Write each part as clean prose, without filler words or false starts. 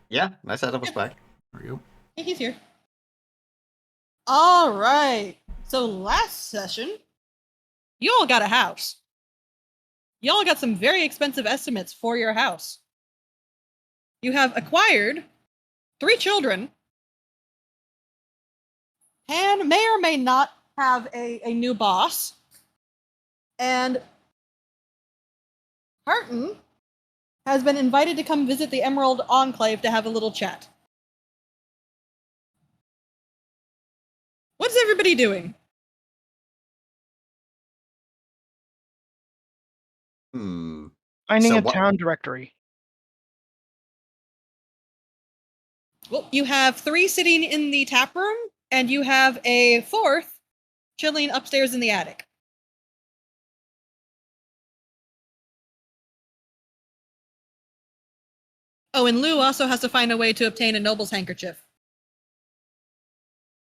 Yeah, my setup was back. There we go. Yeah, he's here. All right. So last session, you all got a house. You all got some very expensive estimates for your house. You have acquired 3 children and may or may not have a new boss. And Harton has been invited to come visit the Emerald Enclave to have a little chat. What's everybody doing? Hmm. Finding So a what- town directory. Well, you have 3 sitting in the tap room, and you have a 4th chilling upstairs in the attic. Oh, and Lou also has to find a way to obtain a noble's handkerchief.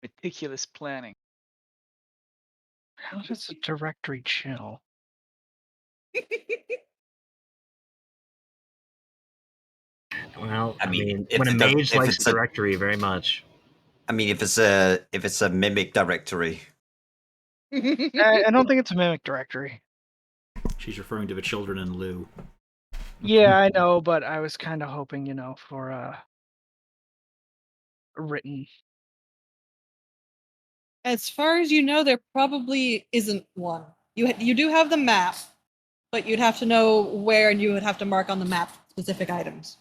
Meticulous planning. How does a directory chill? Well, I I mean, mean, if when a it does- mage if likes it's a- directory very much. I mean, if it's a mimic directory. I don't think it's a mimic directory. She's referring to the children in Lou. Yeah, I know, but I was kind of hoping, for a written. As far as you know, there probably isn't one. You do have the map, but you'd have to know where, and you would have to mark on the map specific items.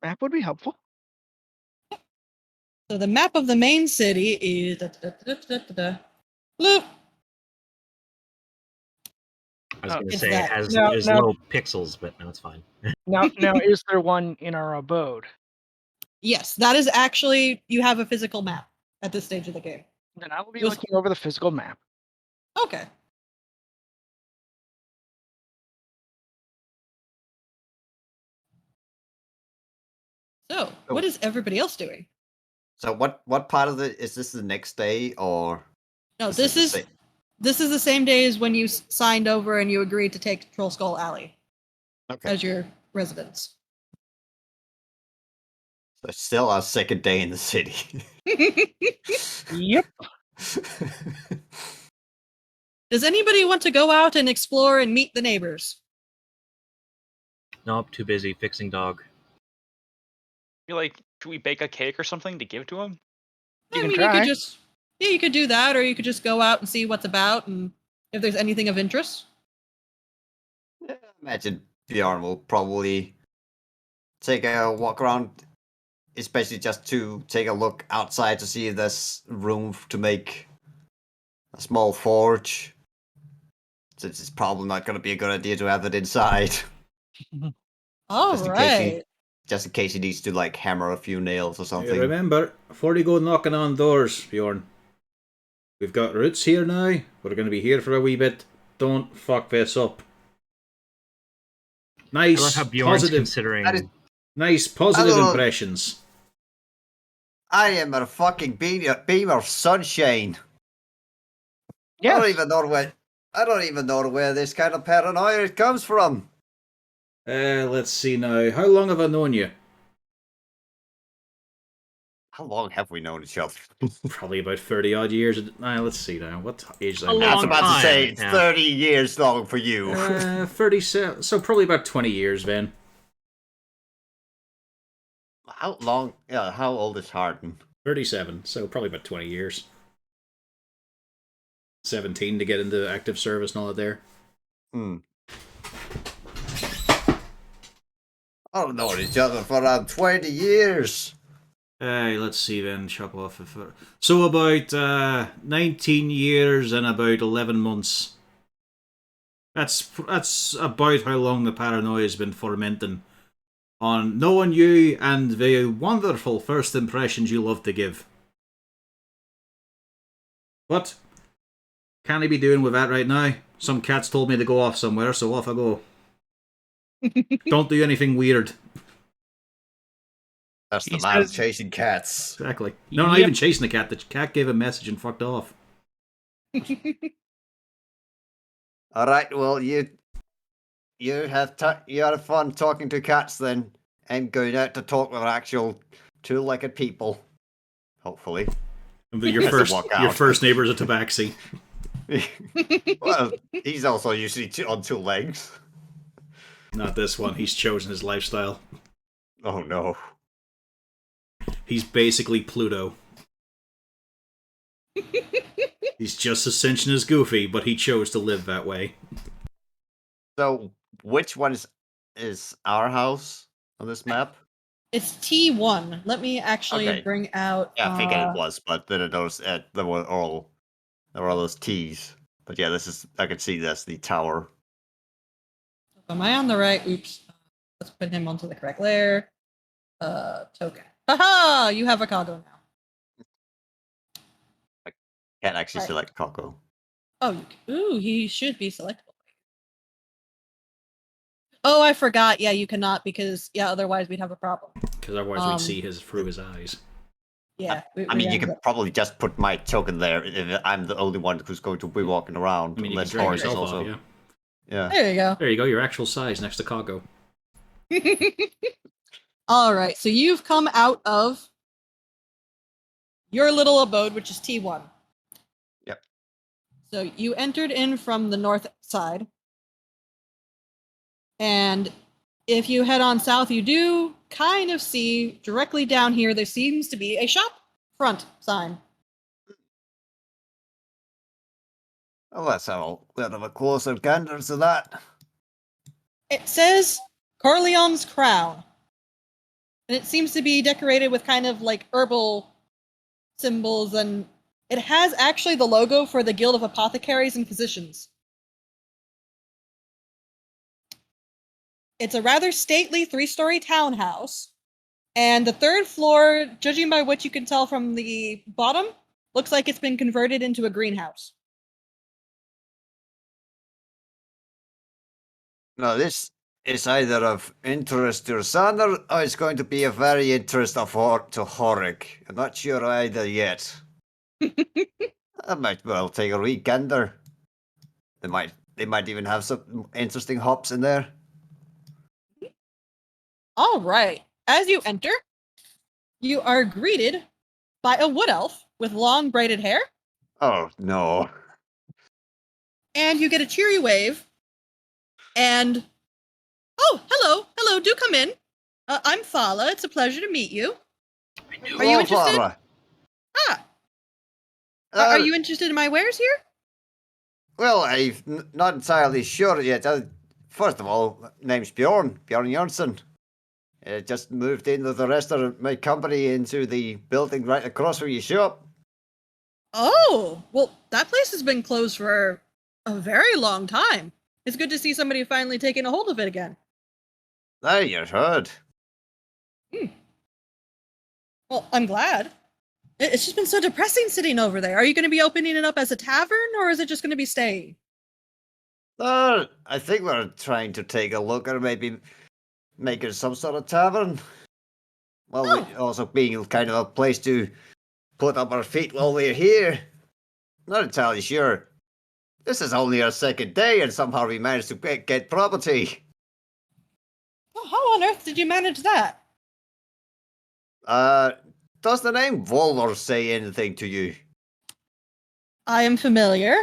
Map would be helpful. So the map of the main city is Look. I was going to It's say that. it has Now- there's now- low pixels, but no, it's fine. Now, is there one in our abode? Yes, that is actually, you have a physical map at this stage of the game. Then I will be Just- looking over the physical map. Okay. So, what is everybody else doing? So what part of the is this the next day or? No, is this the is sa- this is the same day as when you signed over and you agreed to take Troll Skull Alley okay. as your residence. So it's still our second day in the city. Yep. Does anybody want to go out and explore and meet the neighbors? Nope, too busy fixing dog. You're like, should we bake a cake or something to give to him? You I can mean, try. you could just you could do that, or you could just go out and see what's about and if there's anything of interest. Yeah, imagine Bjorn will probably take a walk around, especially just to take a look outside to see if there's room to make a small forge. Since it's probably not going to be a good idea to have it inside. All Just in case he- right. Just in case he needs to like hammer a few nails or Hey, something. remember, before you go knocking on doors, Bjorn, we've got roots here now. We're going to be here for a wee bit. Don't fuck this up. I love Nice, how Bjorn's positive, considering. That is- nice, positive I don't know. impressions. I am a fucking beam of sunshine. I Yes. don't even know where this kind of paranoia comes from. Let's see now. How long have I known you? How long have we known each other? Probably about 30 odd years. Let's see now. What age am A I? I was long about to say time, yeah. 30 years long for you. 37. So probably about 20 years then. How long? Yeah, how old is Harden? 37. So probably about 20 years. 17 to get into active service and all that there. Hmm. I don't know each other for around 20 years. Hey, let's see then. Chop off. So about 19 years and about 11 months. That's about how long the paranoia's been fermenting on knowing you and the wonderful first impressions you love to give. What can I be doing with that right now? Some cats told me to go off somewhere, so off I go. Don't do anything weird. That's the He man says- chasing cats. Exactly. No, not Yep. even chasing the cat. The cat gave a message and fucked off. All right, well, you you had fun talking to cats then, and going out to talk with actual two-legged people. Hopefully. Your Has to first walk your out. first neighbor's a tabaxi. Well, he's also usually on two legs. Not this one. He's chosen his lifestyle. Oh no. He's basically Pluto. He's just as sentient as Goofy, but he chose to live that way. So, which one is our house on this map? It's T1. Let me actually Okay. bring out. Yeah, I figured it was, but then there were all those T's. But yeah, I can see this, the tower. Am I on the right? Oops. Let's put him onto the correct layer. Token. Haha! You have a cargo now. Can't actually Right. select Coco. Oh, ooh, he should be selectable. Oh, I forgot. Yeah, you cannot because otherwise we'd have a problem. Because otherwise we'd see through his eyes. Yeah. I mean, you could probably just put my token there if I'm the only one who's going to be walking around. I mean, you can unless drag Horace is yourself also. off, yeah. Yeah. There you go. There you go, your actual size next to Kago. All right, so you've come out of your little abode, which is T1. Yep. So you entered in from the north side. And if you head on south, you do kind of see directly down here, there seems to be a shop front sign. Well, let's have a bit of a closer gander to that. It says Corleone's Crown. And it seems to be decorated with kind of like herbal symbols, and it has actually the logo for the Guild of Apothecaries and Physicians. It's a rather stately 3-story townhouse, and the third floor, judging by what you can tell from the bottom, looks like it's been converted into a greenhouse. Now, this is either of interest to Sander or it's going to be a very interest to Horik. I'm not sure either yet. I might well take a wee gander. They might even have some interesting hops in there. All right. As you enter, you are greeted by a wood elf with long braided hair, Oh no. and you get a cheery wave. And oh, hello, do come in. I'm Fala. It's a pleasure to meet you. Are you interested? Flora. Ah, are you interested in my wares here? Well, I'm not entirely sure yet. First of all, name's Bjorn Jonsson. Just moved in with the rest of my company into the building right across from your shop. Oh, well, that place has been closed for a very long time. It's good to see somebody finally taking a hold of it again. There, you heard. Well, I'm glad. It's just been so depressing sitting over there. Are you going to be opening it up as a tavern, or is it just going to be staying? I think we're trying to take a look at maybe making some sort of tavern. Well, also being kind of a place to put up our feet while we're here. Not entirely sure. This is only our second day, and somehow we managed to get property. Well, how on earth did you manage that? Does the name Volor say anything to you? I am familiar.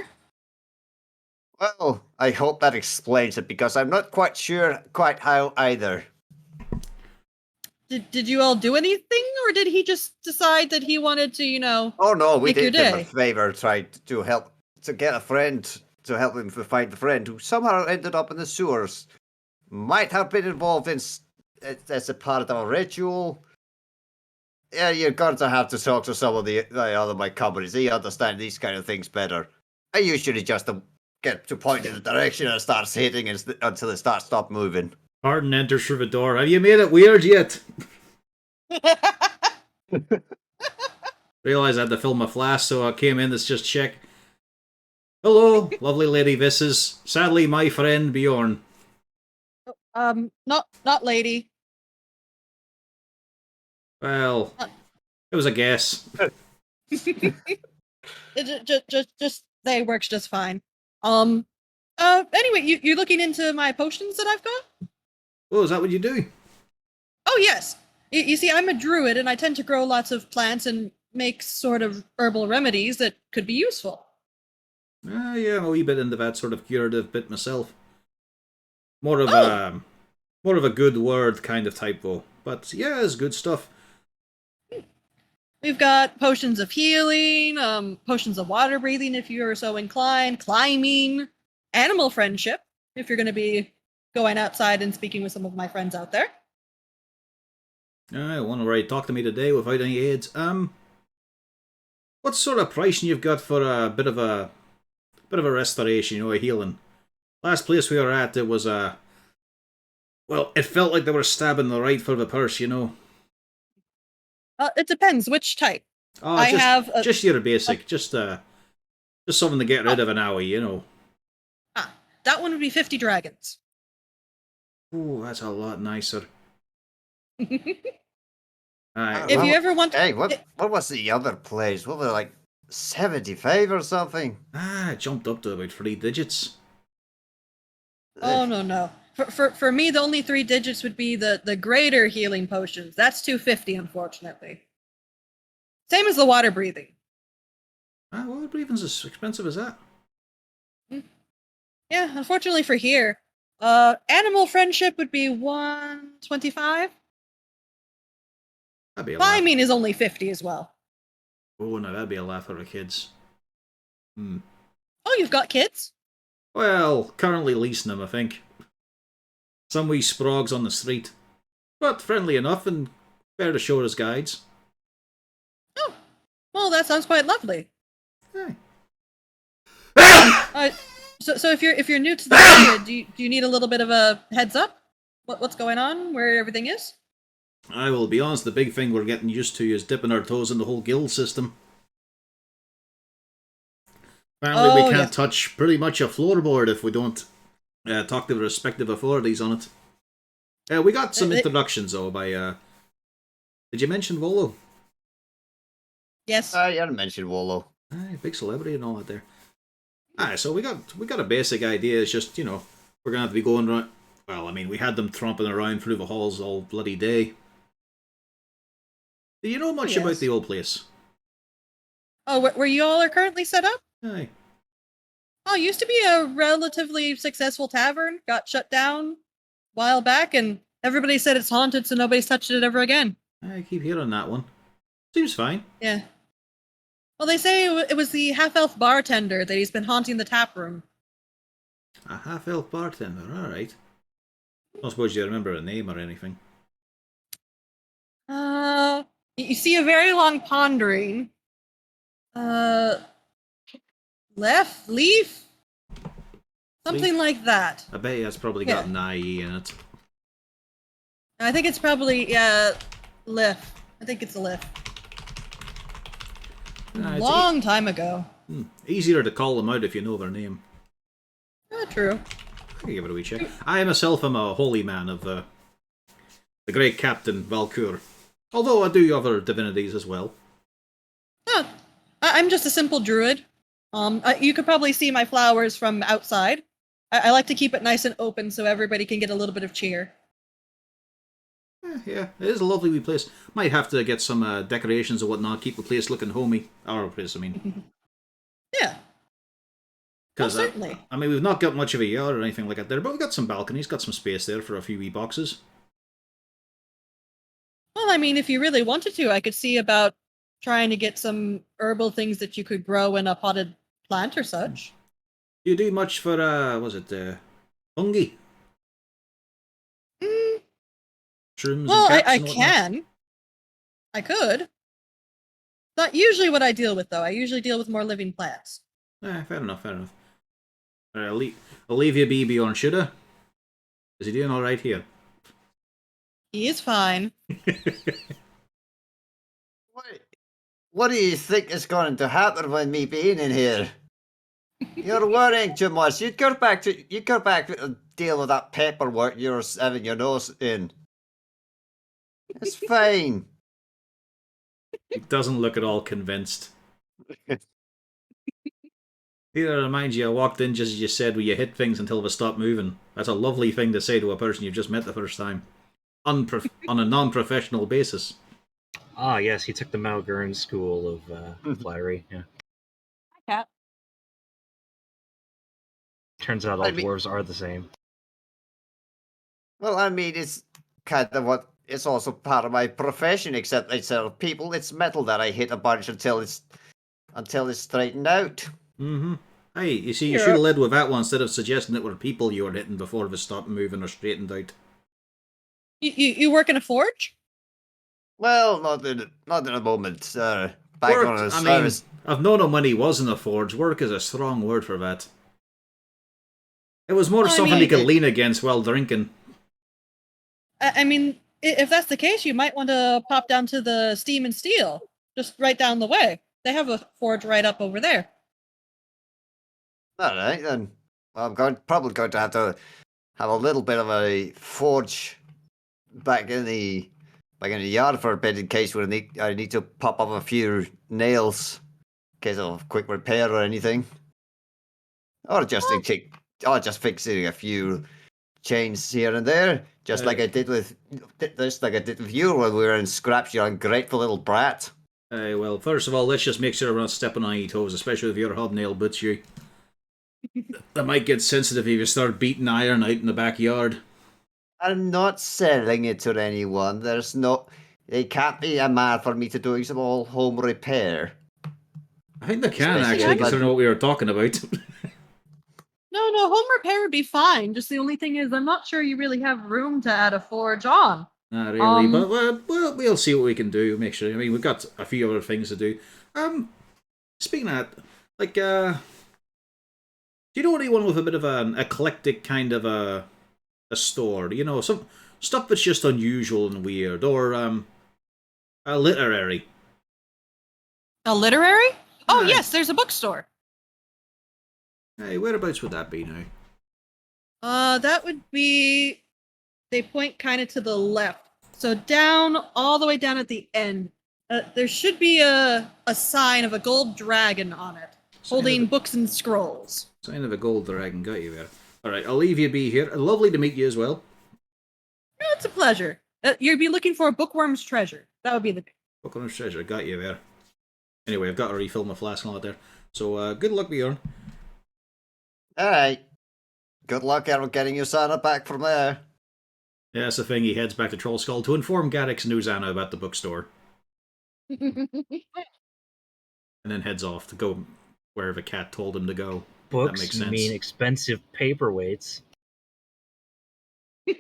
Well, I hope that explains it, because I'm not quite sure quite how either. Did you all do anything, or did he just decide that he wanted to, Oh no, we make your did him a day? favor, tried to help to get a friend to help him to find a friend who somehow ended up in the sewers. Might have been involved in as a part of a ritual. Yeah, you're going to have to talk to some of the other my companies. They understand these kind of things better. I usually just get to point in the direction and starts hitting until they stop moving. Arden enters through the door. Have you made it weird yet? Realised I had to fill my flask, so I came in to just check. Hello, lovely lady. This is sadly my friend Bjorn. Not lady. Well, it was a guess. Just they works just fine. Anyway, you're looking into my potions that I've got? Oh, is that what you do? Oh, yes. You see, I'm a druid, and I tend to grow lots of plants and make sort of herbal remedies that could be useful. Yeah, I'm a wee bit into that sort of curative bit myself. More of a good word kind of type though. But yeah, it's good stuff. We've got potions of healing, potions of water breathing if you're so inclined, climbing, animal friendship if you're going to be going outside and speaking with some of my friends out there. I wonder where you talk to me today without any aids. What sort of pricing you've got for a bit of a restoration, a healing? Last place we were at, it was well, it felt like they were stabbing the right for the purse, It depends which type. Oh, I have just your basic, just something to get rid of an hour, that one would be 50 dragons. Oh, that's a lot nicer. If you ever want, Hey, what was the other place? What was it, like 75 or something? it jumped up to about 3 digits. oh no. For me, the only 3 digits would be the greater healing potions. That's 250, unfortunately. Same as the water breathing. Water breathing's as expensive as that. Yeah, unfortunately for here. Animal friendship would be 125. That'd be a laugh. Climbing is only 50 as well. Oh no, that'd be a laugh for the kids. Oh, you've got kids? Well, currently leasing them, I think. Some wee sprogs on the street. But friendly enough and fair to show us guides. Oh, well, that sounds quite lovely. Hey. So if you're new to the area, do you need a little bit of a heads up? What's going on? Where everything is? I will be honest, the big thing we're getting used to is dipping our toes in the whole guild system. Apparently we can't touch pretty much a floorboard if we don't talk to the respective authorities on it. We got some introductions though by did you mention Volo? Yes. I hadn't mentioned Wolo. Big celebrity and all that there. So we got a basic idea. It's just, we're gonna have to be going around. Well, I mean, we had them tromping around through the halls all bloody day. Do you know much about the old place? Oh, where you all are currently set up? Aye. Oh, it used to be a relatively successful tavern. Got shut down a while back, and everybody said it's haunted, so nobody's touched it ever again. I keep hearing that one. Seems fine. Yeah. Well, they say it was the half-elf bartender that he's been haunting the tap room. A half-elf bartender, alright. I don't suppose you remember a name or anything. You see a very long pondering. Leaf? Something like that. I bet that's probably got an IE in it. I think it's probably, Lif. I think it's a Lif. Long time ago. Easier to call them out if you know their name. True. I can give it a wee check. I myself am a holy man of the great Captain Valcour. Although I do other divinities as well. I'm just a simple druid. You could probably see my flowers from outside. I like to keep it nice and open so everybody can get a little bit of cheer. Yeah, it is a lovely wee place. Might have to get some decorations or whatnot, keep the place looking homey. Our place, I mean. Yeah. Because certainly. I mean, we've not got much of a yard or anything like that there, but we've got some balconies, got some space there for a few wee boxes. Well, I mean, if you really wanted to, I could see about trying to get some herbal things that you could grow in a potted plant or such. Do you do much for, fungi? Shrooms Well, and caps I and whatnot? can. I could. Not usually what I deal with, though. I usually deal with more living plants. Fair enough, fair enough. Alright, I'll leave you be, Bjorn, should I? Is he doing alright here? He is fine. What do you think is going to happen with me being in here? You're worrying too much. You go back to deal with that paperwork you're having your nose in. It's fine. He doesn't look at all convinced. Here, I remind you, I walked in just as you said, where you hit things until they stop moving. That's a lovely thing to say to a person you've just met the first time. On a non-professional basis. Ah, yes, he took the Malgurn school of flattery. Yeah. Cat. Turns out all I mean- dwarves are the same. Well, I mean, it's kind of what it's also part of my profession. Except instead of people, it's metal that I hit a bunch until it's straightened out. Mm-hmm. Hey, you see, you Yeah. should have led with that one instead of suggesting it were people you were hitting before they stopped moving or straightened out. You work in a forge? Well, not in a moment. Back Work, on the I mean, service. I've known him when he was in a forge. Work is a strong word for that. It was more Well, I something mean, he could lean against while drinking. I mean, if that's the case, you might want to pop down to the Steam and Steel, just right down the way. They have a forge right up over there. All right, then. Well, I'm probably going to have a little bit of a forge back in the yard for a bit in case I need to pop up a few nails in case of quick repair or anything, or just fixing a few chains here and there, just like I did with you when we were in scraps. You ungrateful little brat. Well, first of all, let's just make sure we're not stepping on any toes, especially if your hobnail boots you. That might get sensitive if you start beating iron out in the backyard. I'm not selling it to anyone. They can't be a man for me to do some old home repair. I think they can, Especially actually, if considering what we were talking about. No, home repair would be fine. Just the only thing is, I'm not sure you really have room to add a forge on. Not really, Um, but we'll see what we can do. Make sure. I mean, we've got a few other things to do. Speaking of that, like, do you know anyone with a bit of an eclectic kind of a store? You know, some stuff that's just unusual and weird, or a literary. A literary? Oh, Aye. yes, there's a bookstore. Hey, whereabouts would that be now? That would be. They point kind of to the left. So down, all the way down at the end, there should be a sign of a gold dragon on it, holding books and scrolls. Sign of a gold dragon, got you there. Alright, I'll leave you be here. Lovely to meet you as well. Oh, it's a pleasure. You'd be looking for a bookworm's treasure. That would be the. Buckland's treasure, got you there. Anyway, I've got to refill my flask and all that there. So, good luck, Bjorn. All right. Good luck out getting your Santa back from there. Yeah, that's the thing. He heads back to Trollskull to inform Garrix and Uzana about the bookstore, and then heads off to go wherever Cat told him to go. Books, makes you sense. mean expensive paperweights.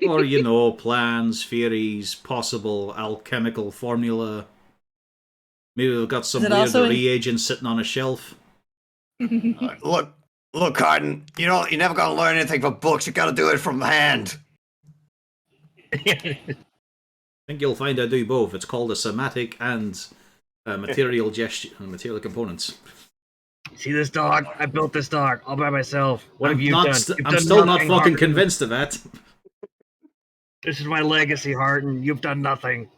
Or, you know, plans, theories, possible alchemical formula. Maybe they've got some Is it weird also in- reagents sitting on a shelf. Look, Harden. You're never gonna learn anything from books. You gotta do it from hand. I think you'll find I do both. It's called a somatic and material gesture, material components. See this dog? I built this dog all by myself. What I'm have you not done? st- You've I'm done still not nothing, fucking Harden. convinced of that. This is my legacy, Harden. You've done nothing.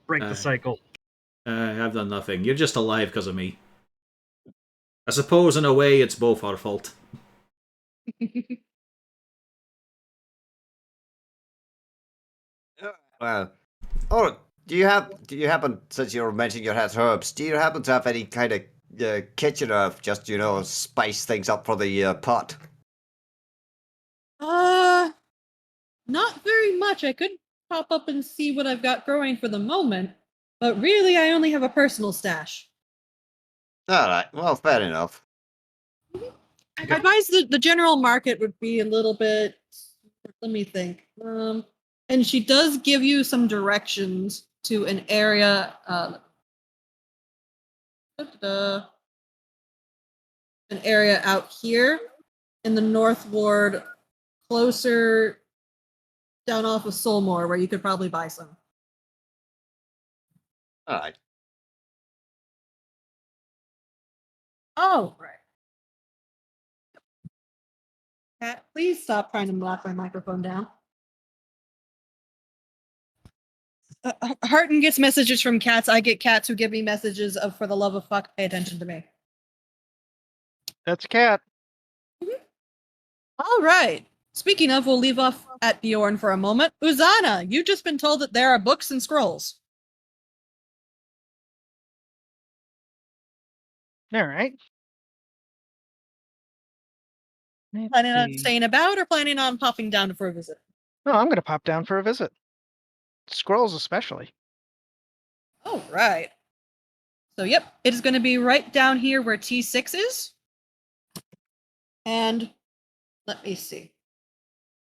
Break Uh, the cycle. I've done nothing. You're just alive because of me. I suppose in a way it's both our fault. Well, oh, do you happen, since you're mentioning your hat herbs, do you happen to have any kind of kitchen herb, just spice things up for the pot? Not very much. I could pop up and see what I've got growing for the moment, but really, I only have a personal stash. All right. Well, fair enough. I advise the general market would be a little bit. Let me think. And she does give you some directions to an area. An area out here in the North Ward, closer down off of Solmore, where you could probably buy some. All right. Oh, right. Cat, please stop trying to knock my microphone down. Harton gets messages from cats. I get cats who give me messages of, for the love of fuck, pay attention to me. That's a cat. All right. Speaking of, we'll leave off at Bjorn for a moment. Uzana, you've just been told that there are books and scrolls. All right. Planning on staying about or planning on popping down for a visit? No, I'm going to pop down for a visit. Scrolls especially. All right. So, yep, it is going to be right down here where T6 is. And let me see.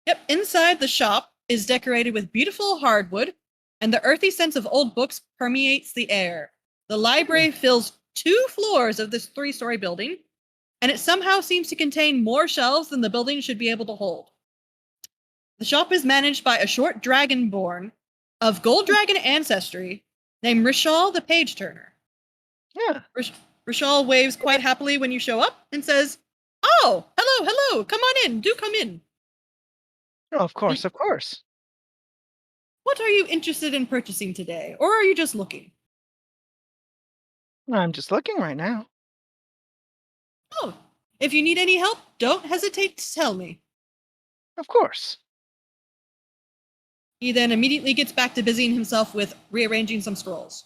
Yep, inside the shop is decorated with beautiful hardwood, and the earthy sense of old books permeates the air. The library fills 2 floors of this 3-story building, and it somehow seems to contain more shelves than the building should be able to hold. The shop is managed by a short dragonborn of gold dragon ancestry named Rishal the Page Turner. Yeah. Rishal waves quite happily when you show up and says, "Oh, hello, come on in, do come in. Oh, of course, of course. What are you interested in purchasing today, or are you just looking?" I'm just looking right now. "Oh, if you need any help, don't hesitate to tell me." Of course. He then immediately gets back to busying himself with rearranging some scrolls.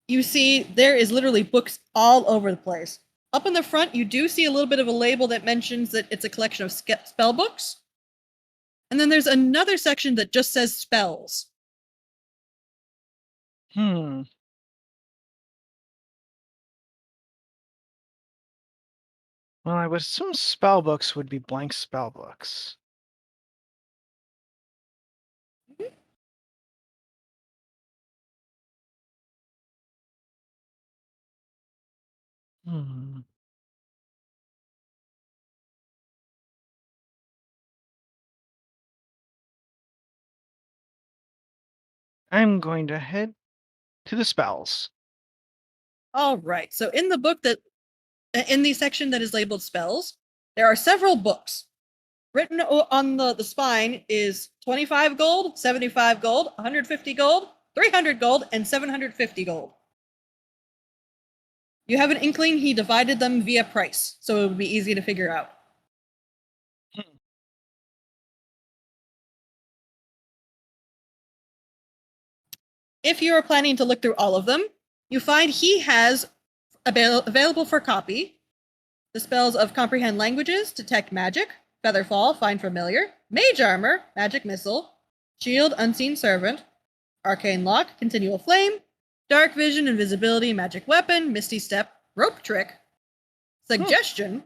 You see, there is literally books all over the place. Up in the front, you do see a little bit of a label that mentions that it's a collection of spell books. And then there's another section that just says spells. Well, I would assume spell books would be blank spell books. Hmm. I'm going to head to the spells. All right. So in the book in the section that is labeled spells, there are several books. Written on the spine is 25 gold, 75 gold, 150 gold, 300 gold, and 750 gold. You have an inkling he divided them via price, so it would be easy to figure out. If you are planning to look through all of them, you find he has available for copy the spells of Comprehend Languages, Detect Magic, Featherfall, Find Familiar, Mage Armor, Magic Missile, Shield, Unseen Servant, Arcane Lock, Continual Flame, Dark Vision, Invisibility, Magic Weapon, Misty Step, Rope Trick, Suggestion,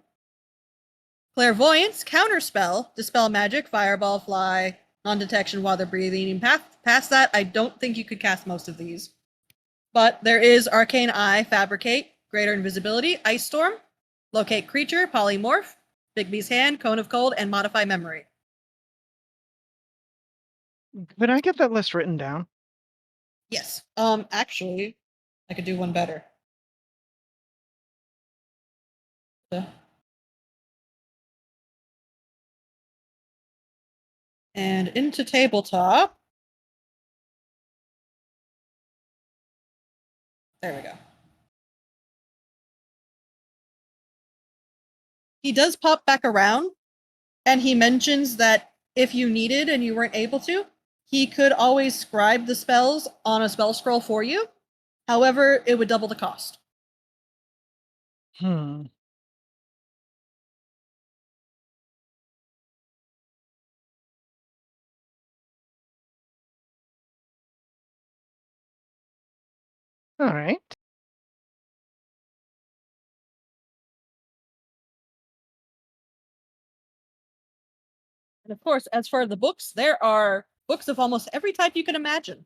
Clairvoyance, Counterspell, Dispel Magic, Fireball, Fly, Non-Detection while they're breathing. Past that, I don't think you could cast most of these. But there is Arcane Eye, Fabricate, Greater Invisibility, Ice Storm, Locate Creature, Polymorph, Bigby's Hand, Cone of Cold, and Modify Memory. Could I get that list written down? Yes. Actually, I could do one better. And into tabletop. There we go. He does pop back around, and he mentions that if you needed and you weren't able to, he could always scribe the spells on a spell scroll for you. However, it would double the cost. All right. And of course, as for the books, there are books of almost every type you can imagine.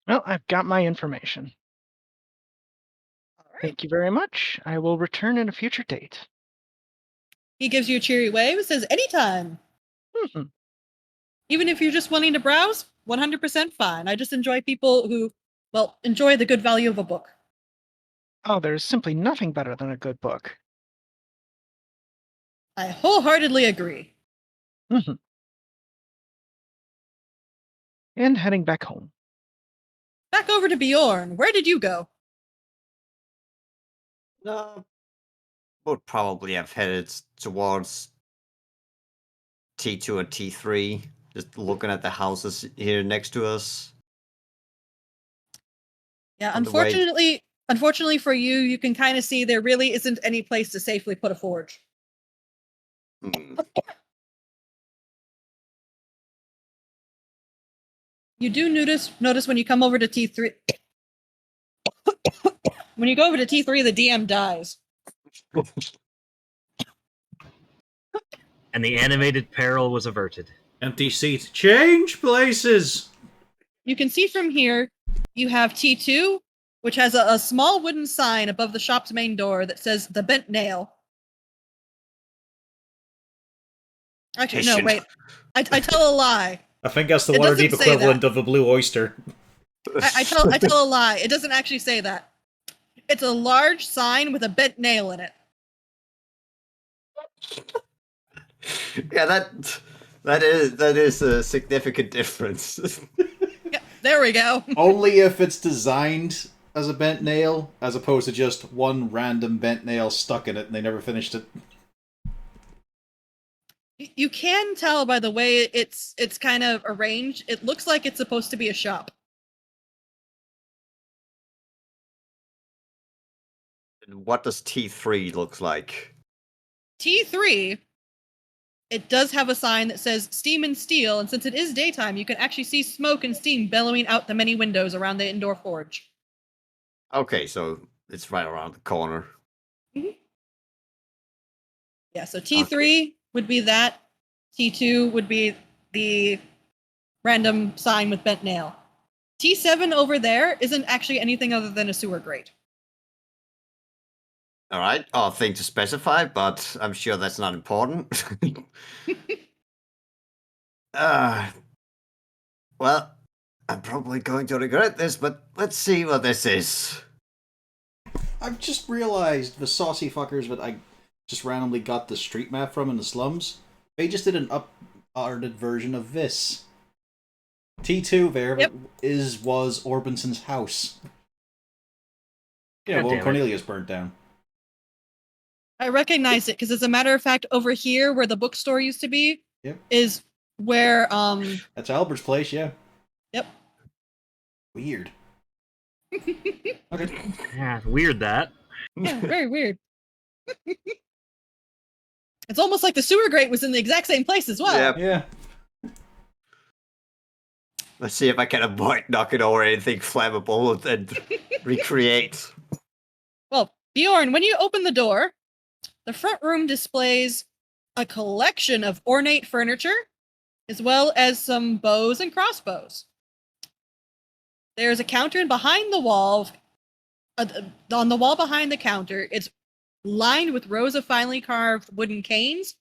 Well, I've got my information. All right. Thank you very much. I will return at a future date. He gives you a cheery wave and says, "Anytime." Mhm. Even if you're just wanting to browse, 100% fine. I just enjoy people who well, enjoy the good value of a book. Oh, there's simply nothing better than a good book. I wholeheartedly agree. Mhm. And heading back home. Back over to Bjorn. Where did you go? No, would probably have headed towards T2 and T3, just looking at the houses here next to us. Yeah, On the way. unfortunately for you, you can kind of see there really isn't any place to safely put a forge. Hmm. You do notice when you come over to T3. When you go over to T3, the DM dies. And the animated peril was averted. Empty seat. Change places! You can see from here, you have T2, which has a small wooden sign above the shop's main door that says the bent nail. Actually, no, wait. I tell a lie. I think that's the It doesn't Waterdeep say equivalent that. of the Blue Oyster. I tell a lie. It doesn't actually say that. It's a large sign with a bent nail in it. Yeah, that is a significant difference. Yeah, there we go. Only if it's designed as a bent nail, as opposed to just one random bent nail stuck in it and they never finished it. You can tell by the way it's kind of arranged. It looks like it's supposed to be a shop. What does T3 look like? T3, it does have a sign that says steam and steel, and since it is daytime, you can actually see smoke and steam bellowing out the many windows around the indoor forge. Okay, so it's right around the corner. Yeah, so T3 would be that. T2 would be the random sign with bent nail. T7 over there isn't actually anything other than a sewer grate. All right, odd thing to specify, but I'm sure that's not important. Well, I'm probably going to regret this, but let's see what this is. I've just realized the saucy fuckers that I just randomly got the street map from in the slums, they just did an updated version of this. T2 there was Orbinson's house. Yeah, God well, damn it. Cornelius burnt down. I recognize it because, as a matter of fact, over here where the bookstore used to be is where That's Albert's place, yeah. Yep. Weird. Okay. Yeah, weird that. Yeah, very weird. It's almost like the sewer grate was in the exact same place as well. Yep. Yeah. Let's see if I can avoid knocking over anything flammable and recreate. Well, Bjorn, when you open the door, the front room displays a collection of ornate furniture, as well as some bows and crossbows. There's a counter behind the wall. On the wall behind the counter, it's lined with rows of finely carved wooden canes,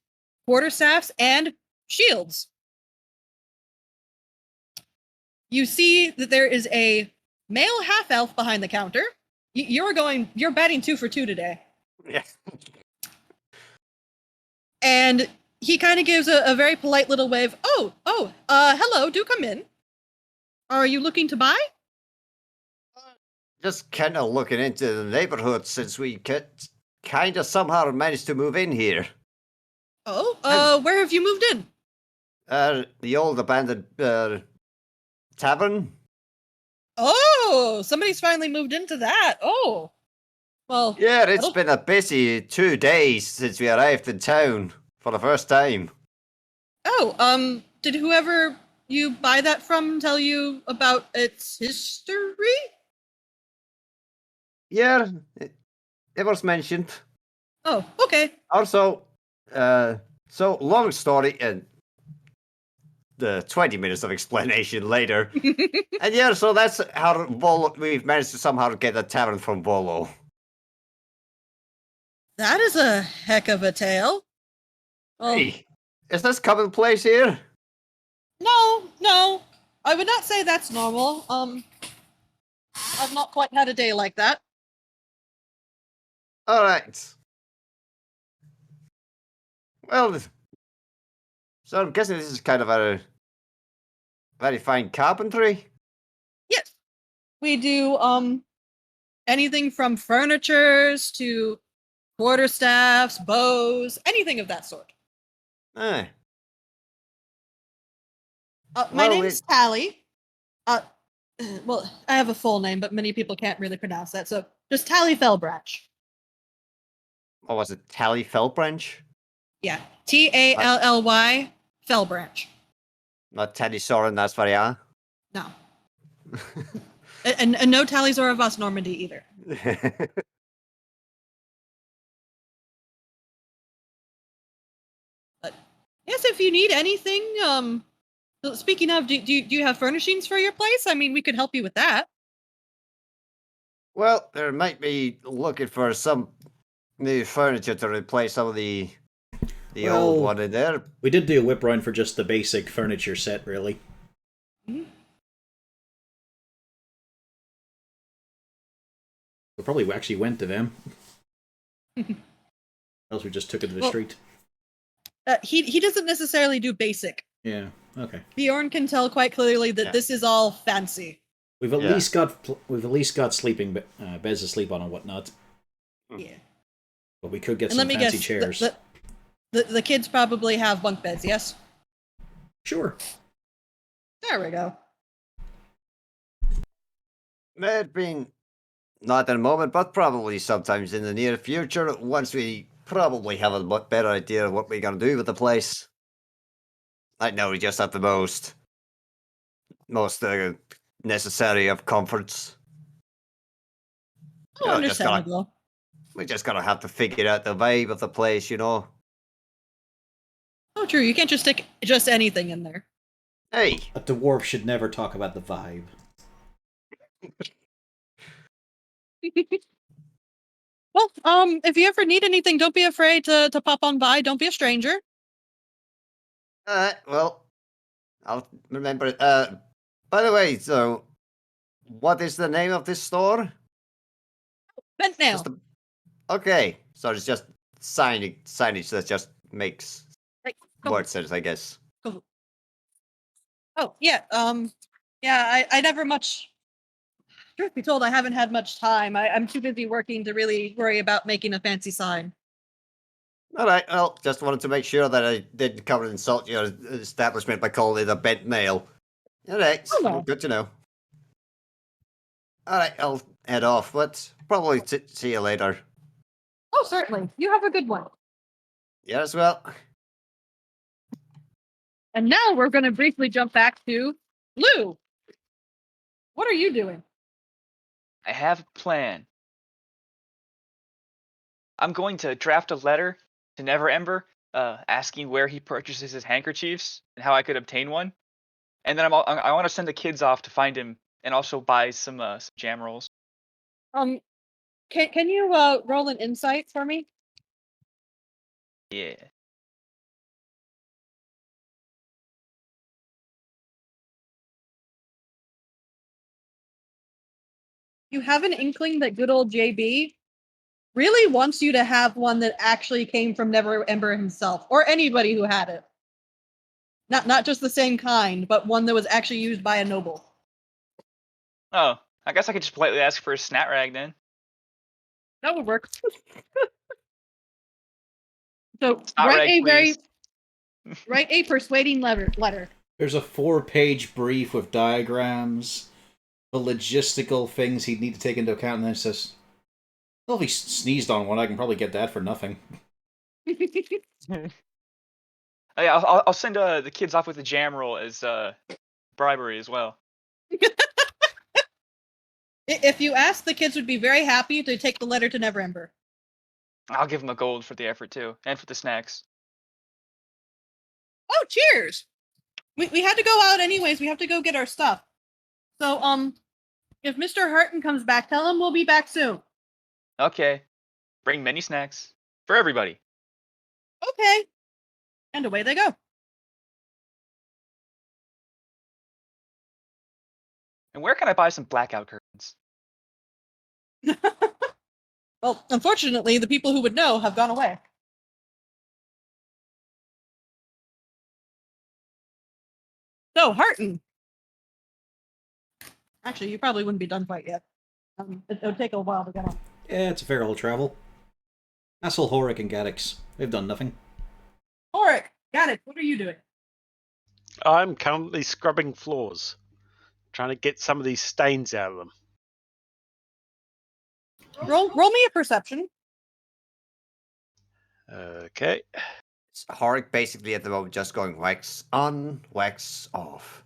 quarterstaffs, and shields. You see that there is a male half-elf behind the counter. You're batting 2 for 2 today. Yeah. And he kind of gives a very polite little wave. Hello, do come in. Are you looking to buy? Just kind of looking into the neighborhood since we kind of somehow managed to move in here. Oh, where have you moved in? The old abandoned tavern. Oh, somebody's finally moved into that. Oh, well. Yeah, it's been a busy 2 days since we arrived in town for the first time. Oh, did whoever you buy that from tell you about its history? Yeah, it was mentioned. Oh, okay. Also, so long story and the 20 minutes of explanation later. And yeah, so that's how we've managed to somehow get a tavern from Volo. That is a heck of a tale. Well, Hey, is this commonplace here? no. I would not say that's normal. I've not quite had a day like that. All right. Well, so I'm guessing this is kind of a very fine carpentry. Yes. We do anything from furnitures to quarterstaffs, bows, anything of that sort. Eh. My Well, name's Tally. Well, I have a full name, but many people can't really pronounce that, so just Tally Fellbranch. what was it? Tally Felbranch? Yeah, Tally Fellbranch. Not Teddy Soren, that's what I No, and no Tallies or of us Normandy either. But yes, if you need anything, so speaking of, do you have furnishings for your place? I mean, we could help you with that. Well, there might be looking for some new furniture to replace some of the old Well, one in there. We did do a whip round for just the basic furniture set, really. Mhm. We probably actually went to them. Else we just took it to the Well- street. He doesn't necessarily do basic. Yeah. Okay. Bjorn can tell quite clearly that Yeah. this is all fancy. We've at Yeah. least got sleeping beds to sleep on and whatnot. Yeah. But we could get And some let me fancy guess, chairs. the kids probably have bunk beds, yes? Sure. There we go. Maybe not at the moment, but probably sometimes in the near future, once we probably have a much better idea of what we're gonna do with the place. Right now, we just have the most necessary of comforts. Oh, Yeah, just gotta- understandable. We just gotta have to figure out the vibe of the place, you know. Oh, true. You can't just stick just anything in there. Hey, A dwarf should never talk about the vibe. Well, if you ever need anything, don't be afraid to pop on by. Don't be a stranger. well, I'll remember it. By the way, so what is the name of this store? Bent nail. Just okay, so it's just signage that just makes Like, go- word sense, I guess. go. Oh, yeah. Yeah, I never much. Truth be told, I haven't had much time. I'm too busy working to really worry about making a fancy sign. All right, well, just wanted to make sure that I didn't come and insult your establishment by calling it a bent nail. All right, Oh, no. well, good to know. All right, I'll head off, but probably see you later. Oh, certainly. You have a good one. Yes, well. And now we're going to briefly jump back to Lou. What are you doing? I have a plan. I'm going to draft a letter to Never Ember, asking where he purchases his handkerchiefs and how I could obtain one. And then I want to send the kids off to find him and also buy some jam rolls. Can you roll an insight for me? Yeah. You have an inkling that good old JB really wants you to have one that actually came from Never Ember himself, or anybody who had it. Not just the same kind, but one that was actually used by a noble. Oh, I guess I could just politely ask for a snap rag then. That would work. So Snot write rag, a please. write a persuading letter. There's a 4-page brief with diagrams, the logistical things he'd need to take into account, and then it says, well, if he sneezed on one, I can probably get that for nothing. Oh, yeah, I'll send the kids off with a jam roll as bribery as well. If you ask, the kids would be very happy to take the letter to Never Ember. I'll give them a gold for the effort too, and for the snacks. Oh, cheers! We had to go out anyways. We have to go get our stuff. So if Mr. Hurton comes back, tell him we'll be back soon. Okay. Bring many snacks for everybody. Okay. And away they go. And where can I buy some blackout curtains? Well, unfortunately, the people who would know have gone away. So, Harton. Actually, you probably wouldn't be done quite yet. It would take a while to get on. Yeah, it's a fair old travel. Hassel, Horik, and Gaddix. They've done nothing. Ulrich, got it. What are you doing? I'm currently scrubbing floors, trying to get some of these stains out of them. Roll me a perception. Okay. It's Horik basically at the moment just going wax on, wax off.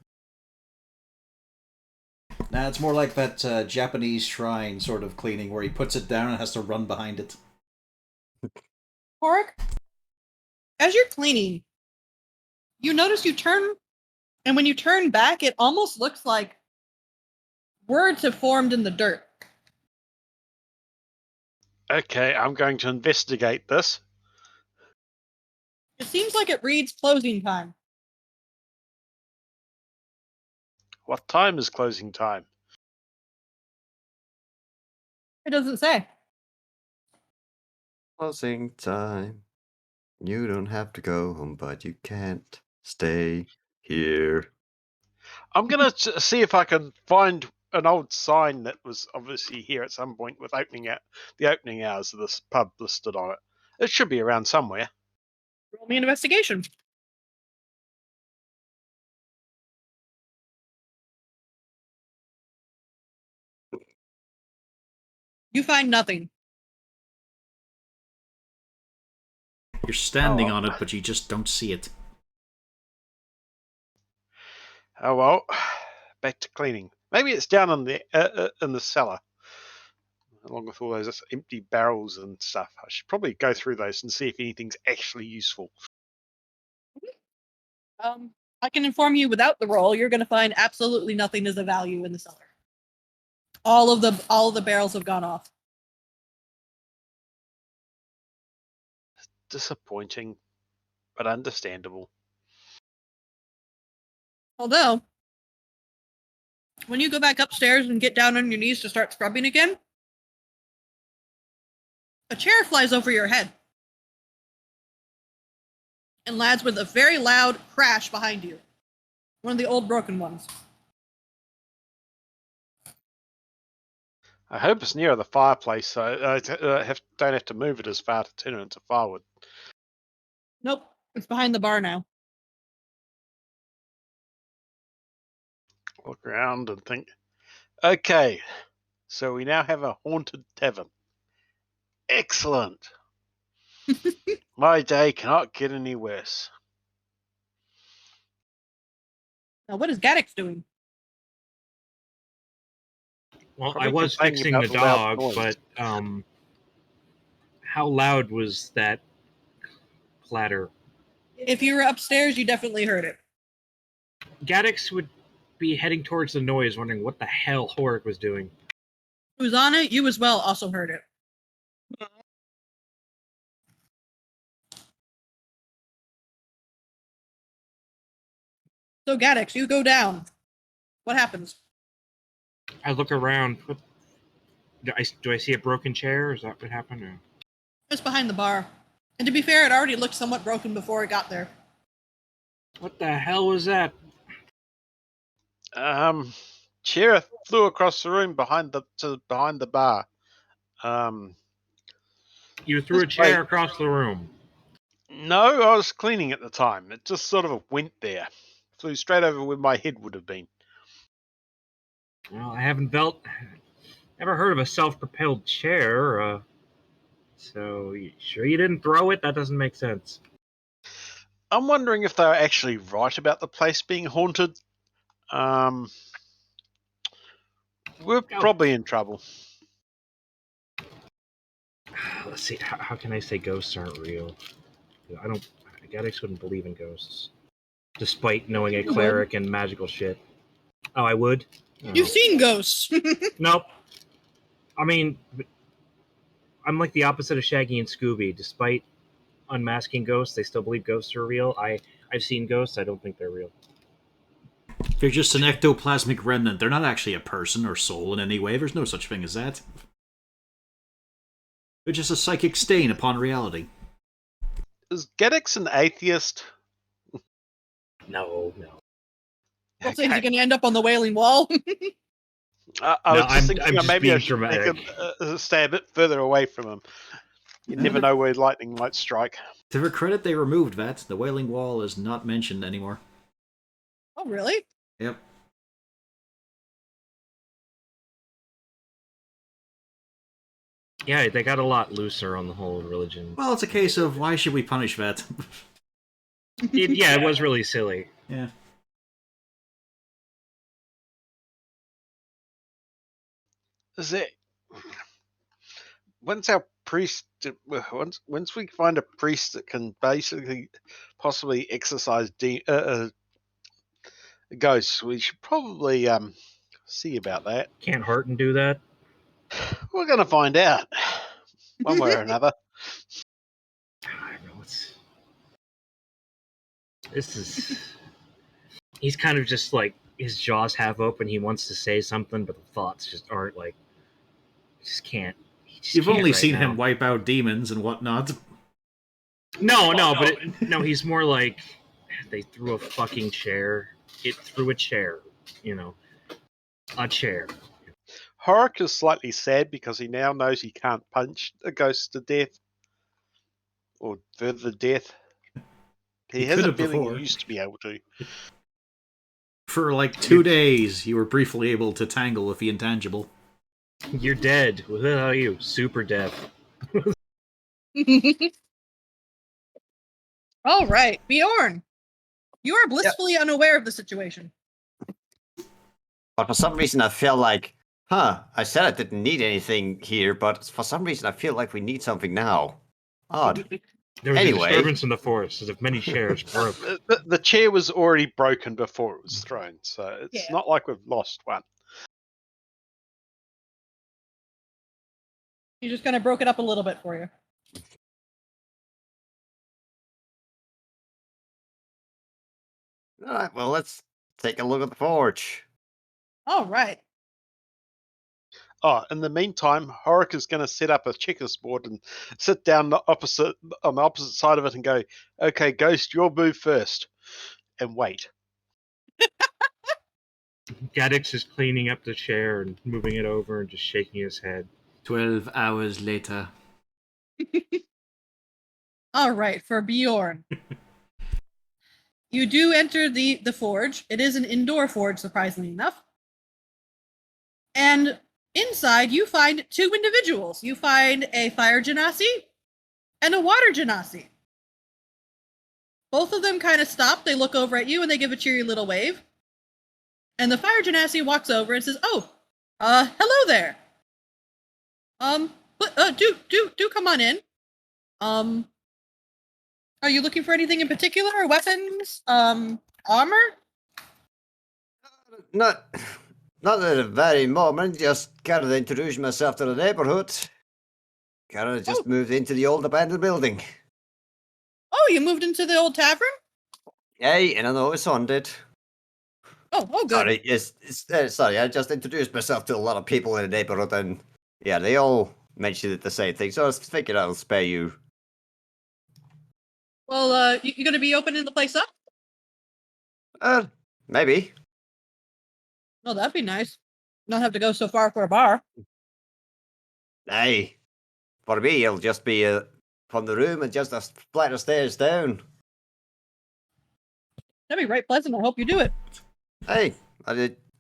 Nah, it's more like that Japanese shrine sort of cleaning where he puts it down and has to run behind it. Ulrich, as you're cleaning, you notice you turn, and when you turn back, it almost looks like words have formed in the dirt. Okay, I'm going to investigate this. It seems like it reads closing time. What time is closing time? It doesn't say. Closing time. You don't have to go home, but you can't stay here. I'm going to see if I can find an old sign that was obviously here at some point with the opening hours of this pub listed on it. It should be around somewhere. Roll me an investigation. You find nothing. You're standing Oh. on it, but you just don't see it. Oh well, back to cleaning. Maybe it's down in the cellar, along with all those empty barrels and stuff. I should probably go through those and see if anything's actually useful. I can inform you without the roll, you're going to find absolutely nothing as a value in the cellar. All of the barrels have gone off. Disappointing, but understandable. Although, when you go back upstairs and get down on your knees to start scrubbing again, a chair flies over your head and lands with a very loud crash behind you. One of the old broken ones. I hope it's near the fireplace, so I don't have to move it as far to turn it into firewood. Nope, it's behind the bar now. Look around and think, okay, so we now have a haunted tavern. Excellent. My day cannot get any worse. Now, what is Gaddix doing? Well, Probably I was complaining fixing about the the loud dog, noise. but how loud was that clatter? If you were upstairs, you definitely heard it. Gaddix would be heading towards the noise, wondering what the hell Horik was doing. Who's on it? You as well also heard it. So, Gaddix, you go down. What happens? I look around. What, do I see a broken chair? Is that what happened? Or? Just behind the bar. And to be fair, it already looked somewhat broken before it got there. What the hell was that? Chair flew across the room behind the bar. You threw a This chair way. across the room. No, I was cleaning at the time. It just sort of went there. Flew straight over where my head would have been. Well, I haven't ever heard of a self-propelled chair. So you sure you didn't throw it? That doesn't make sense. I'm wondering if they were actually right about the place being haunted. We're probably in trouble. Let's see. How can I say ghosts aren't real? Gaddix wouldn't believe in ghosts, despite knowing a cleric and magical shit. Oh, I would. Oh. You've seen ghosts. Nope. I mean, I'm like the opposite of Shaggy and Scooby. Despite unmasking ghosts, they still believe ghosts are real. I've seen ghosts. I don't think they're real. They're just an ectoplasmic remnant. They're not actually a person or soul in any way. There's no such thing as that. They're just a psychic stain upon reality. Is Gaddix an atheist? No. Well, so he's Okay. going to end up on the Wailing Wall. I was No, just thinking I'm just maybe I being should dramatic. make stay a bit further away from him. You never know where lightning might strike. To their credit, they removed that. The Wailing Wall is not mentioned anymore. Oh, really? Yep. Yeah, they got a lot looser on the whole religion. Well, it's a case of why should we punish that? It was really silly. Yeah. Is it once our priest once we find a priest that can basically possibly exorcise ghosts, we should probably see about that. Can't Horton do that? We're gonna find out one way or another. I don't know. This is. He's kind of just like his jaws half open. He wants to say something, but the thoughts just aren't like. He just can't. You've only right seen now. him wipe out demons and whatnot. No, no, he's more like they threw a fucking chair. It threw a chair, a chair. Horik is slightly sad because he now knows he can't punch a ghost to death or further death. He has could a have feeling before. he used to be able to. For like 2 days, you were briefly able to tangle with the intangible. You're dead. What are you? Super dead. All right, Bjorn. You are blissfully unaware of the situation. But for some reason, I feel like, I said I didn't need anything here, but for some reason, I feel like we need something now. Odd. There was Anyway. a disturbance in the forest as if many chairs broke. The chair was already broken before it was thrown, so it's Yeah. not like we've lost one. You just kind of broke it up a little bit for you. All right, well, let's take a look at the forge. All right. Oh, in the meantime, Horik is going to set up a checkers board and sit down on the opposite side of it and go, "Okay, Ghost, your move first," and wait. Gaddix is cleaning up the chair and moving it over and just shaking his head. 12 hours later. All right, for Bjorn. You do enter the forge. It is an indoor forge, surprisingly enough. And inside, you find 2 individuals. You find a fire genasi and a water genasi. Both of them kind of stop. They look over at you and they give a cheery little wave. And the fire genasi walks over and says, "Oh, hello there. Do come on in. Are you looking for anything in particular? Weapons? Armor?" Not at the very moment, just kind of introduce myself to the neighborhood. Kind of just moved into the old abandoned building. Oh, you moved into the old tavern? Hey, and I know it's haunted. Oh, good. Sorry, sorry, I just introduced myself to a lot of people in the neighborhood, and yeah, they all mentioned the same thing, so I was thinking I'll spare you. Well, you gonna be opening the place up? Maybe. Oh, that'd be nice. Not have to go so far for a bar. Hey, for me, it'll just be from the room and just a flight of stairs down. That'd be right pleasant. I hope you do it. Hey,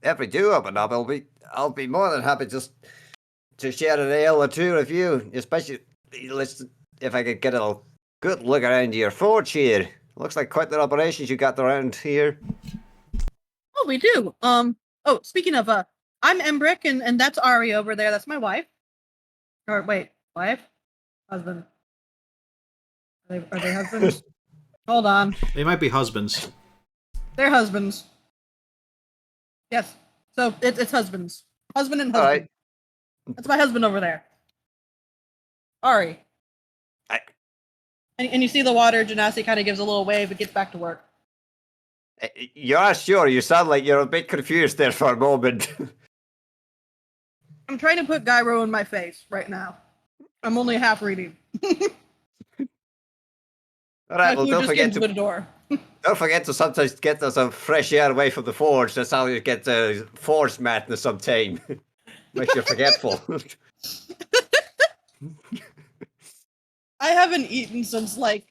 if we do open up, I'll be more than happy just to share an ale or two with you, especially if I could get a good look around your forge here. Looks like quite the operations you got around here. Oh, we do. Oh, speaking of, I'm Embrick, and that's Ari over there. That's my wife. Or wait, wife, husband. Are they husbands? Hold on, They might be husbands. they're husbands. Yes. So it's husbands. Husband and All husband. right. That's my husband over there. Ari. And you see the water genasi kind of gives a little wave and gets back to work. You're sure? You sound like you're a bit confused there for a moment. I'm trying to put gyro in my face right now. I'm only half reading. All My right, well, food don't just came forget to to the door. sometimes get some fresh air away from the forge. That's how you get the forge madness sometime. Makes you forgetful. I haven't eaten since like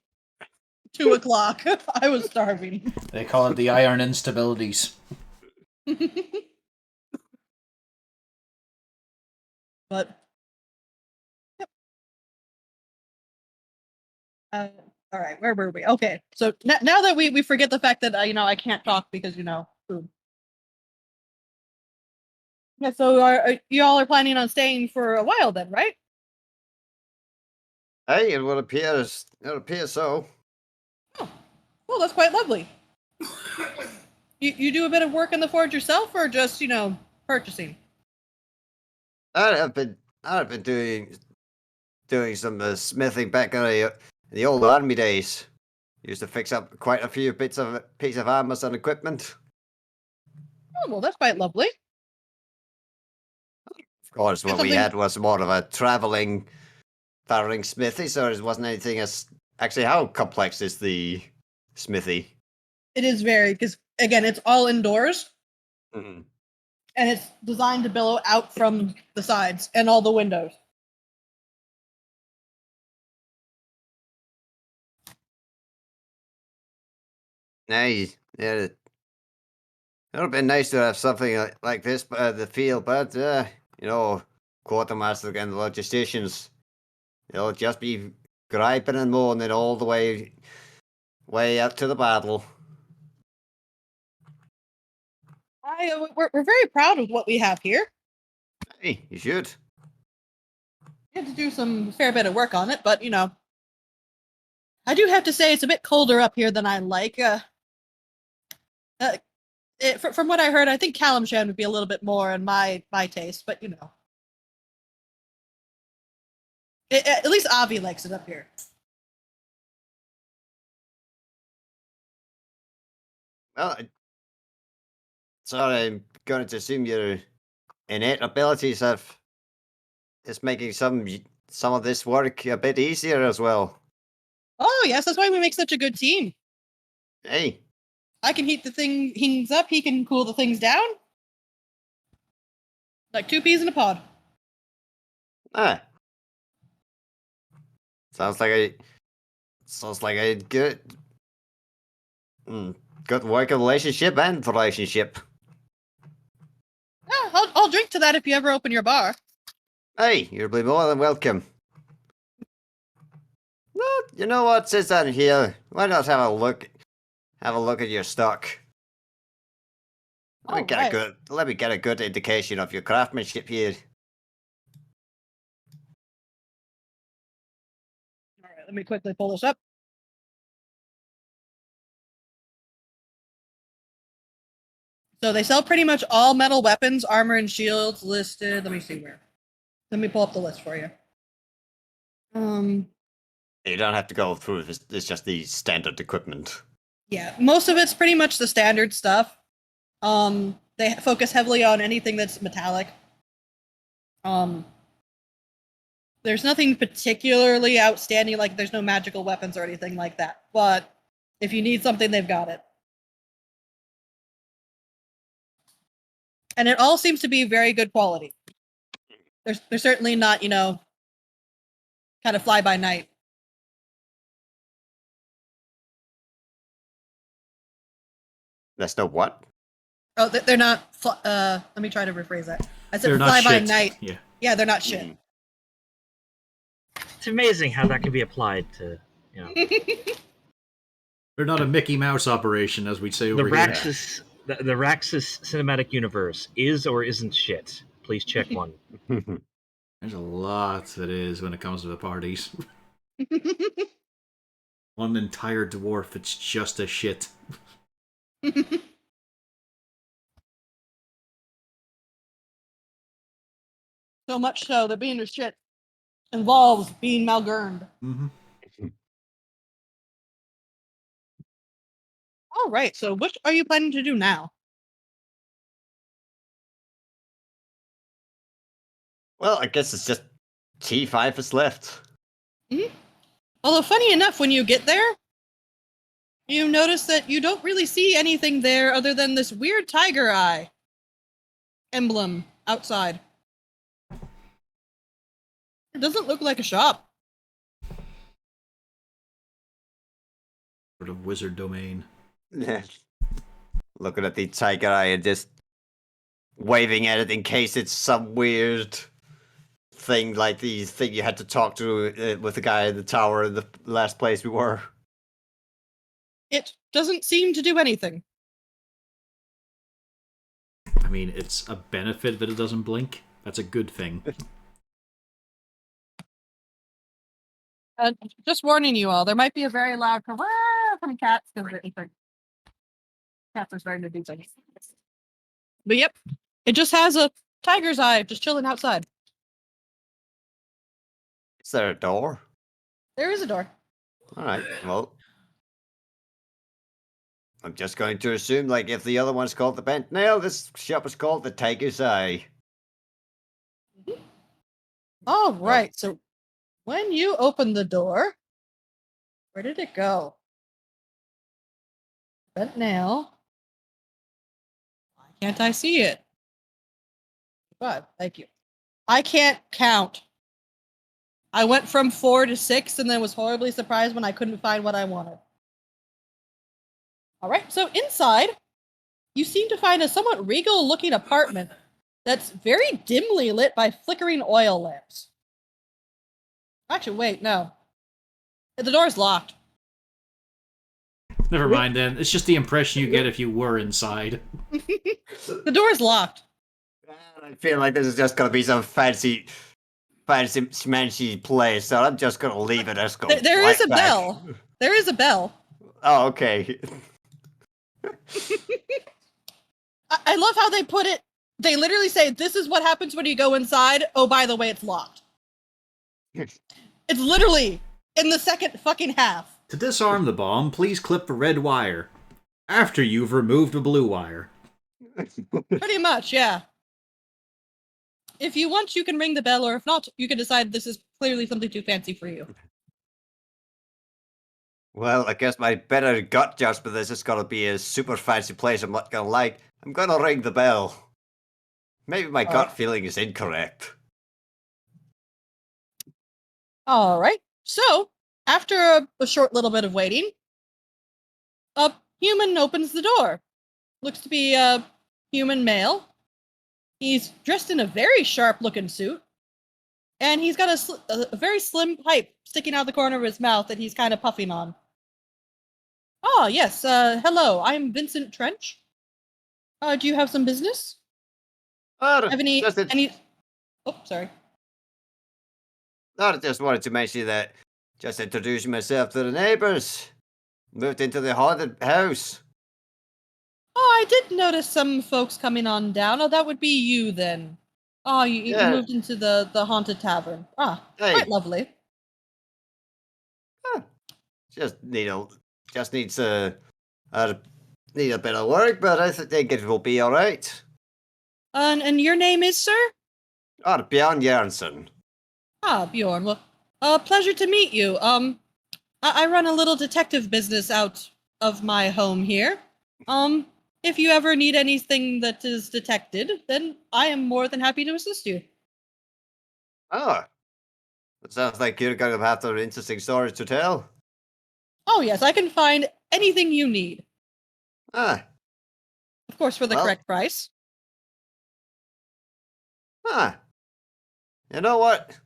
2 o'clock. I was starving. They call it the iron instabilities. But yep. All right, where were we? Okay, so now that we forget the fact that I can't talk because food. Yeah, so you all are planning on staying for a while then, right? Hey, it would appear so. Oh, well, that's quite lovely. You do a bit of work in the forge yourself, or just purchasing? I've been doing some smithing back in the old army days. Used to fix up quite a few piece of armor and equipment. Oh, well, that's quite lovely. Of course, what we Something- had was more of a traveling smithy, so it wasn't anything as actually. How complex is the smithy? It is very, because again, it's all indoors Mm. and it's designed to billow out from the sides and all the windows. Nice. Yeah, it would have been nice to have something like this the field, but quartermaster and the logisticians, they'll just be griping and moaning all the way up to the battle. We're very proud of what we have here. Hey, you should. We had to do some fair bit of work on it, but I do have to say it's a bit colder up here than I like. From what I heard, I think Calamshan would be a little bit more in my taste, but at least Avi likes it up here. Well, so I'm going to assume your innate abilities is making some of this work a bit easier as well. Oh yes, that's why we make such a good team. Hey, I can heat the things up, he can cool the things down. Like 2 peas in a pod. ah, sounds like a good working relationship and relationship. Yeah, I'll drink to that if you ever open your bar. Hey, you'll be more than welcome. Well, you know what? Since I'm here, why not have a look at your stock? Let me get a good indication of your craftsmanship here. All right, let me quickly pull this up. So they sell pretty much all metal weapons, armor, and shields listed. Let me see where. Let me pull up the list for you. You don't have to go through this. It's just the standard equipment. Yeah, most of it's pretty much the standard stuff. They focus heavily on anything that's metallic. There's nothing particularly outstanding, like there's no magical weapons or anything like that. But if you need something, they've got it. And it all seems to be very good quality. They're certainly not, kind of fly by night. That's no what? Oh, they're not. Let me try to rephrase that. I said They're not fly by shit. night. Yeah. Yeah, they're not shit. Mm. It's amazing how that can be applied to, They're not a Mickey Mouse operation, as we'd say the over here. Raxus. The Raxus cinematic universe is or isn't shit. Please check one. There's a lot that is when it comes to the parties. One entire dwarf, it's just a shit. So much so that being a shit involves being malgurned. Mm-hmm. All right. So, what are you planning to do now? Well, I guess it's just T5 is left. Although, funny enough, when you get there, you notice that you don't really see anything there other than this weird tiger eye emblem outside. It doesn't look like a shop. Sort of wizard domain. Looking at the tiger eye and just waving at it in case it's some weird thing like the thing you had to talk to with the guy in the tower in the last place we were. It doesn't seem to do anything. I mean, it's a benefit that it doesn't blink. That's a good thing. Just warning you all, there might be a very loud from cats because cats are starting to do things. But yep, it just has a tiger's eye just chilling outside. Is there a door? There is a door. Alright, well. I'm just going to assume, like, if the other one's called the Bent Nail, this shop is called the Tiger's Eye. All right, so when you open the door, where did it go? Bent nail. Why can't I see it? God, thank you. I can't count. I went from 4 to 6 and then was horribly surprised when I couldn't find what I wanted. All right, so inside, you seem to find a somewhat regal-looking apartment that's very dimly lit by flickering oil lamps. Actually, wait, no. The door's locked. Never mind then. It's just the impression you get if you were inside. The door's locked. I feel like this is just going to be some fancy smanchy place, so I'm just going to leave it as go. There right is a back. bell. There is a bell. Oh, okay. I love how they put it. They literally say, this is what happens when you go inside. Oh, by the way, it's locked. It's literally in the second fucking half. To disarm the bomb, please clip the red wire. After you've removed the blue wire. Pretty much, yeah. If you want, you can ring the bell, or if not, you can decide this is clearly something too fancy for you. Well, I guess my better gut judgment for this is going to be a super fancy place I'm not going to like. I'm going to ring the bell. Maybe my gut feeling is incorrect. All right. So, after a short little bit of waiting, a human opens the door. Looks to be a human male. He's dressed in a very sharp-looking suit, and he's got a very slim pipe sticking out the corner of his mouth that he's kind of puffing on. Oh, yes. Hello, I'm Vincent Trench. Do you have some business? Have any... Oh, sorry. I just wanted to mention that, just introducing myself to the neighbors. Moved into the haunted house. Oh, I did notice some folks coming on down. Oh, that would be you then. Oh, you moved into the haunted tavern. Ah, Hey. quite lovely. Just needs a bit of work, but I think it will be all right. And your name is, sir? Bjorn Jansen. Ah, Bjorn. Well, pleasure to meet you. I run a little detective business out of my home here. If you ever need anything that is detected, then I am more than happy to assist you. Oh, it sounds like you're going to have some interesting stories to tell. Oh, yes, I can find anything you need. Ah, Of course, for the Well- correct price. You know what?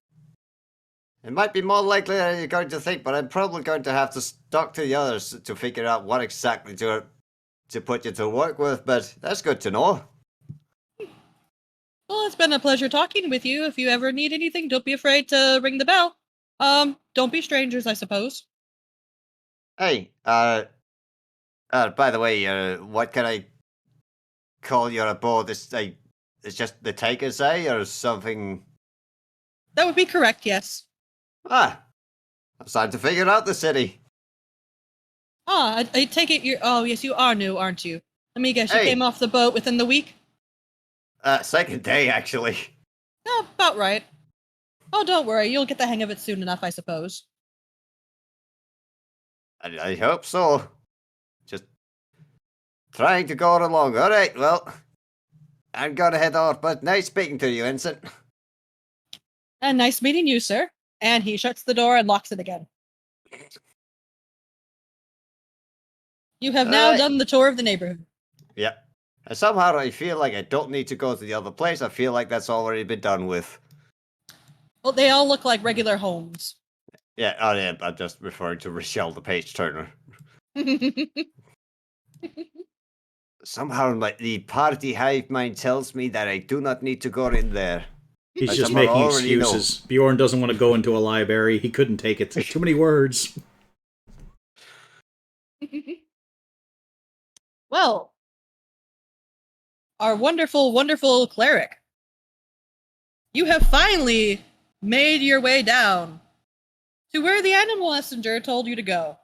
It might be more likely than you're going to think, but I'm probably going to have to talk to the others to figure out what exactly to put you to work with, but that's good to know. Well, it's been a pleasure talking with you. If you ever need anything, don't be afraid to ring the bell. Don't be strangers, I suppose. Hey, by the way, what can I call your abode? It's just the Tiger's Eye or something? That would be correct, yes. I'm starting to figure out the city. I take it you're... Oh, yes, you are new, aren't you? Let me guess, you Hey. came off the boat within the week? Second day, actually. Oh, about right. Oh, don't worry. You'll get the hang of it soon enough, I suppose. I hope so. Just trying to go along. All right, well, I'm gonna head off, but nice speaking to you, Ensign. And nice meeting you, sir. And he shuts the door and locks it again. You have now done the tour of the neighborhood. Yeah. And somehow I feel like I don't need to go to the other place. I feel like that's already been done with. Well, they all look like regular homes. Yeah, oh yeah, I'm just referring to Rochelle the page turner. Somehow the party hive mind tells me that I do not need to go in there. He's I just somehow making already know. excuses. Bjorn doesn't want to go into a library. He couldn't take it. Too many words. Well, our wonderful, wonderful cleric. You have finally made your way down to where the animal messenger told you to go.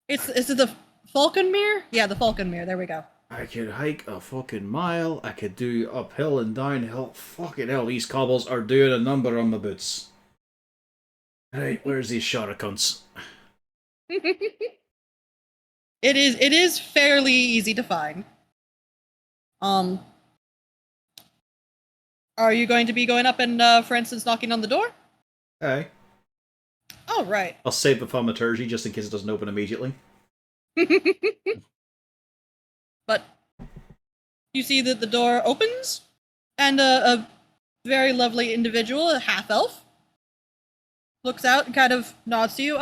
Is it the Falconmere? Yeah, the Falconmere. There we go. I could hike a fucking mile. I could do uphill and downhill. Fucking hell, these cobbles are doing a number on my boots. Right, where's these shotter cunts? It is fairly easy to find. Are you going to be going up and, for instance, knocking on the door? Aye. Oh, right. I'll save the thaumaturgy just in case it doesn't open immediately. But you see that the door opens, and a very lovely individual, a half-elf, looks out and kind of nods to you.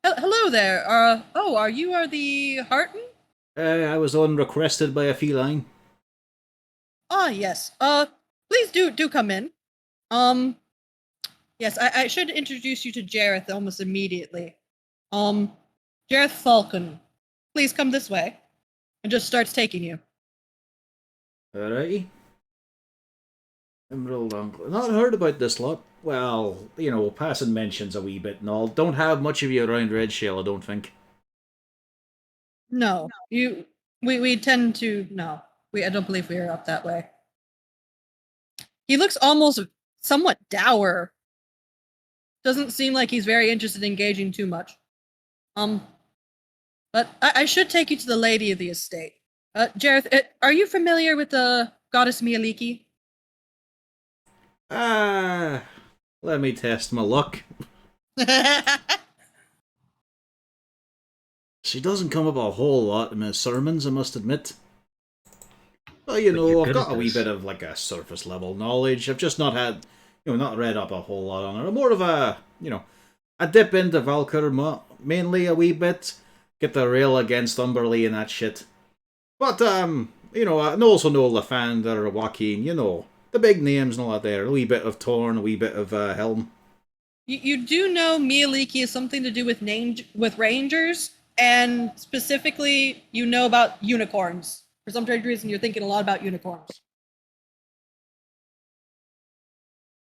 Hello there. Are you the Harton? I was unrequested by a feline. Ah, yes. Please do come in. Yes, I should introduce you to Jareth almost immediately. Jareth Falcon. Please come this way. And just starts taking you. Alrighty. Emerald Uncle. Not heard about this lot. Well, you know, passing mentions a wee bit and all. Don't have much of you around Red Shell, I don't think. No, we tend to no. I don't believe we are up that way. He looks almost somewhat dour. Doesn't seem like he's very interested in engaging too much. But I should take you to the lady of the estate. Jareth, are you familiar with the goddess Mialiki? Let me test my luck. She doesn't come up a whole lot in my sermons, I must admit. Well, you know, I've got a wee bit of like a surface level knowledge. I've just not had, not read up a whole lot on her. I'm more of a, a dip into Valkyr, mainly a wee bit. Get the rail against Umberly and that shit. But, I also know Lathander, Joaquin, the big names and all that there. A wee bit of Torn, a wee bit of Helm. You do know Mialiki is something to do with rangers, and specifically, you know about unicorns. For some strange reason, you're thinking a lot about unicorns.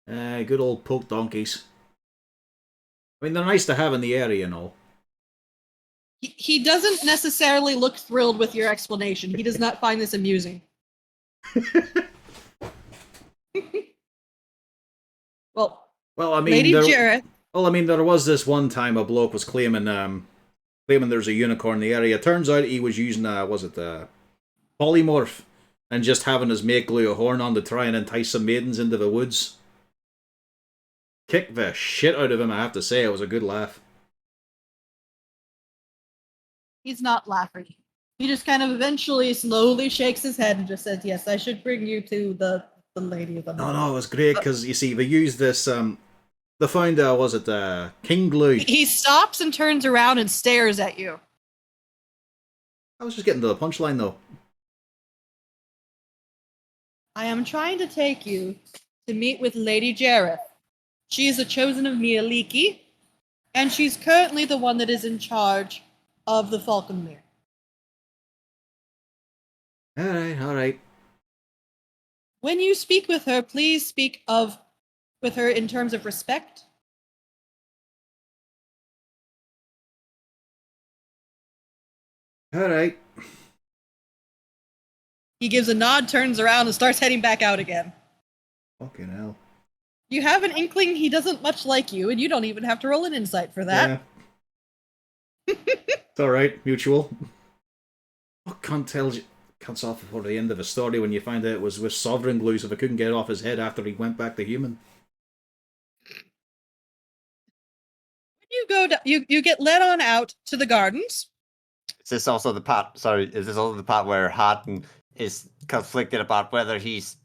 Good old poke donkeys. I mean, they're nice to have in the area and all. He doesn't necessarily look thrilled with your explanation. He does not find this amusing. Well, I mean, Lady Jareth. Well, I mean, there was this one time a bloke was claiming there's a unicorn in the area. Turns out he was using polymorph and just having his mate glue a horn on to try and entice some maidens into the woods. Kicked the shit out of him, I have to say. It was a good laugh. He's not laughing. He just kind of eventually slowly shakes his head and just says, yes, I should bring you to the lady of the night. No, it was great because, you see, they used this, the founder, King Glue? He stops and turns around and stares at you. I was just getting to the punchline, though. I am trying to take you to meet with Lady Jareth. She is a chosen of Mialiki, and she's currently the one that is in charge of the Falconmere. Alright. When you speak with her, please speak with her in terms of respect. Alright. He gives a nod, turns around, and starts heading back out again. Fucking hell. You have an inkling he doesn't much like you, and you don't even have to roll an insight for that. Yeah. It's alright, mutual. What cunt tells you... Cuts off before the end of the story when you find out it was with sovereign glue, so they couldn't get it off his head after he went back to human. You go. You get led on out to the gardens. Is this also the part? Sorry, is this also the part where Harten is conflicted about whether he's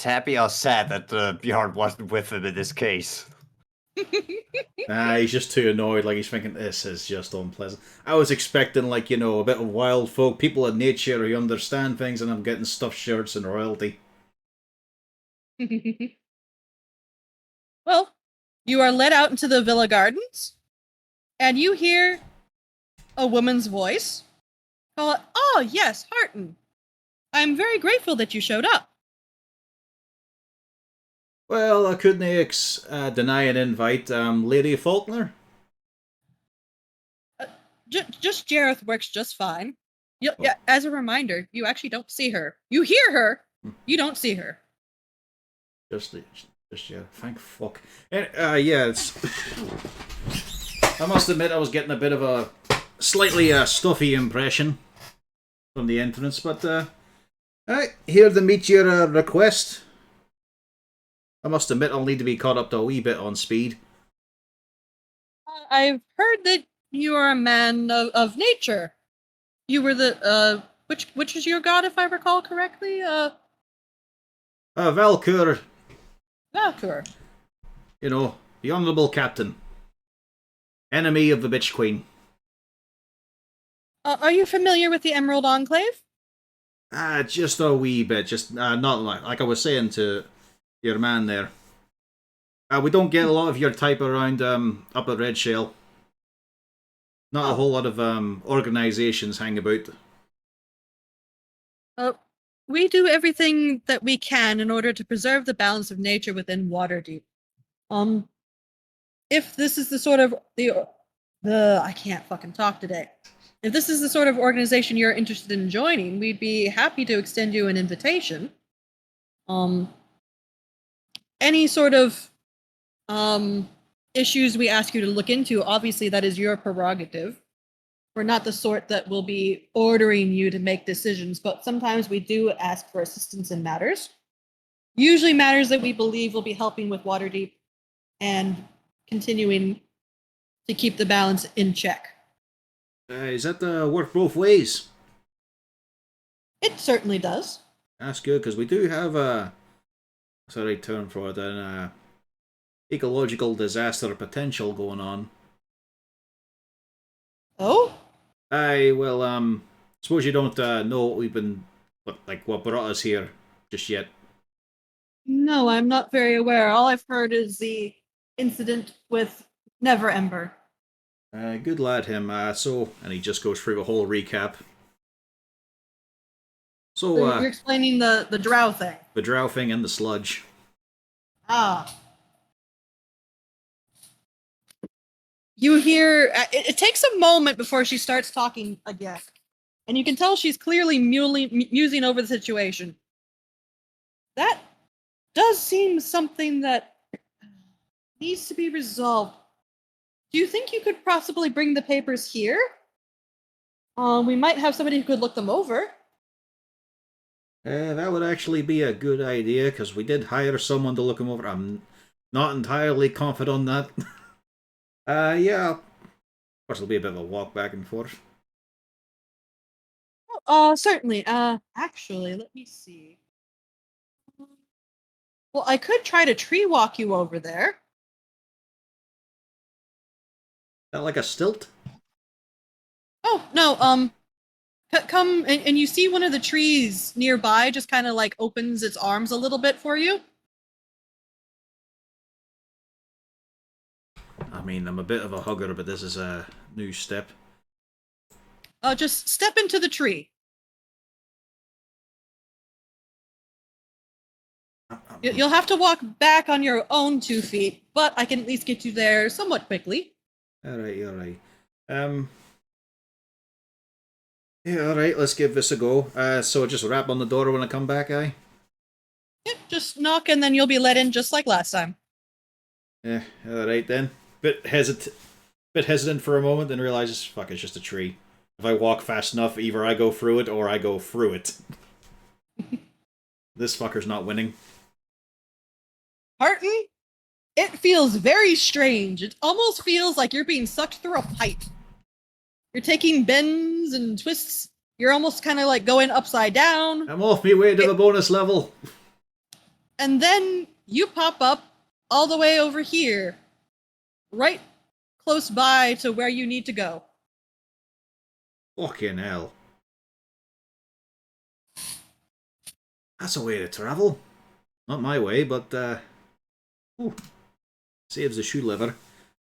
happy or sad that Bjorn wasn't with him in this case? Nah, he's just too annoyed. Like, he's thinking, this is just unpleasant. I was expecting, like, you know, a bit of wild folk, people of nature who understand things, and I'm getting stuffed shirts and royalty. Well, you are led out into the villa gardens, and you hear a woman's voice call, "Oh, yes, Harton. I'm very grateful that you showed up." Well, I couldn't deny an invite. Lady Faulkner? Just Jareth works just fine. Yeah, as a reminder, you actually don't see her. You hear her, you don't see her. Just yeah, thank fuck. Yeah, it's... I must admit I was getting a bit of a slightly stuffy impression from the entrance, but here to meet your request. I must admit I'll need to be caught up to a wee bit on speed. I've heard that you are a man of nature. You were the which is your god, if I recall correctly? Valkyr. Valkyr. You know, the honourable captain. Enemy of the bitch queen. Are you familiar with the Emerald Enclave? Just a wee bit. Just not like I was saying to your man there. We don't get a lot of your type around up at Red Shell. Not a whole lot of organisations hang about. We do everything that we can in order to preserve the balance of nature within Waterdeep. If this is the sort of the I can't fucking talk today. If this is the sort of organization you're interested in joining, we'd be happy to extend you an invitation. Any sort of issues we ask you to look into, obviously that is your prerogative. We're not the sort that will be ordering you to make decisions, but sometimes we do ask for assistance in matters. Usually matters that we believe will be helping with Waterdeep and continuing to keep the balance in check. Is that work both ways? It certainly does. That's good, because we do have a... What's the right term for it? An ecological disaster potential going on. Oh? Suppose you don't know what we've been... what brought us here just yet. No, I'm not very aware. All I've heard is the incident with Never Ember. Good lad, him. And he just goes through the whole recap. So you're explaining the drow thing. The drow thing and the sludge. Ah. You hear... It takes a moment before she starts talking again. And you can tell she's clearly musing over the situation. That does seem something that needs to be resolved. Do you think you could possibly bring the papers here? We might have somebody who could look them over. That would actually be a good idea, because we did hire someone to look them over. I'm not entirely confident on that. Yeah. Of course, it'll be a bit of a walk back and forth. Certainly. Actually, let me see. Well, I could try to tree walk you over there. Is that like a stilt? Oh, no, come and you see one of the trees nearby just kind of like opens its arms a little bit for you. I mean, I'm a bit of a hugger, but this is a new step. Just step into the tree. You'll have to walk back on your own 2 feet, but I can at least get you there somewhat quickly. Alright. Yeah, alright, let's give this a go. So just rap on the door when I come back, aye? Yeah, just knock and then you'll be let in just like last time. Yeah, alright then. Bit hesitant for a moment, then realizes, fuck, it's just a tree. If I walk fast enough, either I go through it or I go through it. This fucker's not winning. Harton, it feels very strange. It almost feels like you're being sucked through a pipe. You're taking bends and twists. You're almost kind of like going upside down. I'm off me way to the bonus level. And then you pop up all the way over here, right close by to where you need to go. Fucking hell. That's a way to travel. Not my way, but, ooh, saves the shoe leather.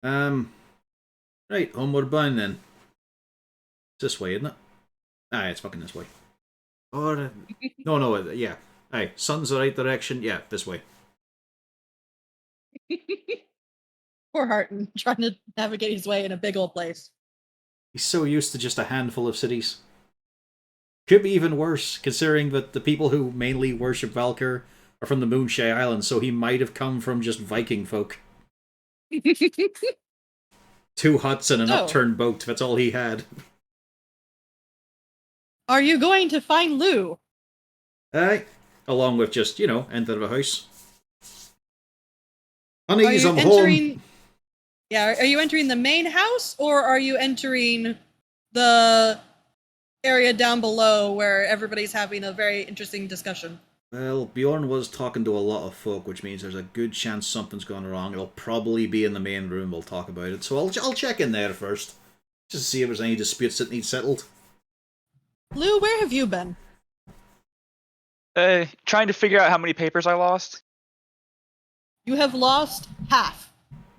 Right, homeward bound then. It's this way, isn't it? Aye, it's fucking this way. Or, no, yeah. Aye, sun's the right direction. Yeah, this way. Poor Harton, trying to navigate his way in a big old place. He's so used to just a handful of cities. Could be even worse, considering that the people who mainly worship Valkyr are from the Moonshay Islands, so he might have come from just Viking folk. 2 huts and an upturned boat, that's all he had. Are you going to find Lou? Aye. Along with just, enter the house. Honeys, I'm entering... home. Yeah, are you entering the main house, or are you entering the area down below where everybody's having a very interesting discussion? Well, Bjorn was talking to a lot of folk, which means there's a good chance something's gone wrong. It'll probably be in the main room, we'll talk about it. So I'll check in there first, just to see if there's any disputes that need settled. Lou, where have you been? Trying to figure out how many papers I lost. You have lost half.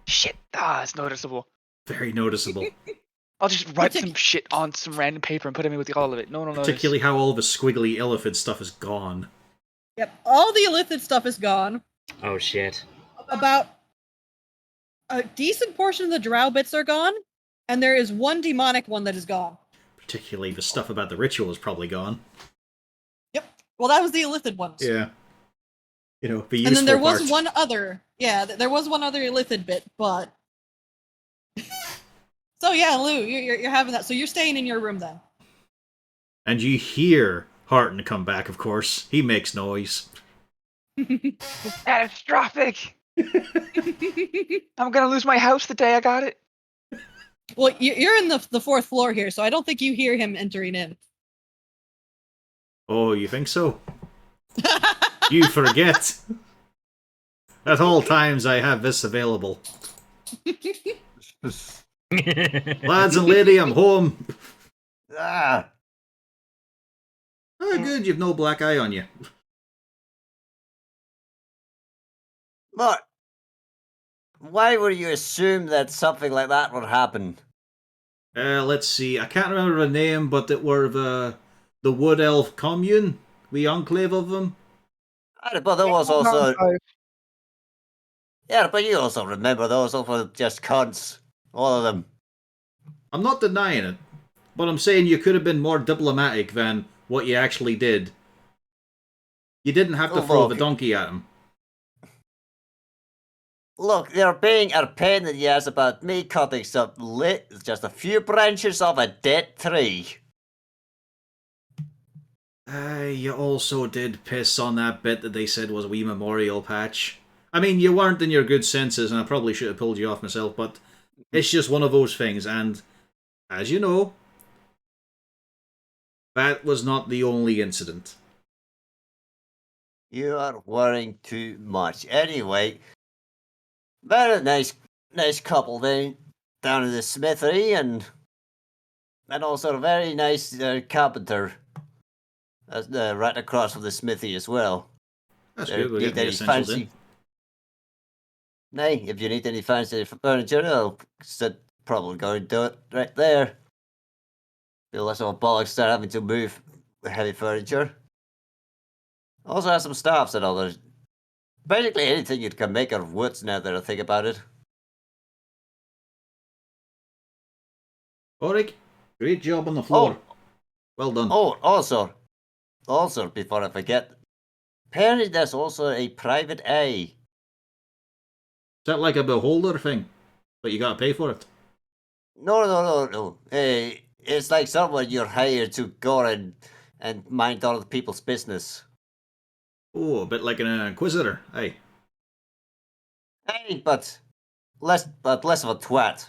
Shit, it's noticeable. Very noticeable. I'll just write some shit on some random paper and put it in with all of it. No one will notice. Particularly how all the squiggly illithid stuff is gone. Yep, all the illithid stuff is gone. Oh shit. About a decent portion of the drow bits are gone, and there is one demonic one that is gone. Particularly the stuff about the ritual is probably gone. Yep. Well, that was the illithid ones. Yeah. The useful and then there was part. one other. Yeah, there was one other illithid bit, but... So yeah, Lou, you're having that. So you're staying in your room then. And you hear Harton come back, of course. He makes noise. Catastrophic! I'm gonna lose my house the day I got it. Well, you're in the 4th floor here, so I don't think you hear him entering in. Oh, you think so? You forget. At all times I have this available. Lads and lady, I'm home. Ah, Oh, good, you've no black eye on you. but why would you assume that something like that would happen? Let's see. I can't remember the name, but it were the Wood Elf Commune, the enclave of them. But there was also... Enclave. Yeah, but you also remember those were just cunts. All of them. I'm not denying it, but I'm saying you could have been more diplomatic than what you actually did. You didn't have to throw the donkey at him. Look, they're being a pain in the ass about me cutting just a few branches of a dead tree. You also did piss on that bit that they said was a wee memorial patch. I mean, you weren't in your good senses, and I probably should have pulled you off myself, but it's just one of those things, and as you know, that was not the only incident. You are worrying too much. Anyway, very nice couple then down in the smithery, and also a very nice carpenter right across from the smithy as well. That's good, we're getting the Need any essentials in. Nay, if you need any fancy furniture, I'll probably go and do it right there. Feel less of a bollocks start having to move heavy furniture. Also have some staffs and others. Basically anything you can make out of woods now that I think about it. Oric, great job on the floor. Oh. Well done. Oh, also, before I forget, apparently there's also a private A. Is that like a beholder thing? But you gotta pay for it? No. It's like someone you're hired to go and mind other people's business. Oh, a bit like an inquisitor, aye. Hey, but less of a twat.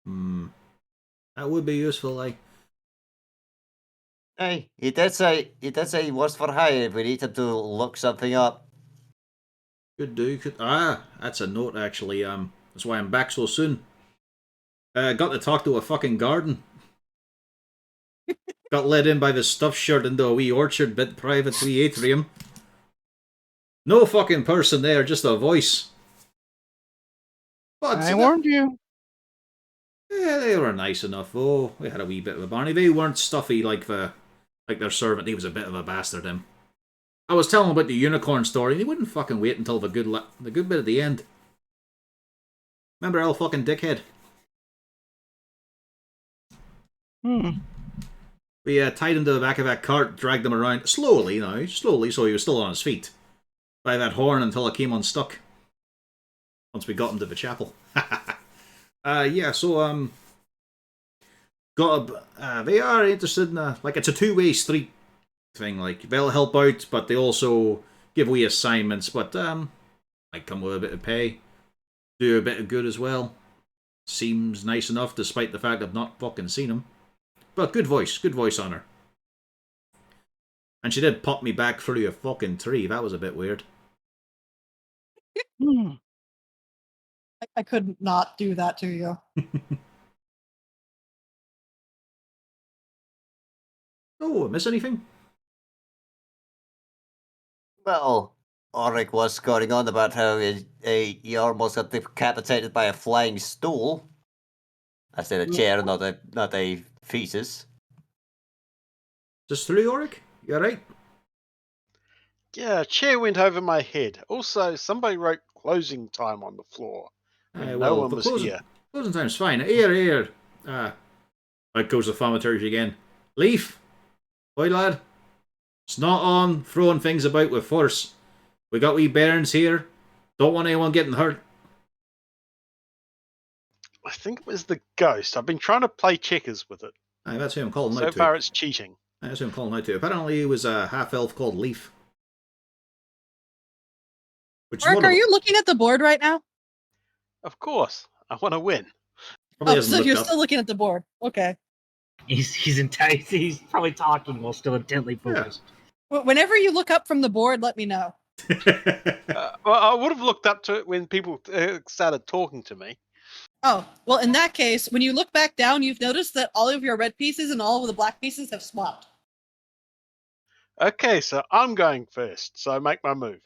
That would be useful, aye. Hey, he did say he was for hire if we need him to look something up. Could do, could... Ah, that's a note, actually. That's why I'm back so soon. Got to talk to a fucking garden. Got led in by the stuffed shirt into a wee orchard bit private wee atrium. No fucking person there, just a voice. But I warned you. yeah, they were nice enough. Oh, we had a wee bit of a barney. They weren't stuffy like their servant. He was a bit of a bastard. Him. I was telling him about the unicorn story, and he wouldn't fucking wait until the good bit at the end. Remember, old fucking dickhead. We tied him to the back of that cart, dragged him around slowly, so he was still on his feet, by that horn until it came unstuck. Once we got him to the chapel. Yeah, so they are interested in it's a two-way street thing. Like they'll help out, but they also give away assignments. But might come with a bit of pay, do a bit of good as well. Seems nice enough, despite the fact I've not fucking seen him. But good voice on her. And she did pop me back through a fucking tree. That was a bit weird. I couldn't not do that to you. Oh, miss anything? Well, Auric was going on about how he almost got decapitated by a flying stool. I said a chair, not a fetus. Just through, Auric? You alright? Yeah, a chair went over my head. Also, somebody wrote closing time on the floor. And no one was here. Closing time's fine. Here. Out goes the thaumaturgy again. Leaf! Boy lad. It's not on throwing things about with force. We got wee bairns here. Don't want anyone getting hurt. I think it was the ghost. I've been trying to play checkers with it. Aye, that's who I'm calling So out to. far, it's cheating. That's who I'm calling out to. Apparently, it was a half-elf called Leaf. Mark, are you looking at the board right now? Of course. I want to win. Probably Oh, so hasn't you're looked still looking at the board. Okay. He's probably talking while still intently focused. Whenever you look up from the board, let me know. Well, I would have looked up to it when people started talking to me. Oh, well, in that case, when you look back down, you've noticed that all of your red pieces and all of the black pieces have swapped. Okay, so I'm going first, so make my move.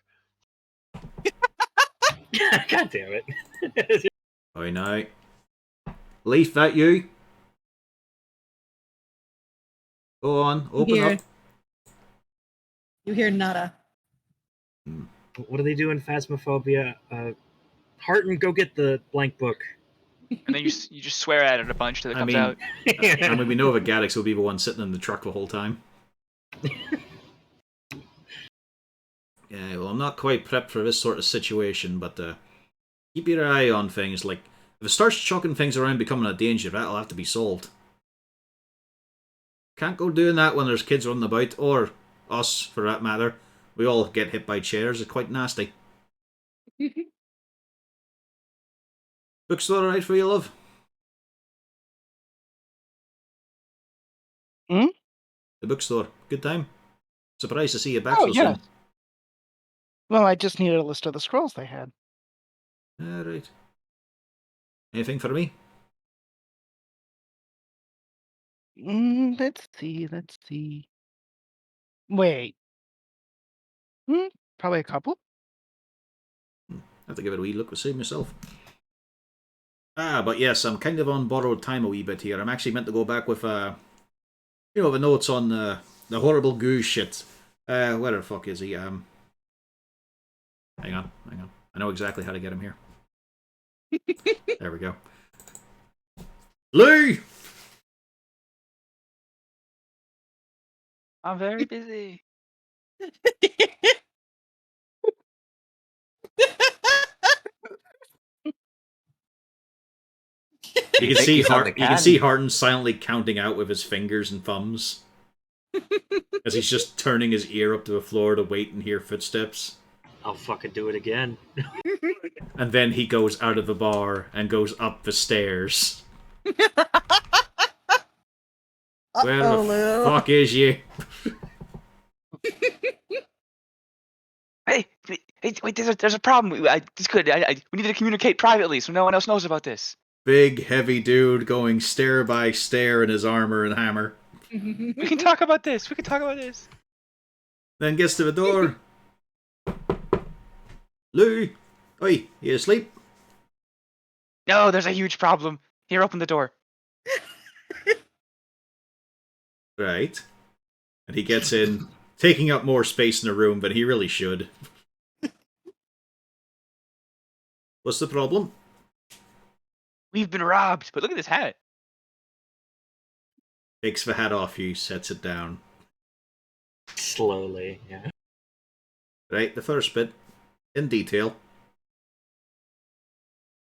God damn it. Oh, no. Leaf, that you? Go on, open up. You hear nada. What do they do in Phasmophobia? Hearten, go get the blank book. And then you just swear at it a bunch till it comes out. And when we know that Gaddix will be the one sitting in the truck the whole time. Yeah, well, I'm not quite prepped for this sort of situation, but keep your eye on things. Like, if it starts chucking things around becoming a danger, that'll have to be solved. Can't go doing that when there's kids running about, or us, for that matter. We all get hit by chairs. It's quite nasty. Bookstore alright for you, love? Hmm? The bookstore. Good time? Surprised to see you back Oh, so yeah. soon. Well, I just needed a list of the scrolls they had. Alright. Anything for me? Let's see. Wait. Probably a couple. I have to give it a wee look to see myself. But yes, I'm kind of on borrowed time a wee bit here. I'm actually meant to go back with, the notes on the horrible goo shit. Where the fuck is he? Hang on. I know exactly how to get him here. There we go. Lee! I'm very busy. You can Make see use of the You can see candy. Harton silently counting out with his fingers and thumbs as he's just turning his ear up to the floor to wait and hear footsteps. I'll fucking do it again. And then he goes out of the bar and goes up the stairs. Where Uh-oh, the Lou. fuck is you? Hey, wait, there's a problem. We need to communicate privately so no one else knows about this. Big, heavy dude going stair by stair in his armor and hammer. We can talk about this. We can talk about this. Then gets to the door. Lou! Oi, you asleep? No, there's a huge problem. Here, open the door. Right. And he gets in, taking up more space in the room than he really should. What's the problem? We've been robbed, but look at this hat. Takes the hat off you, sets it down. Slowly, yeah. Right, the first bit. In detail.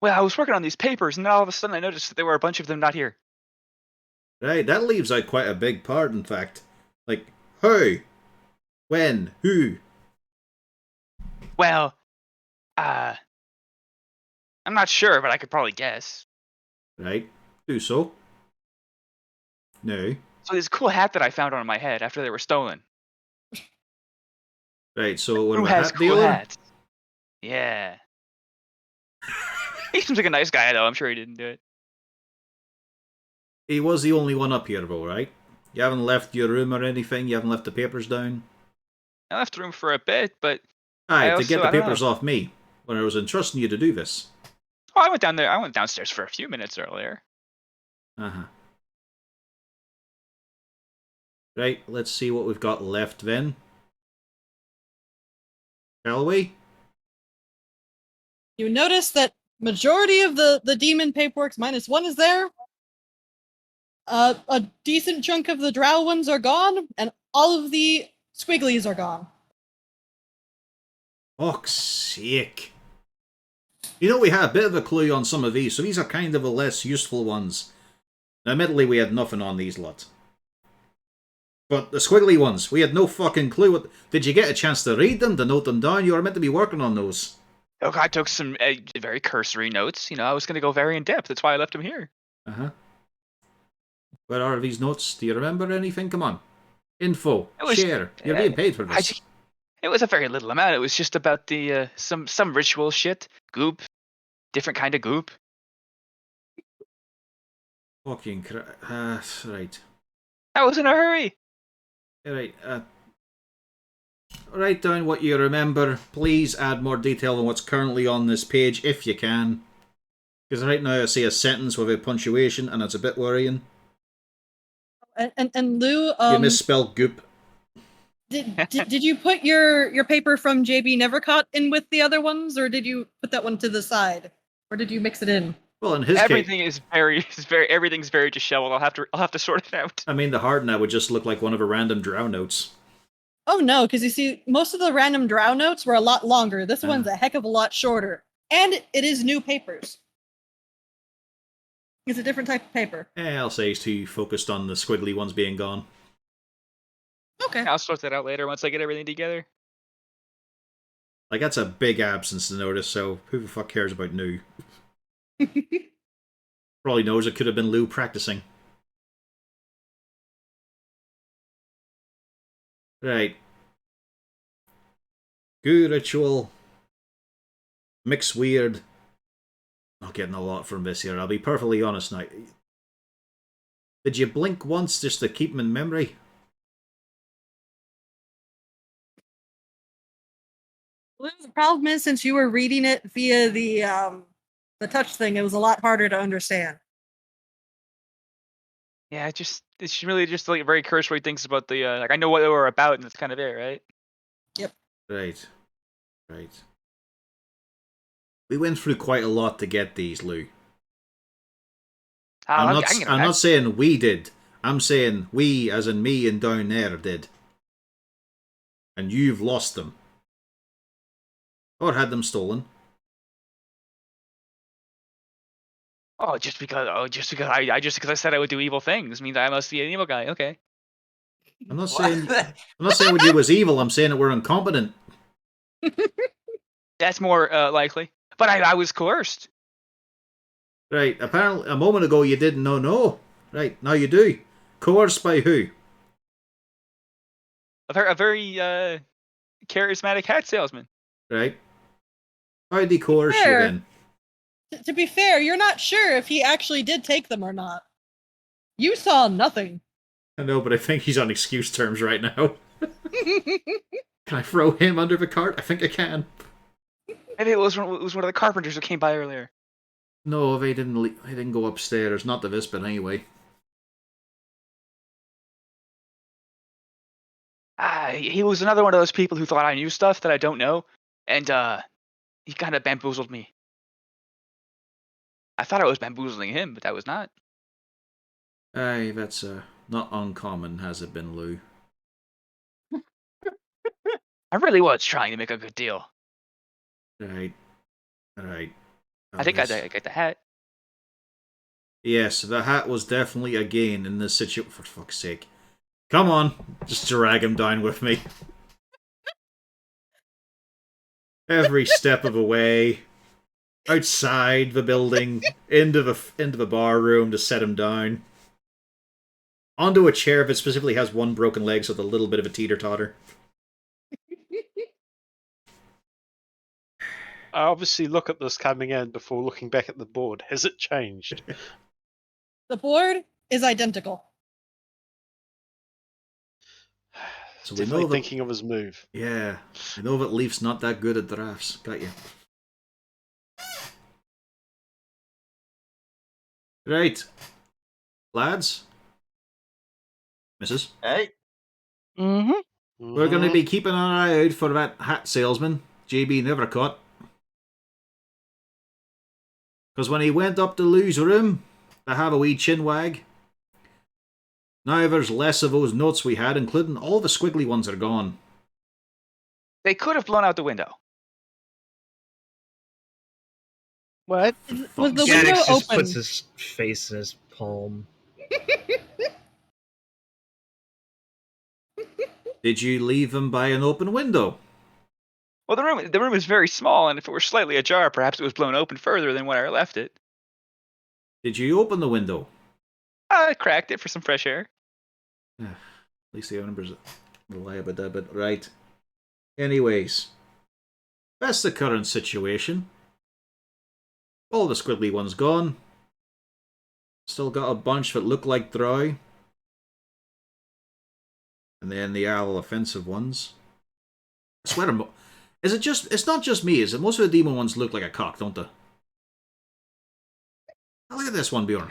Well, I was working on these papers, and then all of a sudden I noticed that there were a bunch of them not here. Right, that leaves out quite a big part, in fact. Like, who? When? Who? Well, I'm not sure, but I could probably guess. Right, do so. No. So this cool hat that I found on my head after they were stolen. Right, so what Who about has hat cool dealer? hats? Yeah. He seems like a nice guy, though. I'm sure he didn't do it. He was the only one up here, though, right? You haven't left your room or anything? You haven't left the papers down? I left the room for a bit, but Aye, I to get also- the I don't papers know. off me, when I was entrusting you to do this. oh, I went down there. I went downstairs for a few minutes earlier. Uh-huh. Right, let's see what we've got left then. Shall we? You notice that majority of the demon paperwork minus one is there. A decent chunk of the drow ones are gone, and all of the squigglies are gone. Fuck's sake. You know, we had a bit of a clue on some of these, so these are kind of the less useful ones. Now, admittedly, we had nothing on these lot. But the squiggly ones, we had no fucking clue. What... Did you get a chance to read them, to note them down? You were meant to be working on those. Oh, I took some very cursory notes. You know, I was going to go very in depth. That's why I left them here. Uh-huh. Where are these notes? Do you remember anything? Come on. Info. It was- Share. You're being paid for this. It was a very little amount. It was just about the some ritual shit, goop, different kind of goop. Fucking crap. Right. I was in a hurry. Right. Write down what you remember. Please add more detail than what's currently on this page, if you can. Because right now I see a sentence with a punctuation, and it's a bit worrying. And Lou, You misspelled goop. did you put your paper from JB Nevercaught in with the other ones, or did you put that one to the side, or did you mix it in? Well, in his Everything case, is everything's very disheveled. I'll have to sort it out. I mean, the hard now would just look like one of the random drow notes. Oh no, because you see, most of the random drow notes were a lot longer. This one's a heck of a lot shorter, and it is new papers. It's a different type of paper. I'll say he's too focused on the squiggly ones being gone. Okay. I'll sort that out later once I get everything together. Like, that's a big absence to notice, so who the fuck cares about new? Probably knows it could have been Lou practicing. Right. Good ritual. Mix weird. Not getting a lot from this here, I'll be perfectly honest now. Did you blink once just to keep them in memory? Well, the problem is, since you were reading it via the touch thing, it was a lot harder to understand. Yeah, it's really just like very cursory things about the like I know what they were about, and that's kind of it, right? Right. Right. We went through quite a lot to get these, Lou. I'm not saying we did. I'm saying we, as in me and down there, did. and you've lost them. Or had them stolen. Just because I said I would do evil things means I must be an evil guy. Okay. I'm not saying what you was evil, I'm saying that we're incompetent. That's more likely. But I was coerced. Right, apparently a moment ago you didn't know no. Right, now you do. Coerced by who? A very charismatic hat salesman. Right. How'd he coerce you Fair. then? To be fair, you're not sure if he actually did take them or not. You saw nothing. I know, but I think he's on excuse terms right now. Can I throw him under the cart? I think I can. Maybe it was one of the carpenters who came by earlier. No, they didn't go upstairs. Not to this bit anyway. He was another one of those people who thought I knew stuff that I don't know, and he kind of bamboozled me. I thought I was bamboozling him, but that was not. Aye, that's not uncommon, has it been, Lou? I really was trying to make a good deal. Right. I think I got the hat. Yes, the hat was definitely a gain in this situation. For fuck's sake. Come on, just drag him down with me. Every step of the way. Outside the building, into the bar room to set him down. Onto a chair that specifically has one broken leg, so with a little bit of a teeter-totter. I obviously look at this coming in before looking back at the board. Has it changed? The board is identical. So we Definitely know that, thinking of his move. yeah, we know that Leaf's not that good at drafts. Got you. Right. Lads. Missus. Hey. Mm-hmm. We're going to be keeping an eye out for that hat salesman, JB Nevercott. Because when he went up to Lou's room to have a wee chinwag, now there's less of those notes we had, including all the squiggly ones are gone. They could have blown out the window. What? Was the Gaddix window just open? puts his face in his palm. Did you leave them by an open window? Well, the room is very small, and if it were slightly ajar, perhaps it was blown open further than when I left it. Did you open the window? I cracked it for some fresh air. At least the numbers lie about that bit. Right. Anyways. That's the current situation. All the squiggly ones gone. Still got a bunch that look like Drow. And then the owl offensive ones. I swear, it's not just me, is it? Most of the demon ones look like a cock, don't they? Oh, look at this one, Bjorn.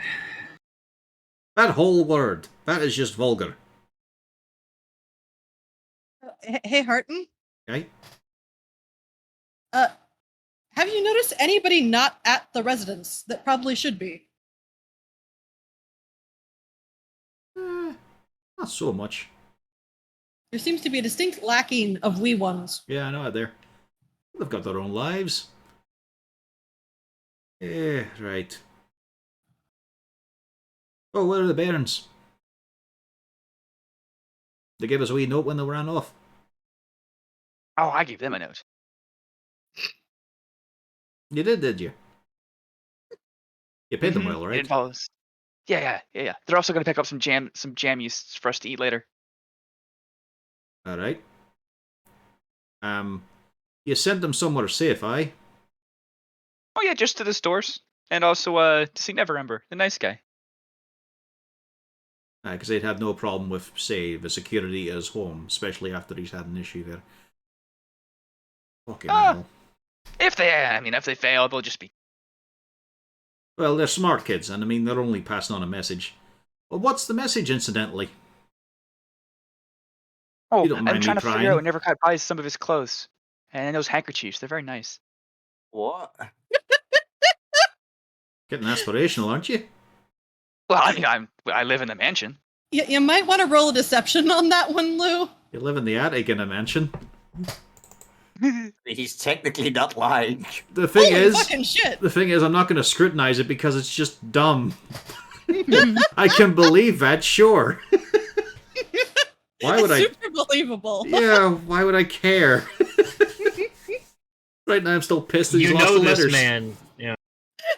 That whole word. That is just vulgar. Hey, Harton. Okay? Have you noticed anybody not at the residence that probably should be? Not so much. There seems to be a distinct lacking of wee ones. Yeah, I know it there. They've got their own lives. Yeah, right. Oh, where are the bairns? They gave us a wee note when they ran off. Oh, I gave them a note. You did you? You paid them well, It right? involves. Yeah. They're also going to pick up some jammies for us to eat later. All right. You sent them somewhere safe, aye? Oh yeah, just to the stores, and also to see Neverember, the nice guy. Because they'd have no problem with, say, the security at his home, especially after he's had an issue there. Fucking hell. If they fail, they'll just be. Well, they're smart kids, and I mean, they're only passing on a message. Well, what's the message, incidentally? Oh, You don't I'm mind trying me to figure prying? out when Nevercott buys some of his clothes, and those handkerchiefs. They're very nice. What? Getting aspirational, aren't you? Well, I live in the mansion. You might want to roll a deception on that one, Lou. You live in the attic in a mansion. He's technically not lying. The thing Holy is, fucking shit! the thing is, I'm not going to scrutinize it because it's just dumb. I can believe that, sure. Why would It's I? super believable. Yeah, why would I care? Right now, I'm still pissed that he's You lost know the this letters. man. Yeah.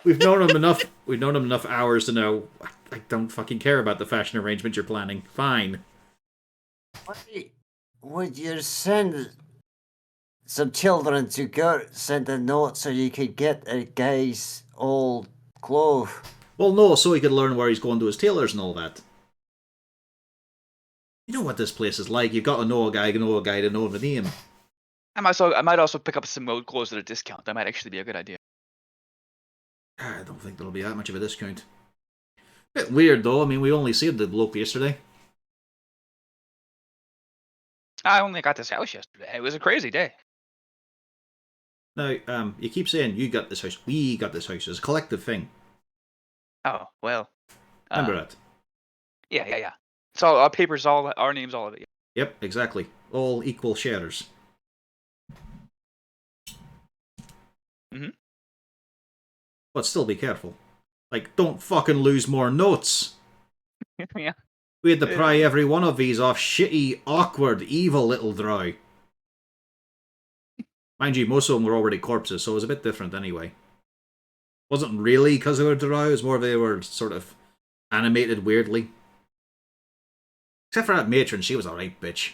We've known him enough. We've known him enough hours to know. I don't fucking care about the fashion arrangement you're planning. Fine. Would you send some children to go send a note so you could get a guy's old clothes? Well, no, so he could learn where he's going to his tailors and all that. You know what this place is like. You've got to know a guy to know the name. I might also pick up some old clothes at a discount. That might actually be a good idea. I don't think there'll be that much of a discount. Bit weird though. I mean, we only saved the bloke yesterday. I only got this house yesterday. It was a crazy day. Now, you keep saying you got this house. We got this house. It's a collective thing. Oh well. Remember that? Yeah. It's all our papers, all our names, all of it. Yep, exactly. All equal shares. Mhm. But still be careful. Like, don't fucking lose more notes. Yeah. We had to pry every one of these off shitty, awkward, evil little drow. Mind you, most of them were already corpses, so it was a bit different anyway. Wasn't really because they were drow, it was more they were sort of animated weirdly. Except for that matron, she was a right bitch.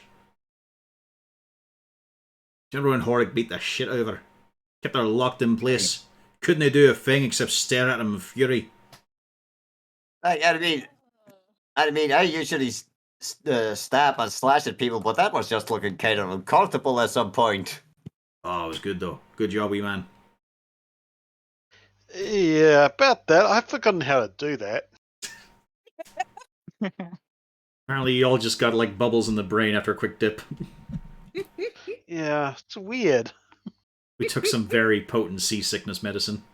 Do you remember when Horik beat the shit out of her? Kept her locked in place. Couldn't they do a thing except stare at him in fury? I usually stab and slash at people, but that was just looking kind of uncomfortable at some point. Oh, it was good though. Good job, wee man. Yeah, about that. I've forgotten how to do that. Apparently you all just got like bubbles in the brain after a quick dip. Yeah, it's weird. We took some very potent seasickness medicine.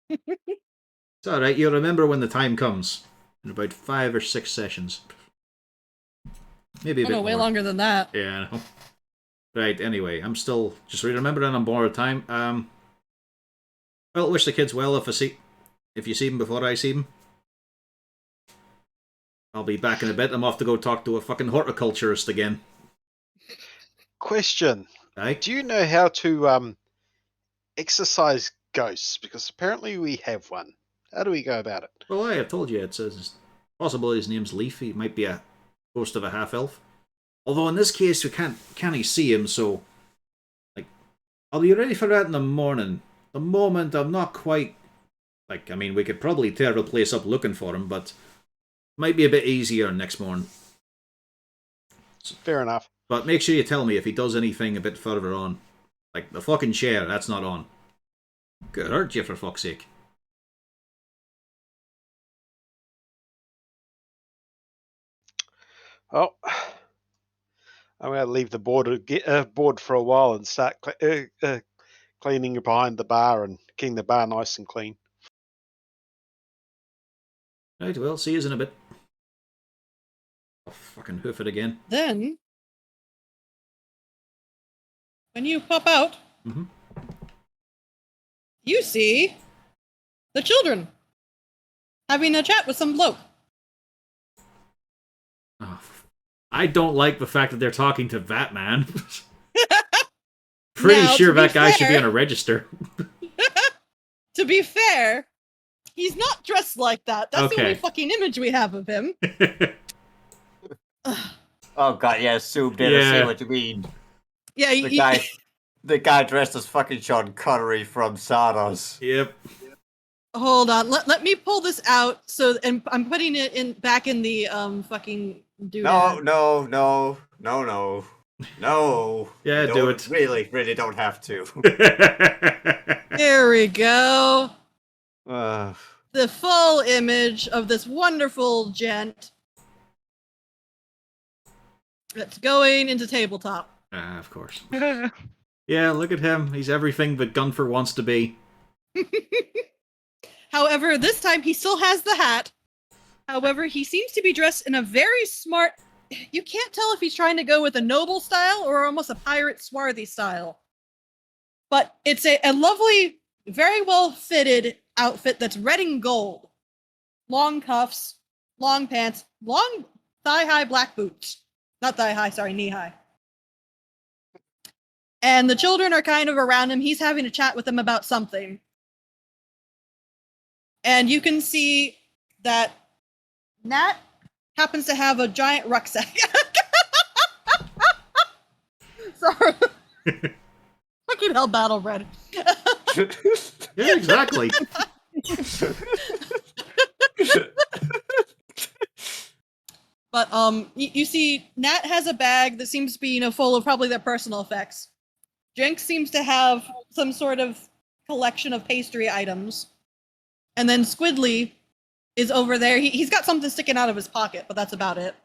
It's alright, you'll remember when the time comes. In about 5 or 6 sessions. Maybe a bit Oh, no, way more. longer than that. Yeah, I know. Right, anyway, I'm still just remembering I'm bored of time. Well, wish the kids well if you see them before I see them. I'll be back in a bit. I'm off to go talk to a fucking horticulturist again. Question. Right? Do you know how to exercise ghosts? Because apparently we have one. How do we go about it? Well, I have told you, it says possible his name's Leaf. He might be a ghost of a half-elf. Although in this case, we can't see him, so... Like, I'll be ready for that in the morning. The moment I'm not quite... Like, I mean, we could probably tear the place up looking for him, but... Might be a bit easier next morning. Fair enough. But make sure you tell me if he does anything a bit further on. Like, the fucking chair, that's not on. Could hurt you, for fuck's sake. Oh, I'm going to leave the board for a while and start cleaning behind the bar and getting the bar nice and clean. Right, well, see you in a bit. I'll fucking hoof it again. Then, when you pop out, Mm-hmm. you see the children having a chat with some bloke. Oh, I don't like the fact that they're talking to that man. Pretty Now, sure to be that guy should be fair- on a register. To be fair, he's not dressed like that. That's the only Okay. fucking image we have of him. Oh god, yeah, zoomed in. I Yeah. see what you mean. Yeah, The guy dressed as fucking Sean Connery from Sardos. Yep. hold on. Let me pull this out. And I'm putting it back in the fucking doodad. No. Yeah, You do don't- it. Really don't have to. There we go. Uh, The full image of this wonderful gent that's going into tabletop. Of course. Yeah, look at him. He's everything that Gunfer wants to be. However, this time he still has the hat. However, he seems to be dressed in a very smart you can't tell if he's trying to go with a noble style or almost a pirate swarthy style. But it's a lovely, very well fitted outfit that's red and gold. Long cuffs, long pants, long thigh-high black boots. Not thigh-high, sorry, knee-high. And the children are kind of around him. He's having a chat with them about something. And you can see that Nat happens to have a giant rucksack. Sorry. Fucking hell, Battle Red. Yeah, exactly. But you see, Nat has a bag that seems to be, full of probably their personal effects. Jenks seems to have some sort of collection of pastry items. And then Squidly is over there. He's got something sticking out of his pocket, but that's about it.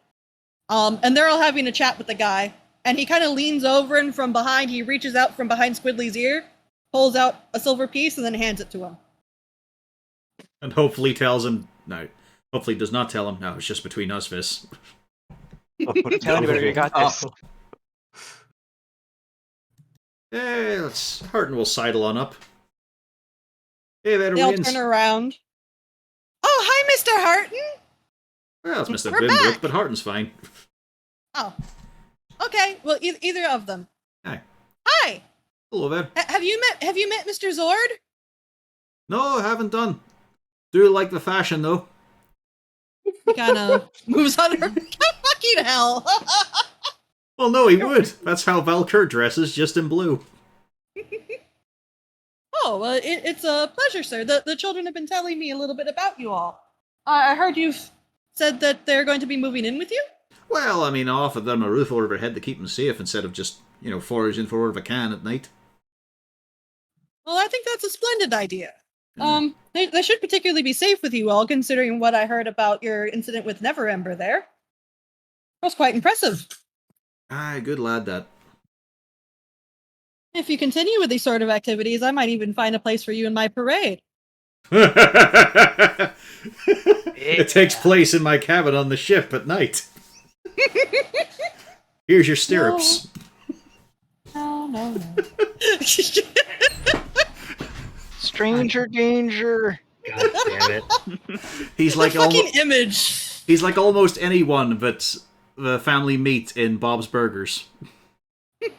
And they're all having a chat with the guy. And he kind of leans over, and from behind, he reaches out from behind Squidly's ear, pulls out a silver piece, and then hands it to him. And hopefully tells him, no, hopefully does not tell him, no, it's just between us, Vis. Tell anybody you got this. Harton will sidle on up. Hey there, They all Waynes. turn around. Oh, hi, Mr. Harton! Well, it's Mr. We're Bimbrook, back. but Harton's fine. Oh. Okay, well, either of them. Hi. Hi! Hello there. Have you met Mr. Zord? No, I haven't done. Do like the fashion, though. He kind of moves on her. Fucking hell! Well, no, he would. That's how Valkyr dresses, just in blue. Oh, well, it's a pleasure, sir. The children have been telling me a little bit about you all. I heard you've said that they're going to be moving in with you? Well, I mean, I offered them a roof over their head to keep them safe instead of just, foraging for whatever can at night. Well, I think that's a splendid idea. They should particularly be safe with you all, considering what I heard about your incident with Neverember there. That was quite impressive. Aye, good lad, that. If you continue with these sort of activities, I might even find a place for you in my parade. It takes place in my cabin on the ship at night. Here's your stirrups. No. Stranger danger. God damn it. He's like fucking image. He's like almost anyone but the family meat in Bob's Burgers. Let's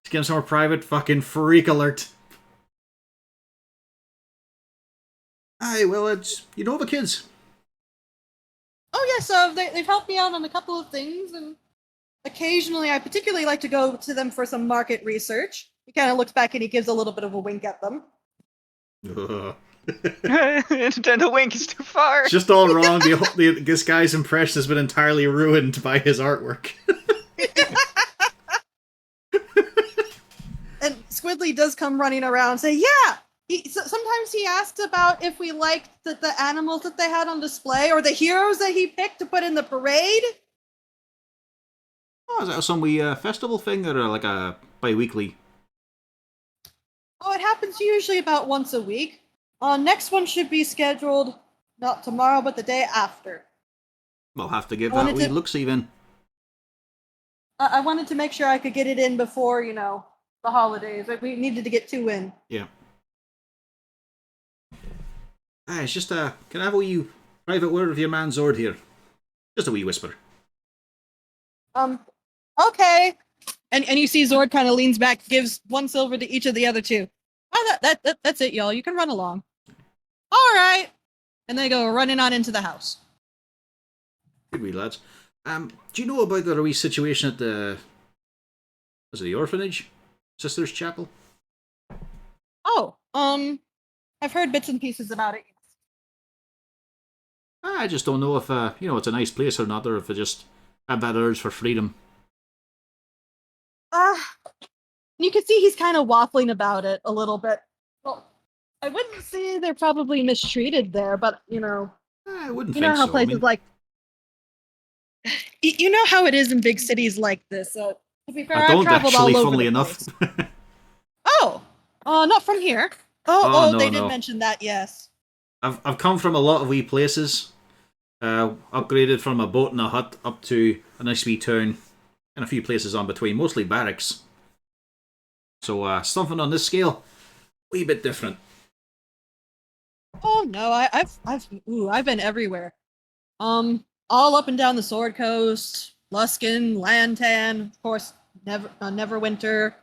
get him some more private fucking freak alert. Aye, well, it's the kids. Oh yes, they've helped me out on a couple of things, and occasionally I particularly like to go to them for some market research. He kind of looks back and he gives a little bit of a wink at them. Ugh. The wink is too far. It's just all wrong. This guy's impression has been entirely ruined by his artwork. And Squidly does come running around and say, yeah! Sometimes he asked about if we liked the animals that they had on display, or the heroes that he picked to put in the parade. Oh, is that some wee festival thing, or like a bi-weekly? Oh, it happens usually about once a week. Next one should be scheduled not tomorrow, but the day after. We'll have to give I that wanted wee to- look-see then. I wanted to make sure I could get it in before, the holidays. We needed to get 2 in. Yeah. Aye, it's just can I have a wee private word with your man Zord here? Just a wee whisper. Okay. And you see Zord kind of leans back, gives 1 silver to each of the other 2. Oh, that's it, y'all. You can run along. All right. And they go running on into the house. Good wee lads. Do you know about the wee situation at the orphanage? Sister's Chapel? Oh, I've heard bits and pieces about it. I just don't know if it's a nice place or not, or if they just have that urge for freedom. You can see he's kind of waffling about it a little bit. Well, I wouldn't say they're probably mistreated there, but I wouldn't you think know how so. places like you know how it is in big cities like this. To be fair, I I've don't traveled actually, all over funnily the enough. place. Oh, not from here. Oh, no, they no. did mention that. Yes. I've come from a lot of wee places. Upgraded from a boat and a hut up to a nice wee town and a few places on between, mostly barracks. So something on this scale, wee bit different. Oh no, I've been everywhere. All up and down the Sword Coast, Luskin, Lantan, of course, Neverwinter,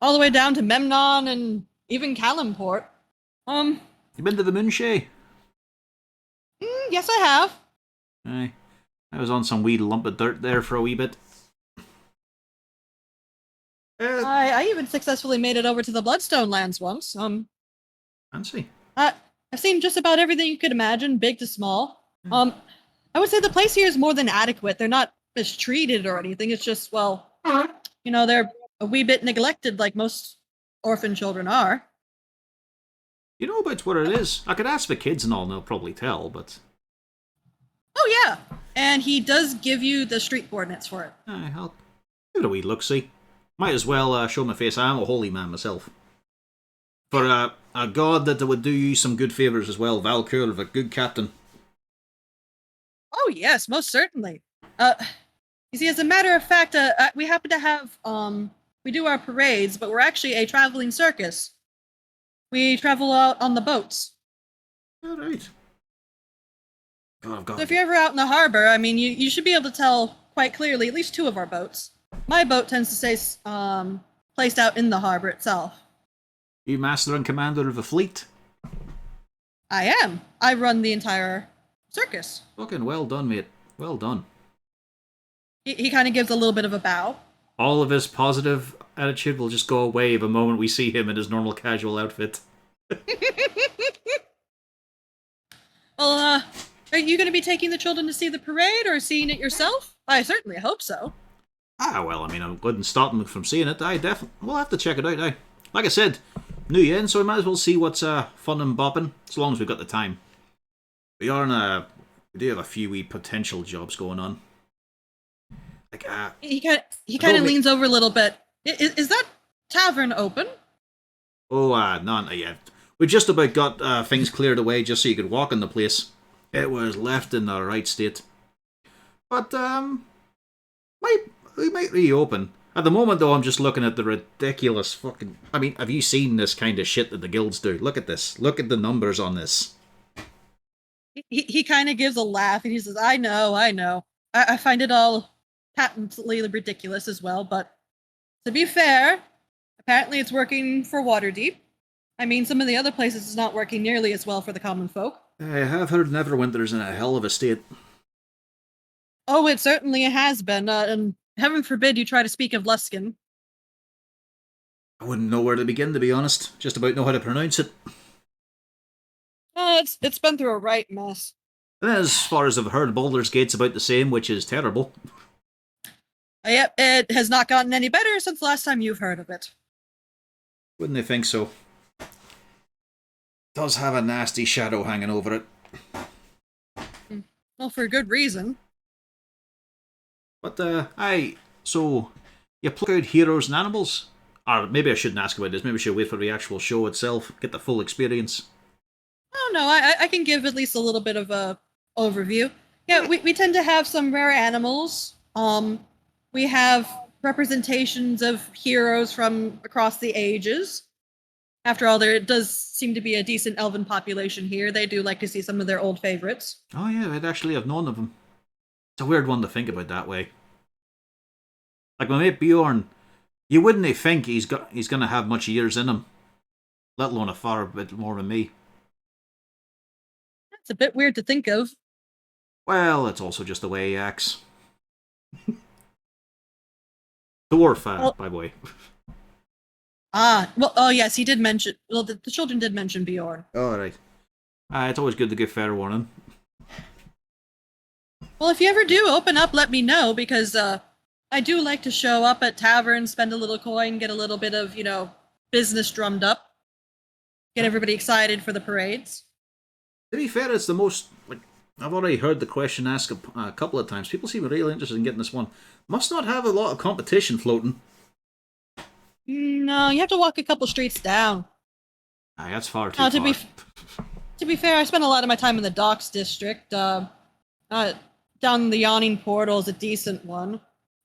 all the way down to Memnon and even Kalimport. You been to the Moonshay? Yes, I have. Aye. I was on some wee lump of dirt there for a wee bit. I even successfully made it over to the Bloodstone lands once. Fancy. I've seen just about everything you could imagine, big to small. I would say the place here is more than adequate. They're not mistreated or anything. It's just, well, they're a wee bit neglected like most orphan children are. You know about where it is? I could ask the kids and all, and they'll probably tell, but... Oh, yeah. And he does give you the street coordinates for it. Aye, I'll give it a wee look-see. Might as well show my face. I am a holy man myself. For a god that would do you some good favours as well, Valkyr, a good captain. Oh, yes, most certainly. You see, as a matter of fact, we happen to have, we do our parades, but we're actually a traveling circus. We travel out on the boats. All right. So if you're ever out in the harbor, I mean, you should be able to tell quite clearly at least two of our boats. My boat tends to stay placed out in the harbor itself. You master and commander of a fleet? I am. I run the entire circus. Fucking well done, mate. Well done. He kind of gives a little bit of a bow. All of his positive attitude will just go away the moment we see him in his normal casual outfit. Well, are you going to be taking the children to see the parade or seeing it yourself? I certainly hope so. Well, I mean, I wouldn't stop them from seeing it. We'll have to check it out. Like I said, New Year, so we might as well see what's fun and bopping, as long as we've got the time. We do have a few wee potential jobs going on. Like, he kind of leans over a little bit. Is that tavern open? Oh, not yet. We just about got things cleared away just so you could walk in the place. It was left in the right state. But, we might reopen. At the moment, though, I'm just looking at the ridiculous fucking... I mean, have you seen this kind of shit that the guilds do? Look at this. Look at the numbers on this. He kind of gives a laugh and he says, I know. I find it all patently ridiculous as well, but to be fair, apparently it's working for Waterdeep. I mean, some of the other places is not working nearly as well for the common folk. I have heard Neverwinter's in a hell of a state. Oh, it certainly has been, and heaven forbid you try to speak of Luskin. I wouldn't know where to begin, to be honest. Just about know how to pronounce it. It's been through a right mess. And as far as I've heard, Baldur's Gate's about the same, which is terrible. Yep, it has not gotten any better since the last time you've heard of it. Wouldn't they think so? Does have a nasty shadow hanging over it. Well, for good reason. But, so, you pluck out heroes and animals? Or maybe I shouldn't ask about this, maybe I should wait for the actual show itself, get the full experience. Oh no, I can give at least a little bit of a overview. Yeah, we tend to have some rare animals. We have representations of heroes from across the ages. After all, there does seem to be a decent elven population here. They do like to see some of their old favorites. Oh yeah, I'd actually have known of them. It's a weird one to think about that way. Like my mate Bjorn, you wouldn't think he's gonna have much years in him, let alone a far bit more than me. It's a bit weird to think of. Well, it's also just the way he acts. Dwarf, by the way. Oh yes, he did mention. Well, the children did mention Bjorn. All right. It's always good to give fair warning. Well, if you ever do open up, let me know, because I do like to show up at taverns, spend a little coin, get a little bit of, business drummed up, get everybody excited for the parades. To be fair, it's the most, I've already heard the question asked a couple of times. People seem really interested in getting this one. Must not have a lot of competition floating. No, you have to walk a couple streets down. That's far too far. To be fair, I spent a lot of my time in the Docks district. Down the yawning portal is a decent one.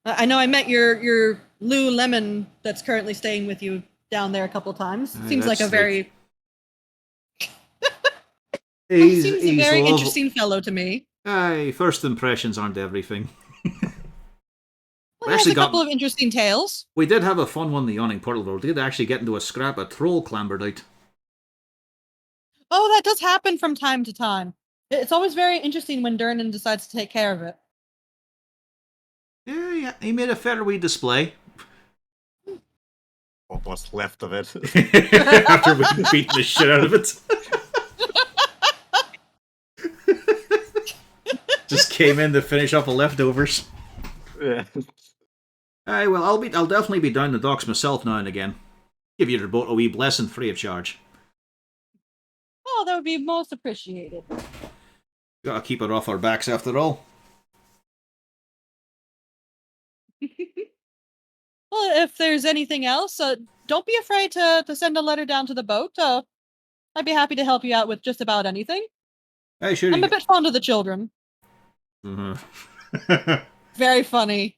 I know I met your Lululemon that's currently staying with you down there a couple times. Aye, Seems like a that's very He's seems a he's very lovely. interesting fellow to me. Aye, first impressions aren't everything. Well, We he has actually a couple got- of interesting tales. We did have a fun one, the yawning portal, though. We did actually get into a scrap. A troll clambered out. Oh, that does happen from time to time. It's always very interesting when Durnan decides to take care of it. Yeah, he made a fair wee display. What was left of it? After we beaten the shit out of it. Just came in to finish off the leftovers. Yeah. Aye, well, I'll definitely be down the docks myself now and again. Give your boat a wee blessing free of charge. Oh, that would be most appreciated. Gotta keep it off our backs after all. Well, if there's anything else, don't be afraid to send a letter down to the boat. I'd be happy to help you out with just about anything. Aye, sure. I'm a bit fond of the children. Very funny.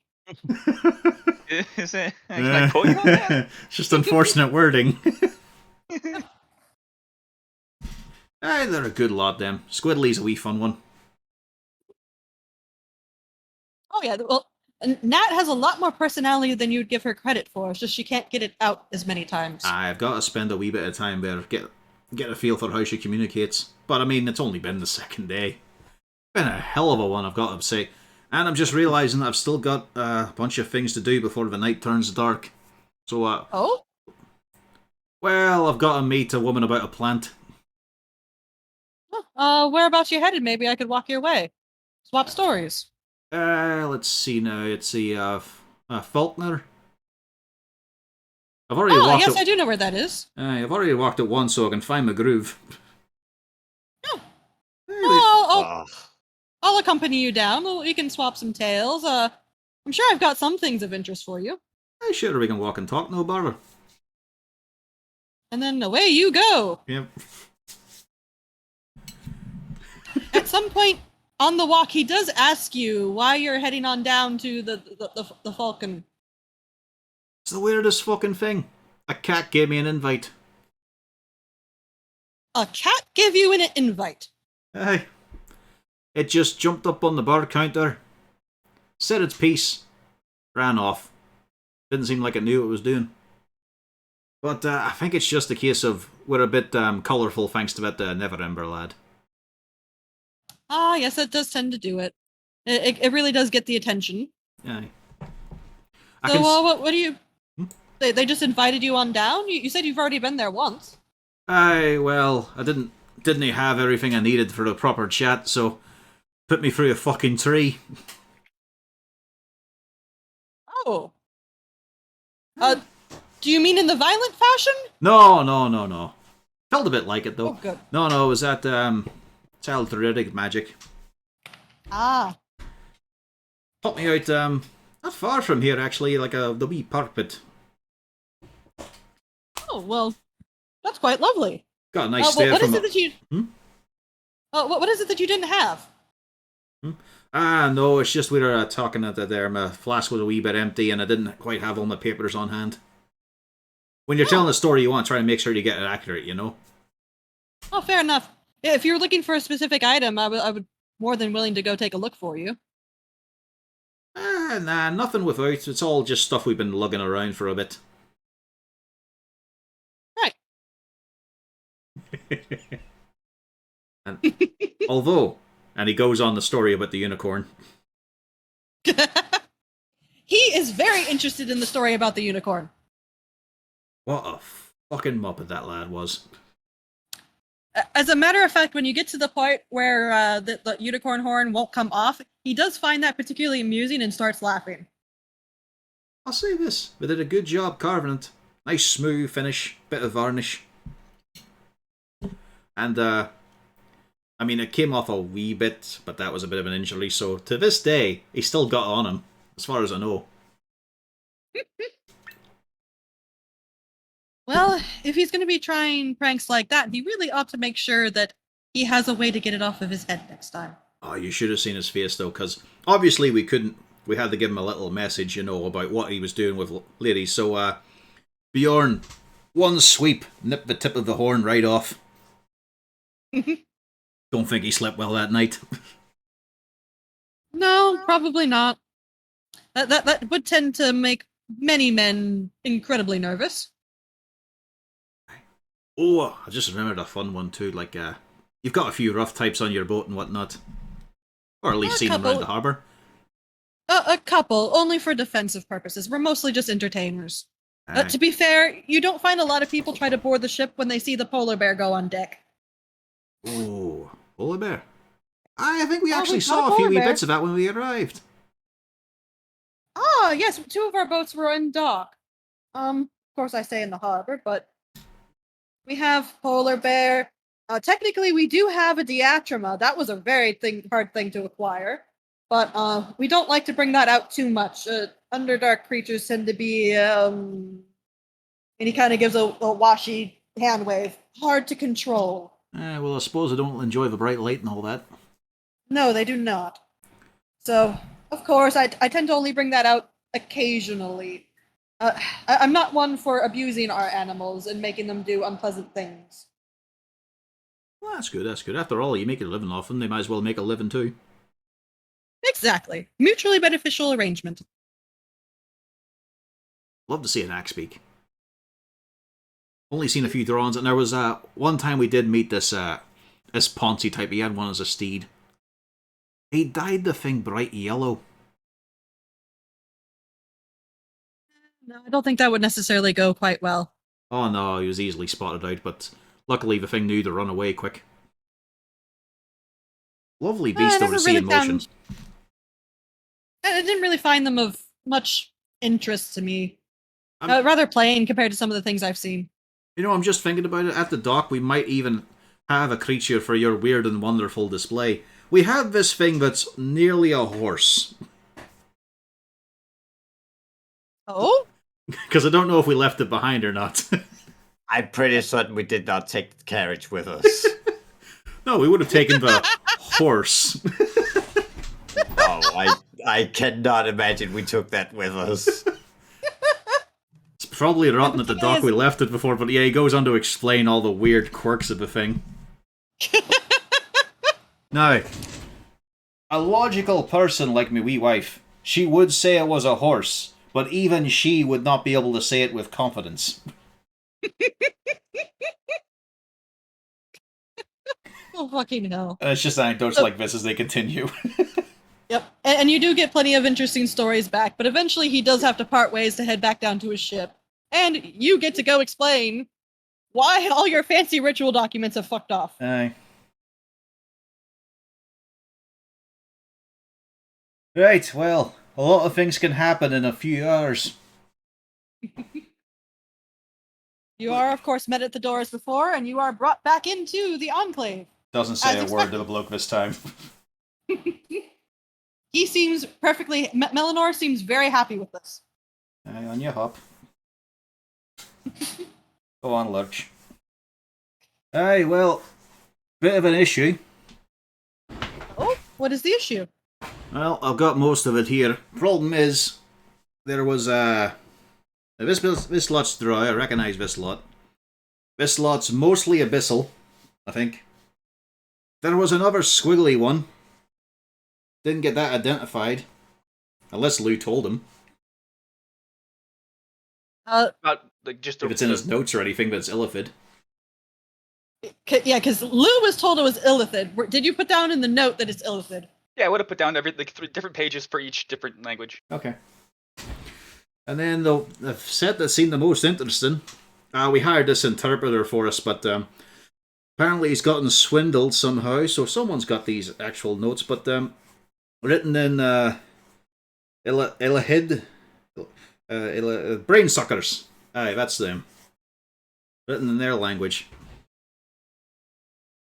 Is it? Can I quote you on that? It's just unfortunate wording. Aye, they're a good lot, them. Squiddly's a wee fun one. Oh yeah, well, Nat has a lot more personality than you'd give her credit for. It's just she can't get it out as many times. I've got to spend a wee bit of time there, get a feel for how she communicates. But I mean, it's only been the second day. Been a hell of a one, I've got to say. And I'm just realising that I've still got a bunch of things to do before the night turns dark. So, Oh? well, I've got to meet a woman about a plant. Whereabouts you headed? Maybe I could walk your way. Swap stories. Let's see now. It's the Faulkner. I've already Oh, walked yes, it. I do know where that is. I've already walked it once, so I can find my groove. Oh. Hey, Oh, I'll accompany you down. We can swap some tales. I'm sure I've got some things of interest for you. hey, sure, we can walk and talk, no bother. And then away you go. Yep. At some point on the walk, he does ask you why you're heading on down to the Falcon. It's the weirdest fucking thing. A cat gave me an invite. A cat gave you an invite. Aye. It just jumped up on the bar counter, said its piece, ran off. Didn't seem like it knew what it was doing. But I think it's just a case of we're a bit colourful thanks to that Neverember lad. Ah, yes, that does tend to do it. It really does get the attention. Aye. So, what do you... They just invited you on down? You said you've already been there once. Aye, well, I didn't have everything I needed for a proper chat, so put me through a fucking tree. Oh. Do you mean in the violent fashion? No. Felt a bit like it, though. Oh, good. No, it was that, Taltheritic magic. Ah. Popped me out, not far from here, actually, like the wee park pit. Oh, well, that's quite lovely. Got a nice stare what from is it that you... what is it that you didn't have? No, it's just we were talking at there. My flask was a wee bit empty and I didn't quite have all my papers on hand. When you're telling a story, you want to try and make sure you get it accurate, you know? Oh, fair enough. Yeah, if you were looking for a specific item, I would more than willing to go take a look for you. Nah, nothing without. It's all just stuff we've been lugging around for a bit. Right. And although, and he goes on the story about the unicorn. He is very interested in the story about the unicorn. What a fucking muppet that lad was. As a matter of fact, when you get to the part where the unicorn horn won't come off, he does find that particularly amusing and starts laughing. I'll say this, we did a good job carving it. Nice smooth finish, bit of varnish. And, I mean, it came off a wee bit, but that was a bit of an injury, so to this day, he's still got it on him, as far as I know. Well, if he's going to be trying pranks like that, he really ought to make sure that he has a way to get it off of his head next time. Oh, you should have seen his face, though, because obviously we couldn't... We had to give him a little message, about what he was doing with ladies. So, Bjorn, one sweep, nipped the tip of the horn right off. Don't think he slept well that night. No, probably not. That would tend to make many men incredibly nervous. Oh, I just remembered a fun one too. Like, you've got a few rough types on your boat and whatnot. Or at least seen them around the harbour. A couple, only for defensive purposes. We're mostly just entertainers. To be fair, you don't find a lot of people try to board the ship when they see the polar bear go on deck. Oh, polar bear. I think we Oh, actually we saw saw a few polar wee bear. bits of that when we arrived. Ah, yes, 2 of our boats were in dock. Of course I say in the harbor, but we have polar bear. Technically, we do have a diatrema. That was a very hard thing to acquire, but we don't like to bring that out too much. Underdark creatures tend to be, and he kind of gives a washy hand wave. Hard to control. Well, I suppose I don't enjoy the bright light and all that. No, they do not. So, of course, I tend to only bring that out occasionally. I'm not one for abusing our animals and making them do unpleasant things. Well, that's good, that's good. After all, you make a living off them, they might as well make a living too. Exactly. Mutually beneficial arrangement. Love to see an axe speak. Only seen a few drawings, and there was one time we did meet this Ponzi type. He had one as a steed. He dyed the thing bright yellow. No, I don't think that would necessarily go quite well. Oh no, he was easily spotted out, but luckily the thing knew to run away quick. Lovely beast though to see in motion. I didn't really find them of much interest to me. Rather plain compared to some of the things I've seen. You know, I'm just thinking about it. At the dock, we might even have a creature for your weird and wonderful display. We have this thing that's nearly a horse. Oh? Because I don't know if we left it behind or not. I'm pretty certain we did not take the carriage with us. No, we would have taken the horse. Oh, I cannot imagine we took that with us. It's probably rotten at the dock. We left it before, but yeah, he goes on to explain all the weird quirks of the thing. Now, a logical person like me wee wife, she would say it was a horse, but even she would not be able to say it with confidence. Oh, fucking hell. It's just anecdotes like this as they continue. Yep. And you do get plenty of interesting stories back, but eventually he does have to part ways to head back down to his ship. And you get to go explain why all your fancy ritual documents have fucked off. Aye. Right, well, a lot of things can happen in a few hours. You are, of course, met at the door as before, and you are brought back into the Enclave. Doesn't say As a word to the bloke this time. He seems perfectly... Melanor seems very happy with this. Aye, on your hop. Go on, Lurch. Aye, well, bit of an issue. Oh, what is the issue? Well, I've got most of it here. Problem is, there was this lot's dry. I recognise this lot. This lot's mostly abyssal, I think. There was another squiggly one. Didn't get that identified, unless Lou told him. About like just If it's in his notes or anything, that's Illithid. Yeah, because Lou was told it was Illithid. Did you put down in the note that it's Illithid? Yeah, I would have put down 3 different pages for each different language. Okay. And then the set that seemed the most interesting, we hired this interpreter for us, but apparently he's gotten swindled somehow, so someone's got these actual notes, but written in Illithid, brain suckers. Aye, that's them. Written in their language.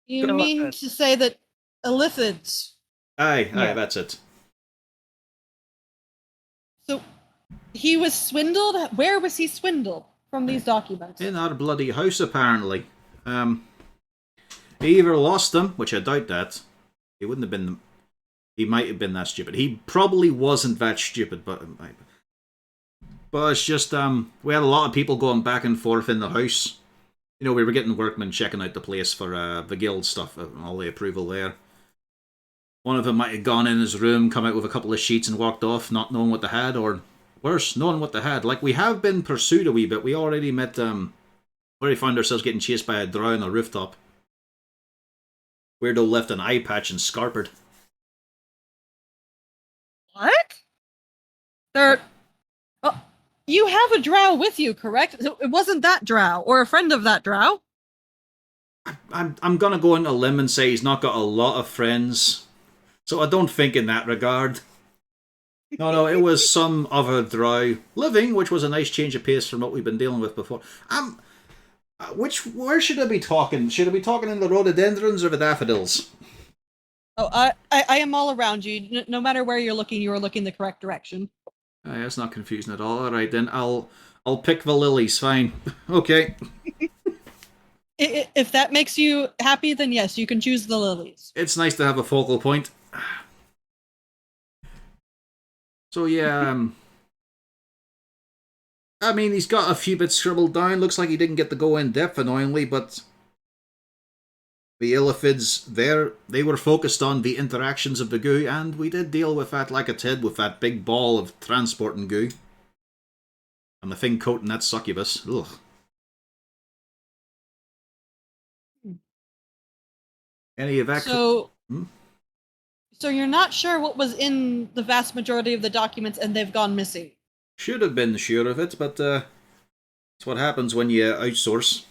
You mean to say that Illithids... Aye, Yeah. that's it. So, he was swindled? Where was he swindled from these documents? In our bloody house, apparently. He either lost them, which I doubt that. He wouldn't have been He might have been that stupid. He probably wasn't that stupid, but it's just we had a lot of people going back and forth in the house. You know, we were getting workmen checking out the place for the guild stuff, all the approval there. One of them might have gone in his room, come out with a couple of sheets and walked off, not knowing what they had, or worse, knowing what they had. Like, we have been pursued a wee bit. We already met, already found ourselves getting chased by a drow on a rooftop. Weirdo left an eye patch and scarpered. What? Oh, you have a drow with you, correct? It wasn't that drow, or a friend of that drow? I'm gonna go on a limb and say he's not got a lot of friends. So I don't think in that regard. No, it was some other drow living, which was a nice change of pace from what we've been dealing with before. Where should I be talking? Should I be talking in the rhododendrons or the daffodils? Oh, I am all around you. No matter where you're looking, you are looking the correct direction. That's not confusing at all. All right, then I'll pick the lilies. Fine. Okay. If that makes you happy, then yes, you can choose the lilies. It's nice to have a focal point. So yeah, I mean, he's got a few bits scribbled down. Looks like he didn't get to go in depth, annoyingly, but the Illithids there, they were focused on the interactions of the goo, and we did deal with that like a Tid with that big ball of transporting goo. And the thing coating that succubus. Ugh. Any of that? So you're not sure what was in the vast majority of the documents, and they've gone missing. Should have been sure of it, but it's what happens when you outsource.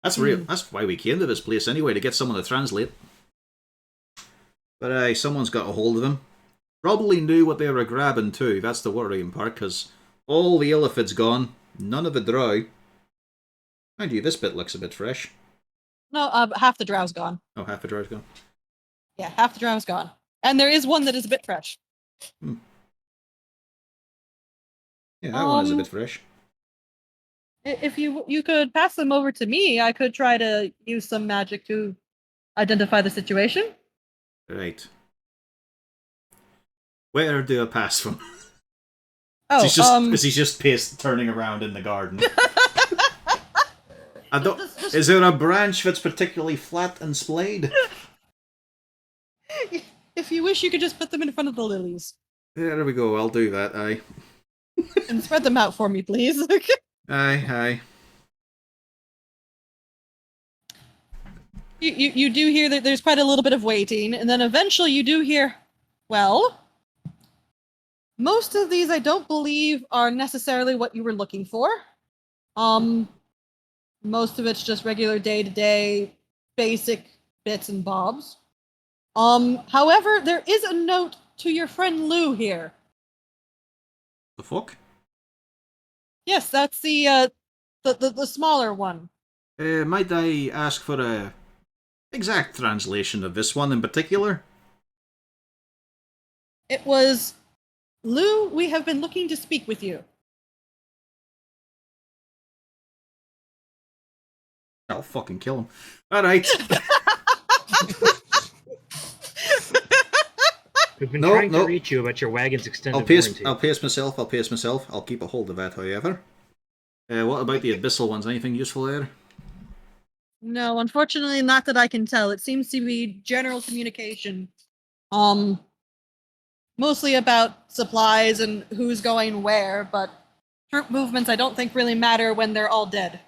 That's real. That's why we came to this place anyway, to get someone to translate. But someone's got a hold of them. Probably knew what they were grabbing too. That's the worrying part, because all the Illithid's gone, none of the drow. Mind you, this bit looks a bit fresh. No, half the drow's gone. Oh, half the drow's gone. Yeah, half the drow's gone. And there is one that is a bit fresh. Yeah, that one is a bit fresh. If you could pass them over to me, I could try to use some magic to identify the situation. Right. Where do I pass from? Oh, is he just turning around in the garden? Is there a branch that's particularly flat and splayed? If you wish, you could just put them in front of the lilies. There we go, I'll do that, aye. And spread them out for me, please. Aye. You do hear that there's quite a little bit of waiting, and then eventually you do hear, well, most of these I don't believe are necessarily what you were looking for. Most of it's just regular day-to-day basic bits and bobs. However, there is a note to your friend Lou here. The fuck? Yes, that's the smaller one. Might I ask for a exact translation of this one in particular? It was, Lou, we have been looking to speak with you. I'll fucking kill him. Alright. We've been trying to reach you about your wagon's extended warranty. I'll pace myself. I'll keep a hold of that, however. What about the abyssal ones? Anything useful there? No, unfortunately, not that I can tell. It seems to be general communication. Mostly about supplies and who's going where, but troop movements I don't think really matter when they're all dead.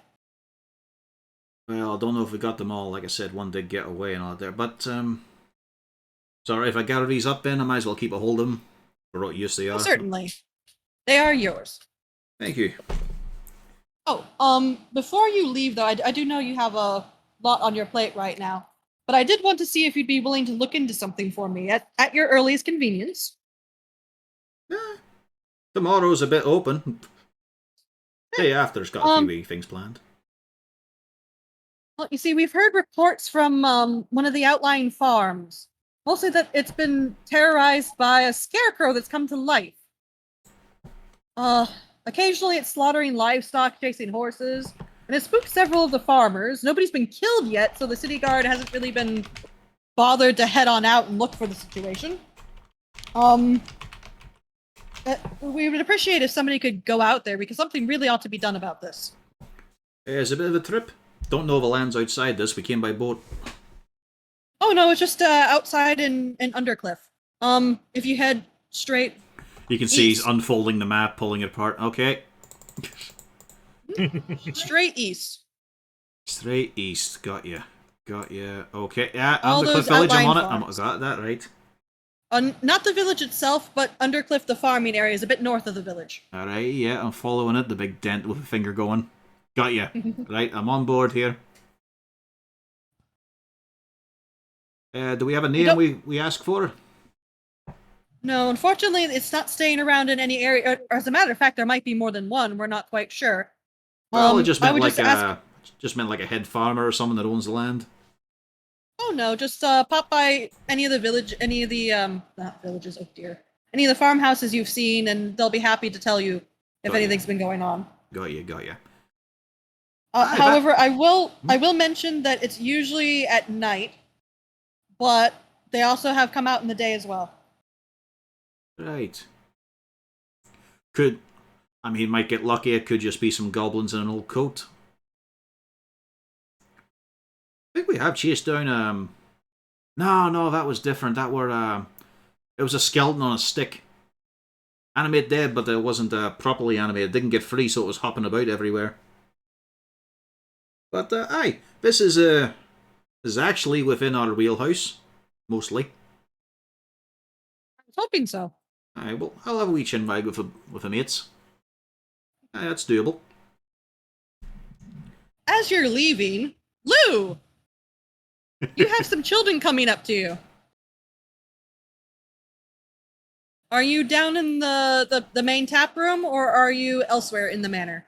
Well, I don't know if we got them all. Like I said, one did get away and all there. But, sorry, if I gather these up then, I might as well keep a hold of them for what use they are. Oh, certainly. They are yours. Thank you. Oh, before you leave, though, I do know you have a lot on your plate right now. But I did want to see if you'd be willing to look into something for me at your earliest convenience. Tomorrow's a bit open. Day after's got a few wee things planned. Well, you see, we've heard reports from one of the outlying farms. Mostly that it's been terrorized by a scarecrow that's come to life. Occasionally it's slaughtering livestock, chasing horses, and it spooked several of the farmers. Nobody's been killed yet, so the city guard hasn't really been bothered to head on out and look for the situation. We would appreciate if somebody could go out there because something really ought to be done about this. It's a bit of a trip. Don't know the lands outside this. We came by boat. Oh no, it's just outside in Undercliff. If you head straight, You can see he's east. unfolding the map, pulling it apart. Okay. Straight east. Straight east. Got you. Got you. Okay. Yeah, All Undercliff those Village. I'm on outlying it. farms. Got that right. Not the village itself, but Undercliff, the farming area, is a bit north of the village. Alright, yeah, I'm following it. The big dent with a finger going. Got you. Right, I'm on board here. Do we have a name we ask for? No, unfortunately, it's not staying around in any area. Or, as a matter of fact, there might be more than one. We're not quite sure. Well, it just I meant would like just a head farmer or someone that owns the land. Oh no, just pop by any of the not villages, oh dear. Any of the farmhouses you've seen, and they'll be happy to tell you if Got ya. anything's been going on. Got you. However, I will mention that it's usually at night, but they also have come out in the day as well. Right. He might get lucky. It could just be some goblins in an old coat. I think we have chased down, No, that was different. It was a skeleton on a stick. Animate dead, but it wasn't properly animated. It didn't get free, so it was hopping about everywhere. But, aye. This is actually within our wheelhouse. Mostly. I was hoping so. Aye, well, I'll have a wee chin wag with the mates. Aye, that's doable. As you're leaving, Lou! You have some children coming up to you. Are you down in the main tap room, or are you elsewhere in the manor?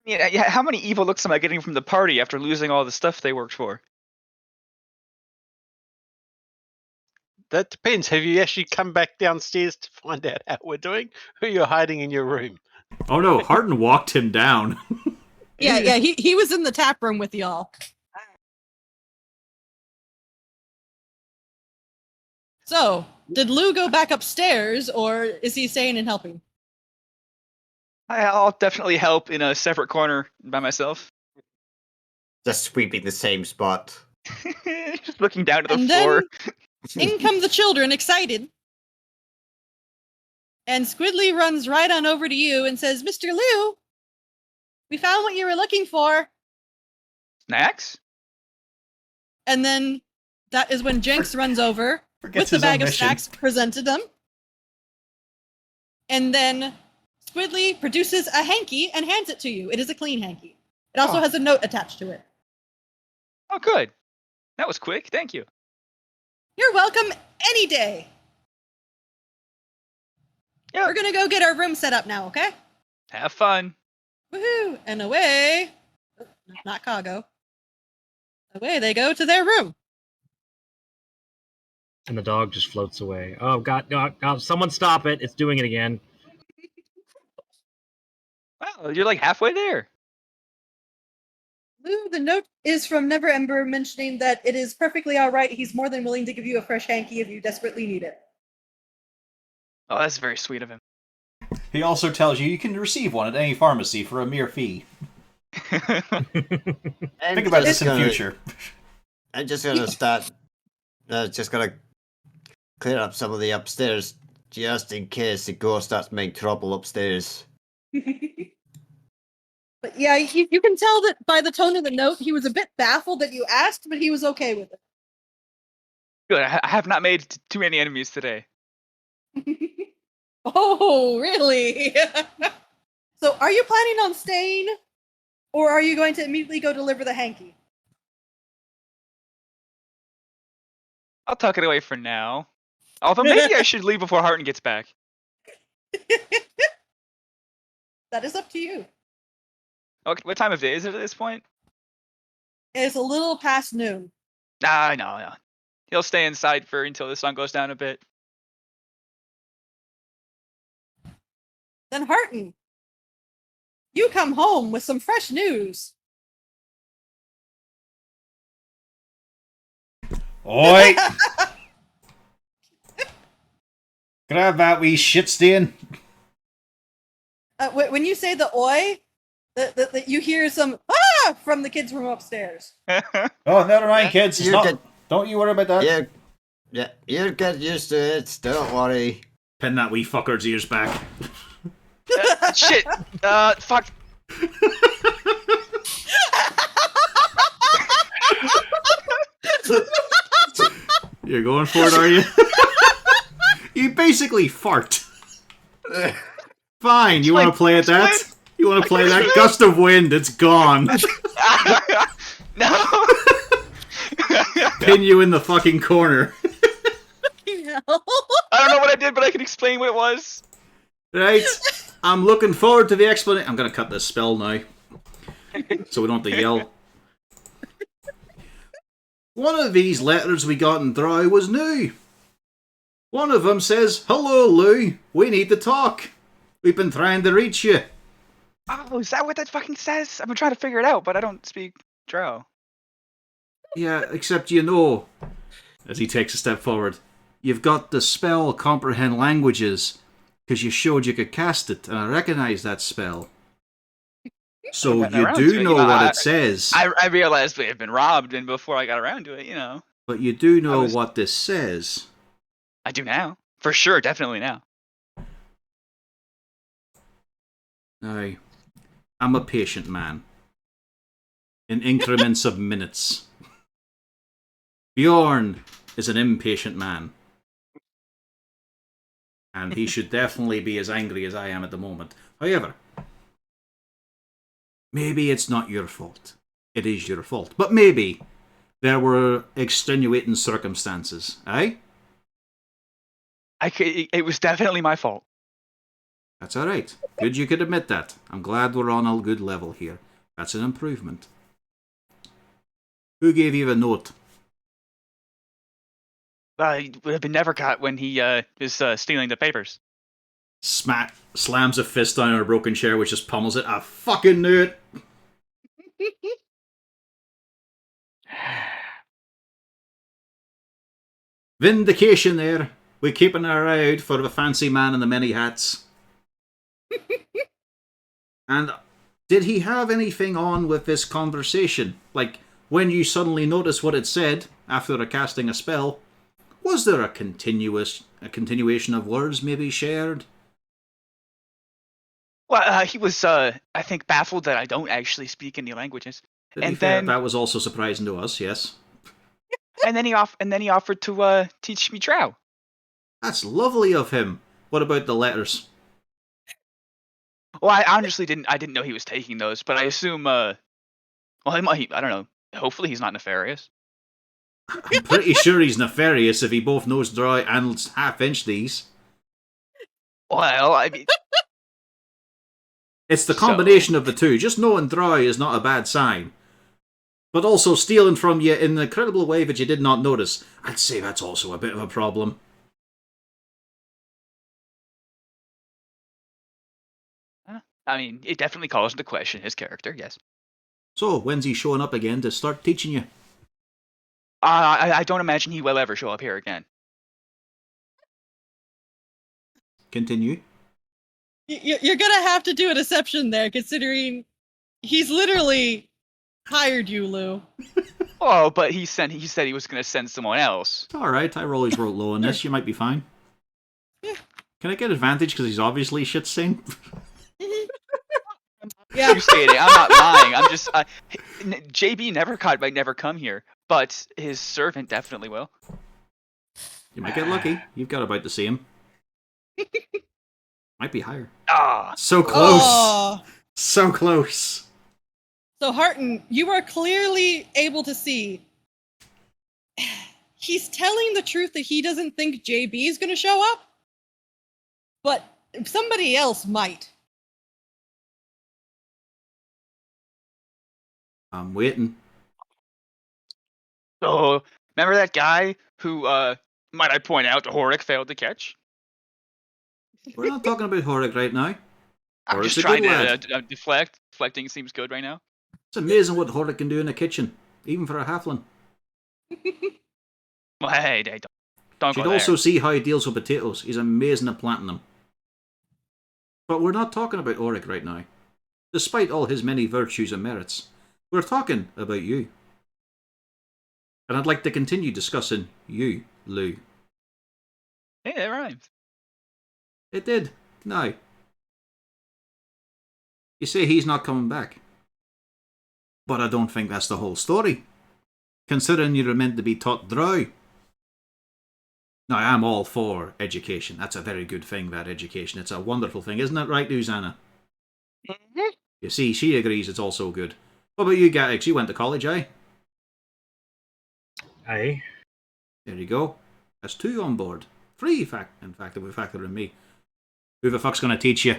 Yeah. How many evil looks am I getting from the party after losing all the stuff they worked for? That depends. Have you actually come back downstairs to find out how we're doing, or you're hiding in your room? Oh no, Harden walked him down. Yeah, he was in the tap room with y'all. So, did Lou go back upstairs, or is he staying and helping? I'll definitely help in a separate corner by myself. Just sweeping the same spot. Just looking down to the And floor. then, in come the children, excited. And Squidly runs right on over to you and says, Mr. Lou, we found what you were looking for. Snacks? And then that is when Jenks runs over Forgets with the his bag own of mission. snacks, presented them. And then Squidly produces a hanky and hands it to you. It is a clean hanky. It also has a note attached to it. Oh, good. That was quick. Thank you. You're welcome any day. Yeah. We're gonna go get our room set up now, okay? Have fun. Woohoo! And away, not Kago. Away they go to their room. And the dog just floats away. Oh God! No, someone stop it! It's doing it again. Wow, you're like halfway there. Lou, the note is from Never Ember mentioning that it is perfectly alright. He's more than willing to give you a fresh hanky if you desperately need it. Oh, that's very sweet of him. He also tells you can receive one at any pharmacy for a mere fee. Think about this in the future. I'm just gonna start. Just gonna clear up some of the upstairs, just in case the ghost starts making trouble upstairs. But yeah, you can tell that by the tone of the note, he was a bit baffled that you asked, but he was okay with Good. I have not made too many enemies today. it. Oh, really? So, are you planning on staying, or are you going to immediately go deliver the hanky? I'll tuck it away for now. Although maybe I should leave before Harton gets back. That is up to you. Okay, what time of day is it at this point? It's a little past noon. Nah, no. He'll stay inside until the sun goes down a bit. Then Harton, you come home with some fresh news. Oi! Grab that wee shit stain. When you say the oi, you hear some from the kids from upstairs. Oh, never mind, kids. It's You not. get- Don't you worry about that. Yeah, you get used to it. Don't worry. Pin that wee fucker's ears back. Shit. Fuck. You're going for it, are you? You basically fart. Fine, you want to play at that? You want to play that? Gust of wind, it's gone. No. Pin you in the fucking corner. I don't know what I did, but I can explain what it was. Right? I'm looking forward to the explanation. I'm going to cut this spell now. So we don't have to yell. One of these letters we got in Drow was new. One of them says, "Hello, Lou. We need to talk. We've been trying to reach you." Oh, is that what that fucking says? I've been trying to figure it out, but I don't speak Drow. Yeah, except you know, as he takes a step forward, you've got the spell Comprehend Languages, because you showed you could cast it, and I recognise that spell. So Getting you around do to it, know what it says. I realized we had been robbed, and before I got around to it, you know. But you do know what this says. I do now. For sure, definitely now. Now, I'm a patient man. In increments of minutes. Bjorn is an impatient man. And he should definitely be as angry as I am at the moment. However, maybe it's not your fault. It is your fault. But maybe there were extenuating circumstances, eh? It was definitely my fault. That's alright. Good you could admit that. I'm glad we're on a good level here. That's an improvement. Who gave you the note? It would have been never caught when he is stealing the papers. Slams a fist down on a broken chair, which just pummels it. I fucking knew it! Vindication there. We're keeping our eye out for the fancy man in the many hats. And did he have anything on with this conversation? Like, when you suddenly noticed what it said after casting a spell, was there a continuation of words maybe shared? Well, he was, I think, baffled that I don't actually speak any languages. That was also surprising to us, yes. And then he offered to teach me Drow. That's lovely of him. What about the letters? Well, I honestly didn't know he was taking those, but I assume, well, he might. I don't know. Hopefully, he's not nefarious. I'm pretty sure he's nefarious if he both knows Drow and half-inch these. Well, I mean, it's the combination of the two. Just knowing Drow is not a bad sign. But also stealing from you in an incredible way that you did not notice. I'd say that's also a bit of a problem. I mean, it definitely calls into question his character, yes. So, when's he showing up again to start teaching you? I don't imagine he will ever show up here again. Continue. You're gonna have to do a deception there, considering he's literally hired you, Lou. Oh, but he said he was going to send someone else. Alright, I always wrote low on this. You might be fine. Yeah. Can I get advantage because he's obviously shit-stained? Yeah. You stated, I'm not lying. I'm just JB might never come here, but his servant definitely will. You might get lucky. You've got about the same. Might be higher. Ah, So close. Oh. So close. So, Harton, you are clearly able to see he's telling the truth that he doesn't think JB is going to show up, but somebody else might. I'm waiting. So remember that guy who, might I point out, Horik failed to catch? We're not talking about Horik right now. I'm Horik's just a trying good to lad. deflect. Deflecting seems good right now. It's amazing what Horik can do in the kitchen, even for a halfling. Well, hey, don't She'd go also there. see how he deals with potatoes. He's amazing at planting them. But we're not talking about Auric right now. Despite all his many virtues and merits, we're talking about you. And I'd like to continue discussing you, Lou. Hey, that rhymes. It did. Now, you say he's not coming back. But I don't think that's the whole story. Considering you're meant to be taught drow. Now, I'm all for education. That's a very good thing, that education. It's a wonderful thing. Isn't that right, Susanna? Mhm. You see, she agrees it's also good. What about you, Gatix? You went to college, eh? Aye. There you go. That's 2 on board. 3, in fact, if we factor in me. Who the fuck's going to teach you?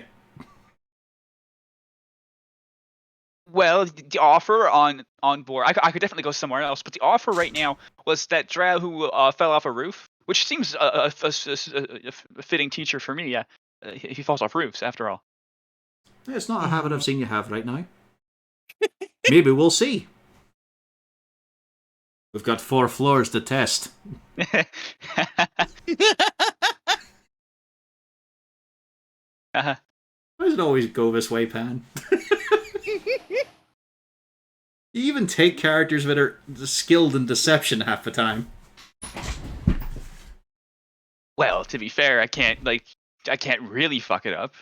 Well, the offer on board, I could definitely go somewhere else, but the offer right now was that drow who fell off a roof, which seems a fitting teacher for me. Yeah, he falls off roofs after all. It's not a habit I've seen you have right now. Maybe we'll see. We've got 4 floors to test. Uh-huh. Why does it always go this way, Pan? You even take characters that are skilled in deception half the time. Well, to be fair, I can't really fuck it up.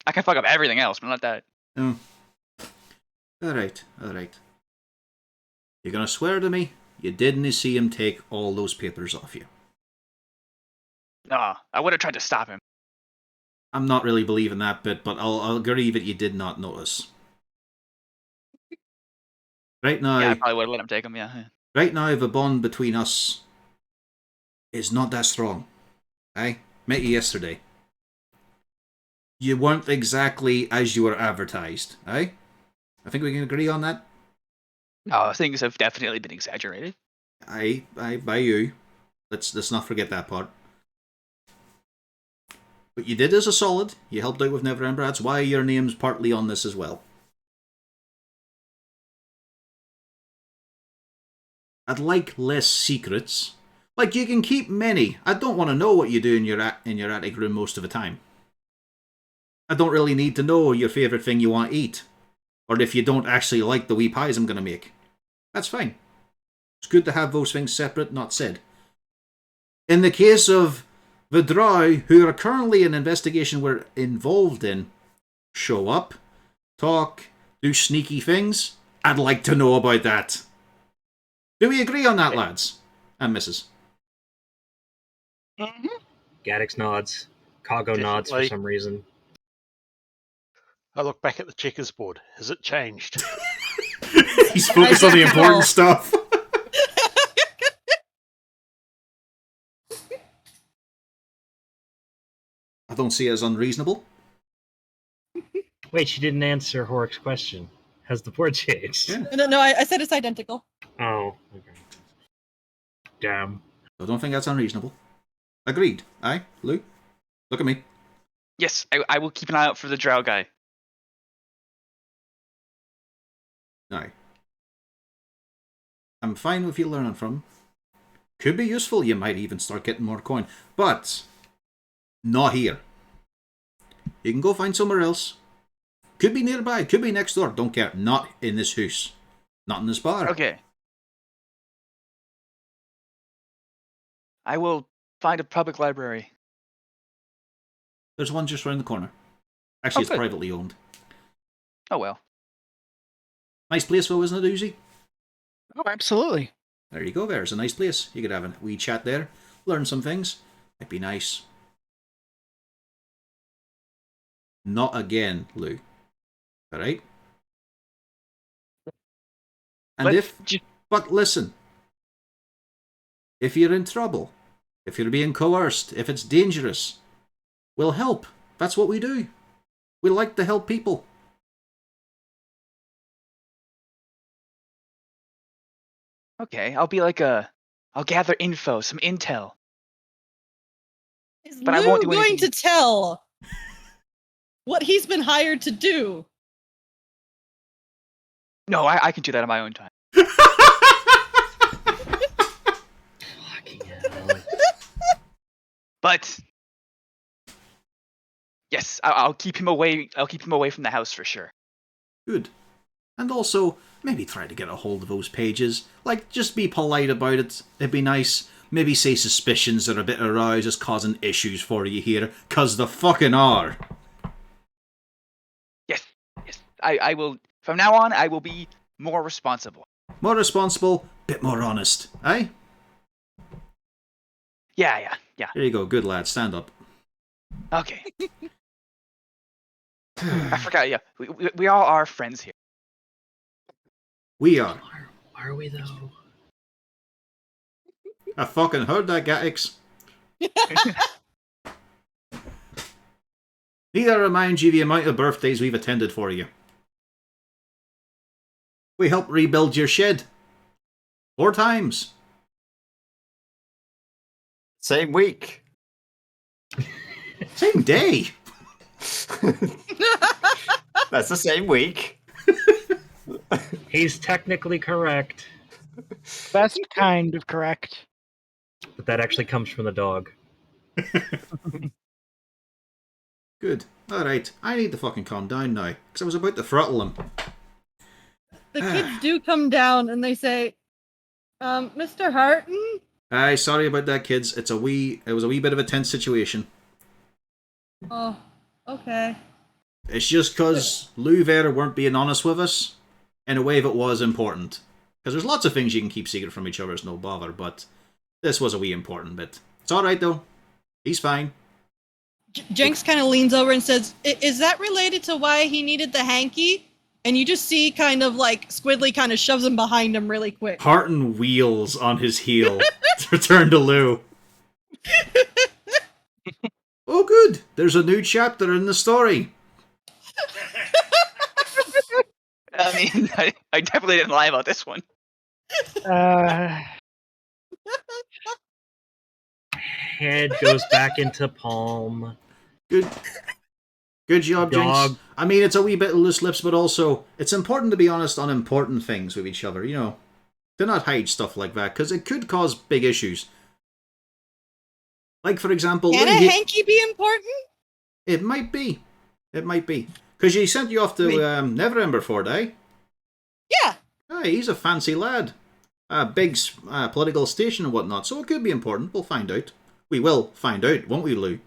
I can fuck up everything else, but not that. Oh. Alright. You're gonna swear to me you didn't see him take all those papers off you? Nah, I would have tried to stop him. I'm not really believing that bit, but I'll agree that you did not notice. Right now, Yeah, I probably would have let him take him. Yeah. right now, the bond between us is not that strong. I met you yesterday. You weren't exactly as you were advertised, eh? I think we can agree on that. Oh, things have definitely been exaggerated. By you. Let's not forget that part. But you did as a solid. You helped out with Neverember. That's why your name's partly on this as well. I'd like less secrets. Like, you can keep many. I don't want to know what you do in your attic room most of the time. I don't really need to know your favourite thing you want to eat. Or if you don't actually like the wee pies I'm going to make. That's fine. It's good to have those things separate, not said. In the case of the drow, who are currently an investigation we're involved in, show up, talk, do sneaky things, I'd like to know about that. Do we agree on that, lads? And missus? Gaddix nods. Cargo nods for Definitely. some reason. I look back at the checkers board. Has it changed? He's focused on the important stuff. I don't see it as unreasonable. Wait, she didn't answer Horik's question. Has the board changed? Yeah. No, I said it's identical. Oh, okay. Damn. I don't think that's unreasonable. Agreed. Aye, Lou? Look at me. Yes, I will keep an eye out for the drow guy. Now, I'm fine with you learning from him. Could be useful, you might even start getting more coin. But, not here. You can go find somewhere else. Could be nearby, could be next door, don't care. Not in this house. Not in this bar. Okay. I will find a public library. There's one just around the corner. Actually, it's good. privately owned. Oh well. Nice place though, isn't it, Uzi? Oh, absolutely. There you go, there's a nice place. You could have a wee chat there, learn some things. It'd be nice. Not again, Lou. Alright? And but listen. If you're in trouble, if you're being coerced, if it's dangerous, we'll help. That's what we do. We like to help people. Okay, I'll be like I'll gather info, some intel. Is But I Lou won't do going anything. to tell what he's been hired to do? No, I can do that on my own time. But yes, I'll keep him away. I'll keep him away from the house for sure. Good. And also, maybe try to get a hold of those pages. Like, just be polite about it. It'd be nice. Maybe say suspicions are a bit aroused as causing issues for you here. 'Cause the fucking are. Yes. I will. From now on, I will be more responsible. More responsible, bit more honest, eh? Yeah. Here you go, good lad, stand up. Okay. I forgot. Yeah, we all are friends here. We are. Are we though? I fucking heard that, Gatix. Need to remind you the amount of birthdays we've attended for you. We helped rebuild your shed. 4 times. Same week. Same day. That's the same week. He's technically correct, Best kind of correct. but that actually comes from the dog. Good. Alright, I need to fucking calm down now, because I was about to throttle him. The kids do come down and they say, Mr. Harton? Aye, sorry about that, kids. It was a wee bit of a tense situation. Oh, okay. It's just because Lou Vera weren't being honest with us in a way that was important. Because there's lots of things you can keep secret from each other, it's no bother, but this was a wee important bit. It's alright though. He's fine. Jenks kind of leans over and says, is that related to why he needed the hanky? And you just see kind of like Squidly kind of shoves him behind him really quick. Harton wheels on his heel to return to Lou. Oh good, there's a new chapter in the story. I mean, I definitely didn't lie about this one. Head goes back into palm. Good job, Jinx. Dog. I mean, it's a wee bit of loose lips, but also, it's important to be honest on important things with each other, you know. Do not hide stuff like that, because it could cause big issues. Like, for example... Can a hanky be important? It might be. It might be. Because he sent you off to Neverember for a day. Yeah. Hey, he's a fancy lad. A big political station and whatnot, so it could be important. We'll find out. We will find out, won't we, Lou?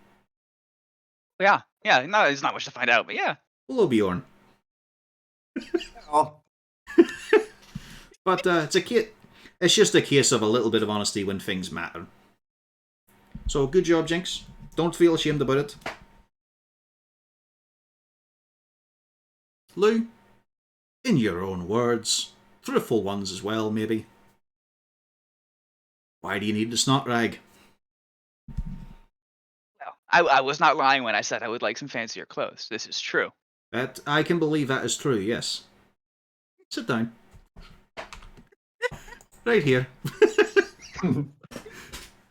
Yeah. No, there's not much to find out, but yeah. Hello, Bjorn. Oh, But it's just a case of a little bit of honesty when things matter. So, good job, Jinx. Don't feel ashamed about it. Lou, in your own words, truthful ones as well, maybe. Why do you need the snot rag? Well, I was not lying when I said I would like some fancier clothes. This is true. That I can believe that is true, yes. Sit down. Right here.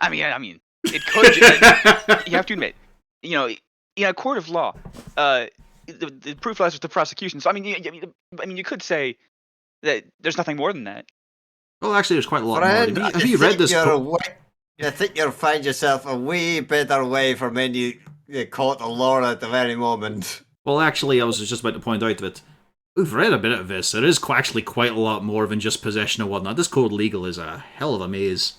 I mean, it could. You have to admit, you know, in a court of law, the proof lies with the prosecution. So I mean, you could say that there's nothing more than that. Well, actually, there's quite a lot friend, more. Have you read this? I think you'll find yourself a way better way from any court of law at the very moment. Well, actually, I was just about to point out that we've read a bit of this. There is actually quite a lot more than just possession and whatnot. This code legal is a hell of a maze.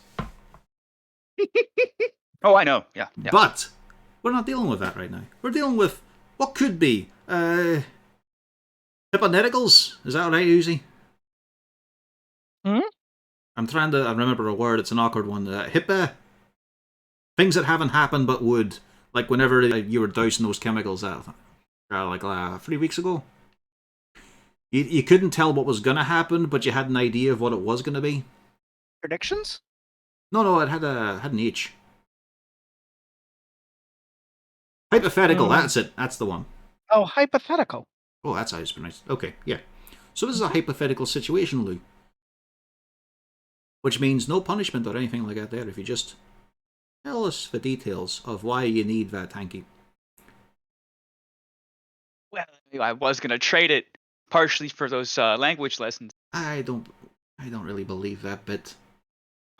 Oh, I know. Yeah. But we're not dealing with that right now. We're dealing with what could be hypotheticals. Is that right, Uzi? Hmm? I'm trying to remember a word. It's an awkward one. Things that haven't happened but would. Like whenever you were dousing those chemicals out, like 3 weeks ago. You couldn't tell what was going to happen, but you had an idea of what it was going to be. Predictions? No, it had an H. Hypothetical, that's it. That's the one. Oh, hypothetical. Oh, that's how it's pronounced. Okay, yeah. So this is a hypothetical situation, Lou. Which means no punishment or anything like that there if you just tell us the details of why you need that hanky. Well, I was gonna trade it partially for those language lessons. I don't really believe that bit.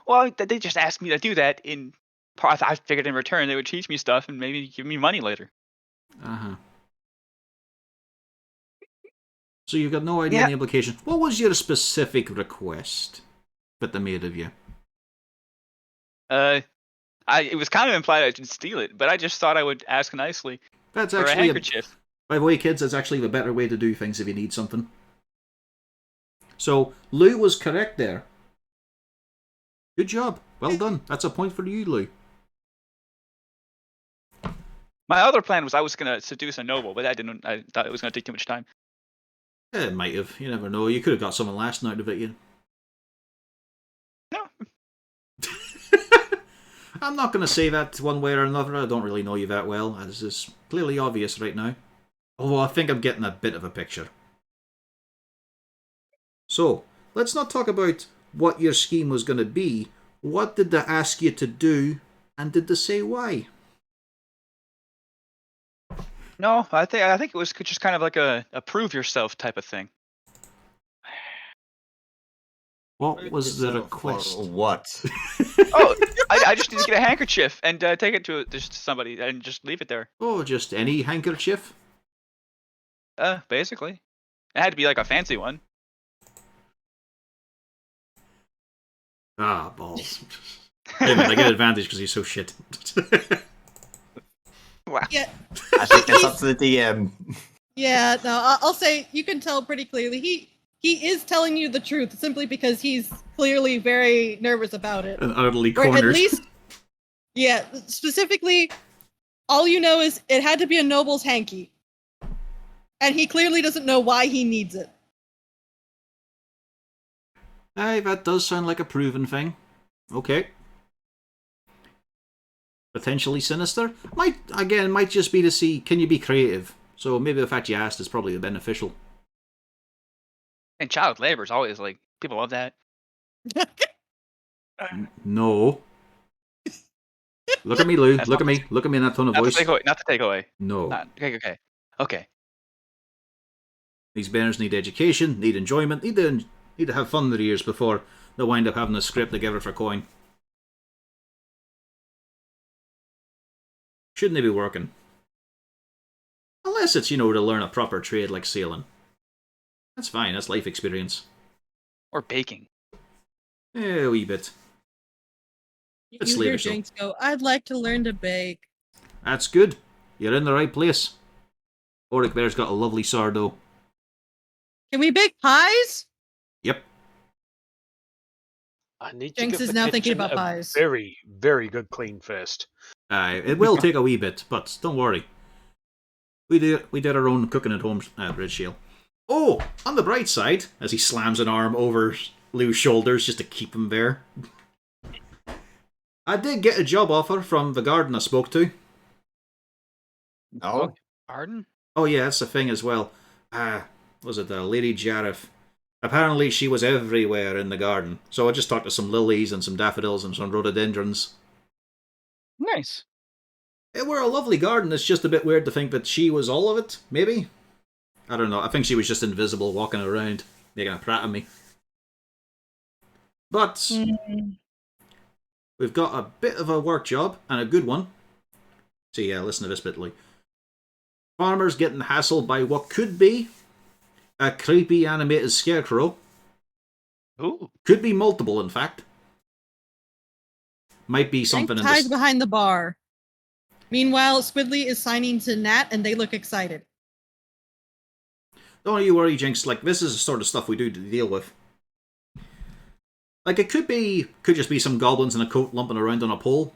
Well, they just asked me to do that in I figured in return they would teach me stuff and maybe give me money later. Uh-huh. So you've got no idea Yeah. on the implication. What was your specific request that they made of you? It was kind of implied I should steal it, but I just thought I would ask nicely That's for a actually handkerchief. by the way, kids, that's actually the better way to do things if you need something. So Lou was correct there. Good job. Well done. That's a point for you, Lou. My other plan was I was gonna seduce a noble, but I thought it was gonna take too much time. It might have. You never know. You could have got someone last night of it. You. No. I'm not going to say that one way or another. I don't really know you that well, as is clearly obvious right now. Although I think I'm getting a bit of a picture. So, let's not talk about what your scheme was going to be. What did they ask you to do, and did they say why? No, I think it was just kind of like a prove yourself type of thing. What was the So, request? for what? Oh, I just need to get a handkerchief and take it to just somebody and just leave it there. Oh, just any handkerchief? Basically, it had to be like a fancy one. Ah, balls. Wait a minute, I get advantage because he's so shit. Wow. Yeah, I think it's up to the DM. yeah. No, I'll say you can tell pretty clearly. He is telling you the truth simply because he's clearly very nervous about it. And utterly Or cornered. at least, yeah. Specifically, all you know is it had to be a noble's hanky, and he clearly doesn't know why he needs it. Aye, that does sound like a proven thing. Okay. Potentially sinister. Might just be to see, can you be creative? So maybe the fact you asked is probably beneficial. And child labor is always like people love that. No. Look at me, Lou. That's Look at not me. Look at me in that tone of Not to voice. take away. Not to take away. No. Okay. These bears need education, need enjoyment, need to have fun in their ears before they wind up having a script together for coin. Shouldn't they be working? Unless it's, to learn a proper trade like sailing. That's fine, that's life experience. Or baking. A wee bit. It's You hear later, so. Jinx go, "I'd like to learn to bake." That's good. You're in the right place. Oric there's got a lovely sourdough. Can we bake pies? Yep. I need Jinx to give is the now thinking kitchen about a pies. very, very good clean first. It will take a wee bit, but don't worry. We did our own cooking at home at Red Shield. Oh, on the bright side, as he slams an arm over Lou's shoulders just to keep him there. I did get a job offer from the garden I spoke to. No. Pardon? Oh yeah, that's the thing as well. Was it Lady Jareth? Apparently she was everywhere in the garden. So I just talked to some lilies and some daffodils and some rhododendrons. Nice. It were a lovely garden. It's just a bit weird to think that she was all of it, maybe? I don't know. I think she was just invisible walking around, making a prat of me. But we've got a bit of a work job, and a good one. So yeah, listen to this bit, Lee. Farmers getting hassled by what could be a creepy animated scarecrow. Ooh. Could be multiple, in fact. Might be something Jinx in hides this. behind the bar. Meanwhile, Squidly is signing to Nat, and they look excited. Don't you worry, Jinx. Like, this is the sort of stuff we do to deal with. Like, it could just be some goblins in a coat lumping around on a pole.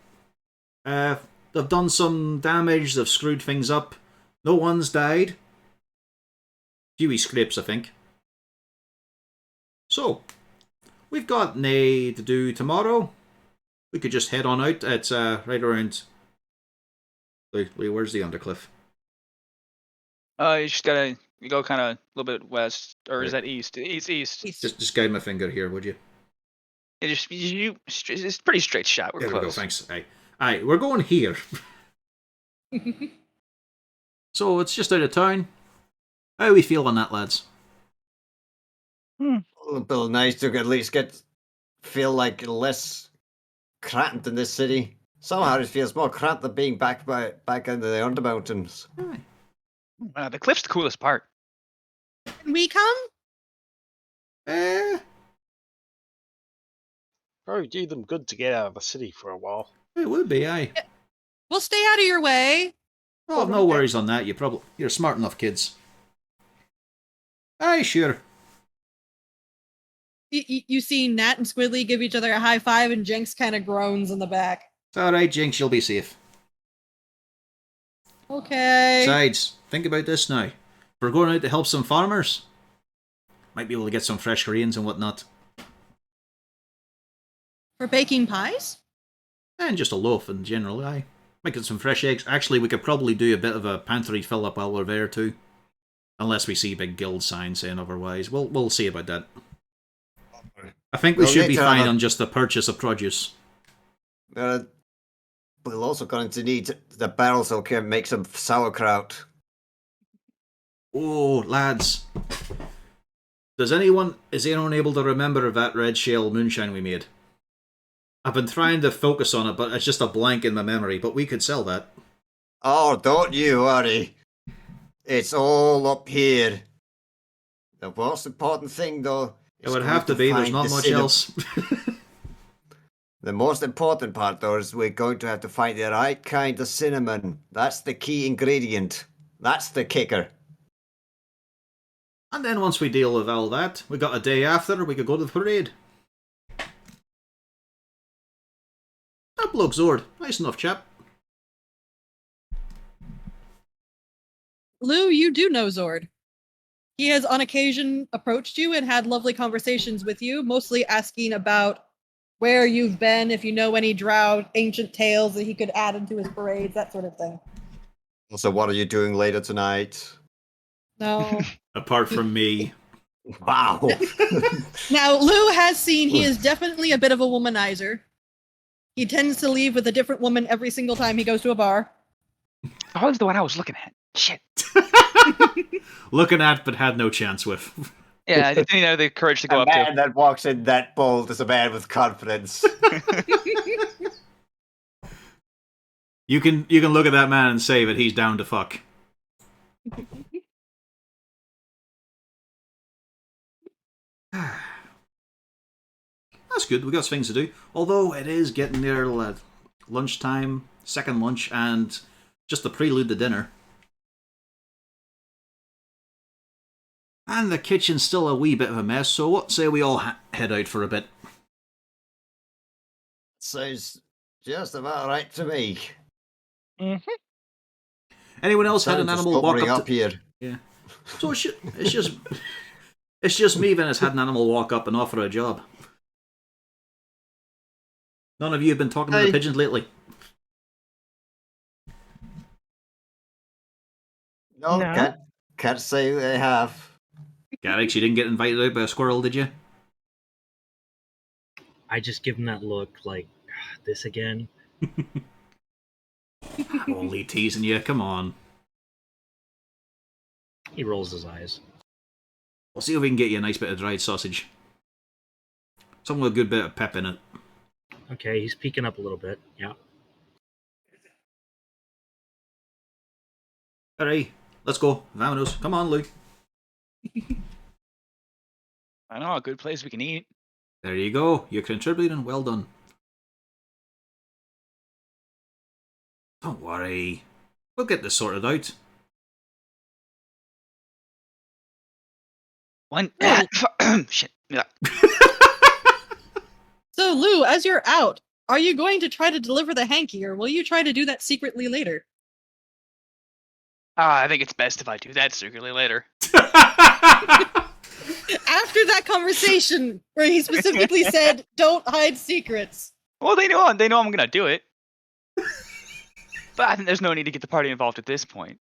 They've done some damage, they've screwed things up. No one's died. Few wee scrapes, I think. So, we've got nae to do tomorrow. We could just head on out. It's right around... Wait, where's the Undercliff? You just gotta go kind of a little bit west, or is Right. that east? East. Just guide my finger here, would you? It's pretty straight shot. We're There close. we go, thanks. Aye, we're going here. So, it's just out of town. How are we feeling on that, lads? A bit nice to at least feel like less cramped in this city. Somehow it feels more cramped than being back in the Undermountains. The cliff's the coolest part. Can we come? Eh, Probably do them good to get out of the city for a while. it would be, aye. We'll stay out of your way. Oh, no worries on that. You're smart enough, kids. Aye, sure. You see Nat and Squidly give each other a high five, and Jinx kind of groans in the back. It's alright, Jinx, you'll be safe. Okay. Besides, think about this now. If we're going out to help some farmers, might be able to get some fresh grains and whatnot. For baking pies? And just a loaf in general, aye. Might get some fresh eggs. Actually, we could probably do a bit of a pantry fill up while we're there too. Unless we see big guild signs saying otherwise. We'll see about that. I think we should be fine on just the purchase of produce. We're also going to need the barrels so we can make some sauerkraut. Oh, lads. Is anyone able to remember that red shell moonshine we made? I've been trying to focus on it, but it's just a blank in my memory, but we could sell that. Oh, don't you worry. It's all up here. The most important thing, though... It would have to be, there's not much else. The most important part, though, is we're going to have to find the right kind of cinnamon. That's the key ingredient. That's the kicker. And then once we deal with all that, we got a day after, we could go to the parade. That bloke Zord. Nice enough chap. Lou, you do know Zord. He has on occasion approached you and had lovely conversations with you, mostly asking about where you've been, if you know any drow ancient tales that he could add into his parades, that sort of thing. So what are you doing later tonight? No. Apart from me. Wow. Now, Lou has seen he is definitely a bit of a womanizer. He tends to leave with a different woman every single time he goes to a bar. Oh, that's the one I was looking at. Shit. Looking at, but had no chance with. Yeah, I didn't have the courage to go a up to. man that walks in that bold is a man with confidence. You can look at that man and say that he's down to fuck. That's good, we got things to do. Although it is getting near lunchtime, second lunch, and just the prelude to dinner. And the kitchen's still a wee bit of a mess, so what say we all head out for a bit? Sounds just about right to me. Mm-hmm. Anyone else had an animal walk up here? Yeah. So it's just me then has had an animal walk up and offer a job. None of you have been talking to the pigeons lately? No. Can't say they have. Garrix, you didn't get invited out by a squirrel, did you? I just give him that look like, this again? Only teasing you, come on. He rolls his eyes. We'll see if we can get you a nice bit of dried sausage. Something with a good bit of pep in it. Okay, he's peeking up a little bit, yeah. Alright, let's go. Vamonos. Come on, Lou. I know a good place we can eat. There you go. You're contributing. Well done. Don't worry. We'll get this sorted out. One. Shit. Yeah. So, Lou, as you're out, are you going to try to deliver the hanky, or will you try to do that secretly later? I think it's best if I do that secretly later. After that conversation where he specifically said, "Don't hide secrets." Well, they know I'm gonna do it. But I think there's no need to get the party involved at this point.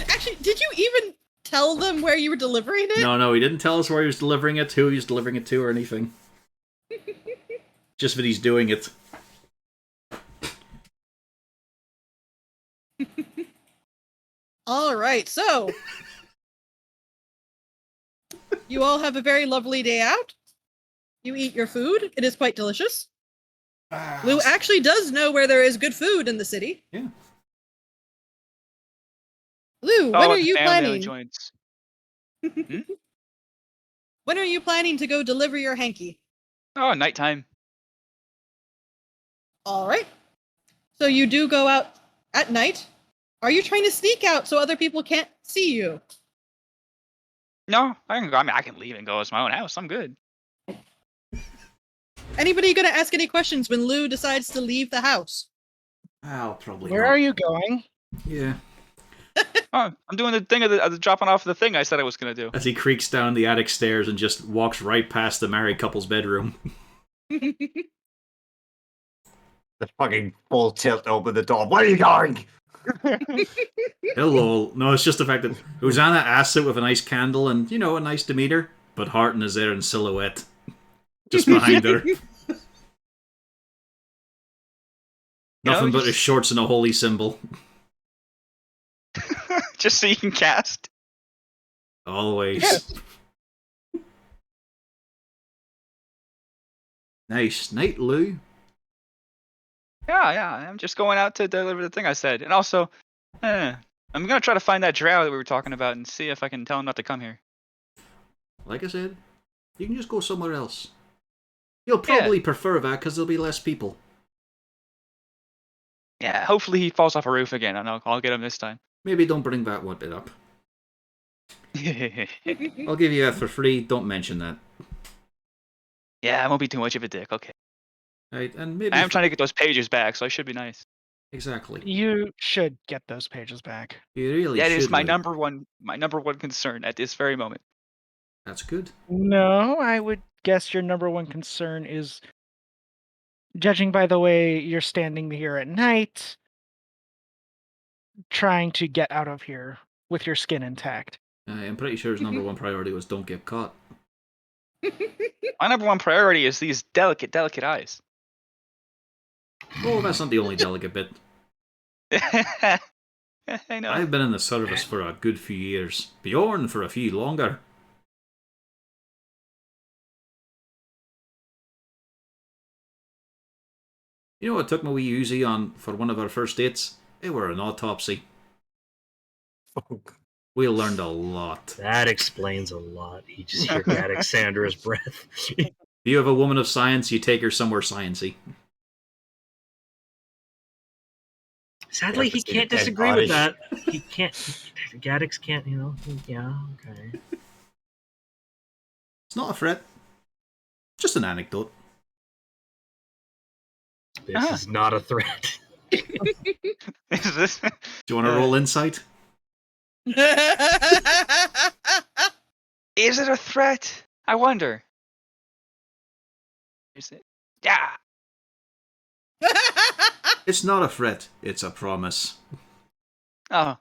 Actually, did you even tell them where you were delivering it? No, he didn't tell us where he was delivering it, who he was delivering it to, or anything. Just that he's doing it. All right, so you all have a very lovely day out. You eat your food. It is quite delicious. Lou actually does know where there is good food in the city. Yeah. Lou, Oh, when are the you family only planning? joins. When are you planning to go deliver your hanky? Oh, nighttime. All right. So you do go out at night. Are you trying to sneak out so other people can't see you? No, I can go. I mean, I can leave and go. It's my own house. I'm good. Anybody gonna ask any questions when Lou decides to leave the house? I'll probably Where not. are you going? Yeah. Oh, I'm doing the thing of the dropping off the thing I said I was gonna do. As he creaks down the attic stairs and just walks right past the married couple's bedroom. The fucking full tilt open the door. Where are you going? Hello. No, it's just the fact that Hosanna asks it with a nice candle and, you know, a nice demeanor, but Harton is there in silhouette. Just behind her. Nothing but his shorts and a holy symbol. Just so you can cast. Always. Nice. Night, Lou. Yeah. I'm just going out to deliver the thing I said, and also, I'm gonna try to find that drow that we were talking about and see if I can tell him not to come here. Like I said, you can just go somewhere else. You'll probably prefer that because there'll be less people. Yeah, hopefully he falls off a roof again. I'll get him this time. Maybe don't bring that one bit up. I'll give you that for free. Don't mention that. Yeah, I won't be too much of a dick. Okay. Right, and maybe I am trying to get those pages back, so I should be nice. Exactly. You should get those pages back. You really That should. is my Lou. number one concern at this very moment. That's good. No, I would guess your number one concern is, judging by the way you're standing here at night, trying to get out of here with your skin intact. I'm pretty sure his number one priority was don't get caught. My number one priority is these delicate eyes. Oh, that's not the only delicate bit. I know. I've been in the service for a good few years. Bjorn for a few longer. You know what took my wee Uzi on for one of our first dates? It were an autopsy. We learned a lot. That explains a lot. You just hear Alexandra's breath. If you have a woman of science, you take her somewhere sciencey. Sadly, Yeah, he it's a can't dead disagree body. with that. He can't. Gaddix can't, yeah, okay. It's not a threat. Just an anecdote. This is not a threat. Is this? Do you want to roll insight? Is it a threat? I wonder. Is it? Yeah. It's not a threat. It's a promise. Oh.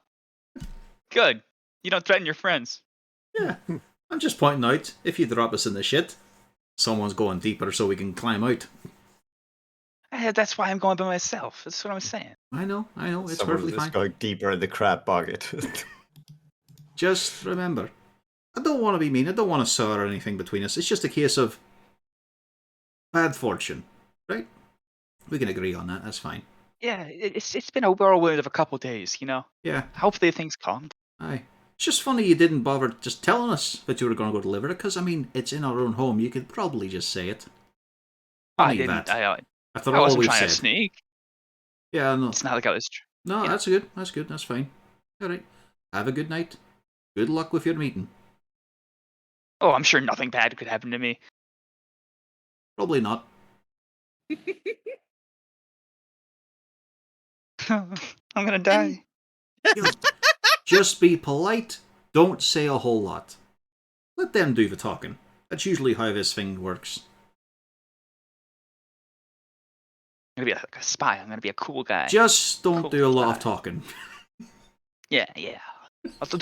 Good. You don't threaten your friends. Yeah. I'm just pointing out, if you drop us in the shit, someone's going deeper so we can climb out. That's why I'm going by myself. That's what I'm saying. I know. It's Someone perfectly is fine. going deeper in the crab bucket. Just remember, I don't want to be mean. I don't want to sour anything between us. It's just a case of bad fortune, right? We can agree on that. That's fine. Yeah, it's been a whirlwind of a couple days, you know. Yeah. Hopefully things calmed. Aye. It's just funny you didn't bother just telling us that you were going to go deliver it, because, I mean, it's in our own home. You could probably just say it. I Funny didn't. that. After I all wasn't we've trying said. to sneak. Yeah, no. It's not like I was. No, Yeah. that's good. That's good. That's fine. All right. Have a good night. Good luck with your meeting. Oh, I'm sure nothing bad could happen to me. Probably not. I'm gonna die. Just be polite. Don't say a whole lot. Let them do the talking. That's usually how this thing works. I'm gonna be like a spy. I'm gonna be a cool guy. Just don't Cool do a lot of guy. talking. Yeah.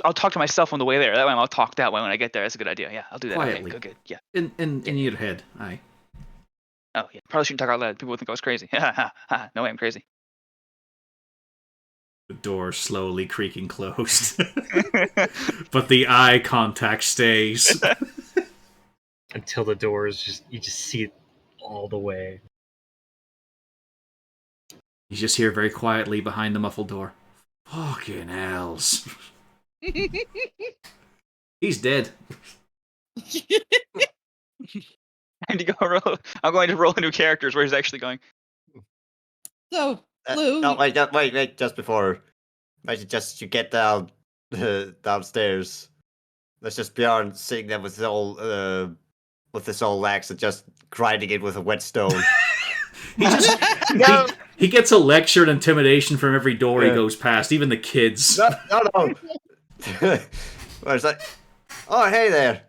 I'll talk to myself on the way there. That way I'll talk that way when I get there. That's a good idea. Yeah, I'll do that. Quietly. Okay, good. Yeah. In your head. Aye. Oh, yeah. Probably shouldn't talk out loud. People would think I was crazy. No way, I'm crazy. The door slowly creaking closed. But the eye contact stays. until the doors you just see it all the way. You just hear very quietly behind the muffled door. Fucking hells. He's dead. And to go roll, I'm going to roll a new characters where he's actually going. So, Lou, No, wait, just before. Imagine just you get down downstairs. There's just Bjorn sitting there with his old axe and just grinding it with a whetstone. He gets a lecture and intimidation from every door he goes past, even the kids. No. Where's that? Oh, hey there.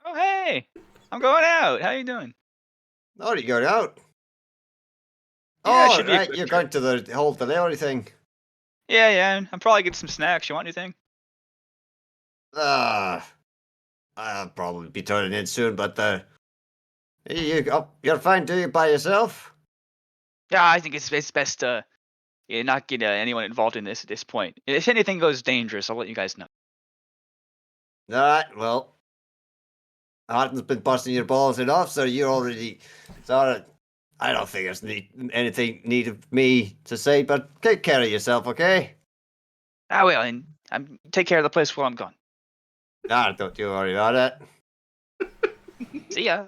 Oh hey, I'm going out. How you doing? Oh, you going out? Yeah, Oh, should be a right, quick you're trip. going to the whole delivery thing. Yeah. I'm probably getting some snacks. You want anything? I'll probably be turning in soon, but you're fine, do you, by yourself? Yeah, I think it's best to not get anyone involved in this at this point. If anything goes dangerous, I'll let you guys know. All right, well, Harden's been busting your balls enough, so you're already. So I don't think there's anything need of me to say, but take care of yourself, okay? I will, and take care of the place while I'm gone. Nah, don't you worry about it. See ya.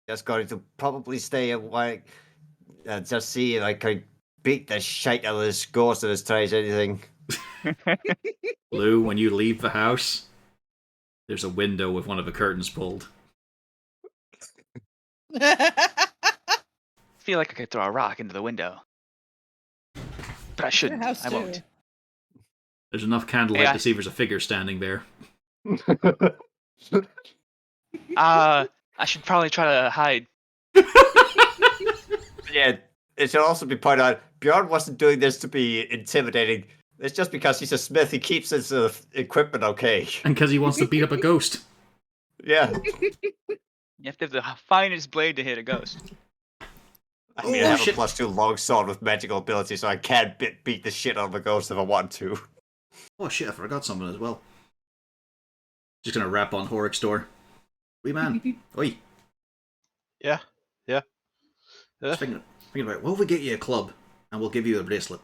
Just going to probably stay away and just see if I can beat the shite out of this ghost if it tries anything. Lou, when you leave the house, there's a window with one of the curtains pulled. I feel like I could throw a rock into the window, but I shouldn't. Your house I too. won't. There's enough candlelight Yeah. to see there's a figure standing there. I should probably try to hide. Yeah, it should also be pointed out, Bjorn wasn't doing this to be intimidating. It's just because he's a smith, he keeps his equipment okay. And because he wants to beat up a ghost. Yeah. You have to have the finest blade to hit a ghost. I mean, I have a +2 longsword with magical ability, so I can beat the shit out of a ghost if I want to. Oh shit, I forgot something as well. Just gonna rap on Horrick's door. Wee man. Oi. Yeah. Just thinking about, what if we get you a club and we'll give you a bracelet?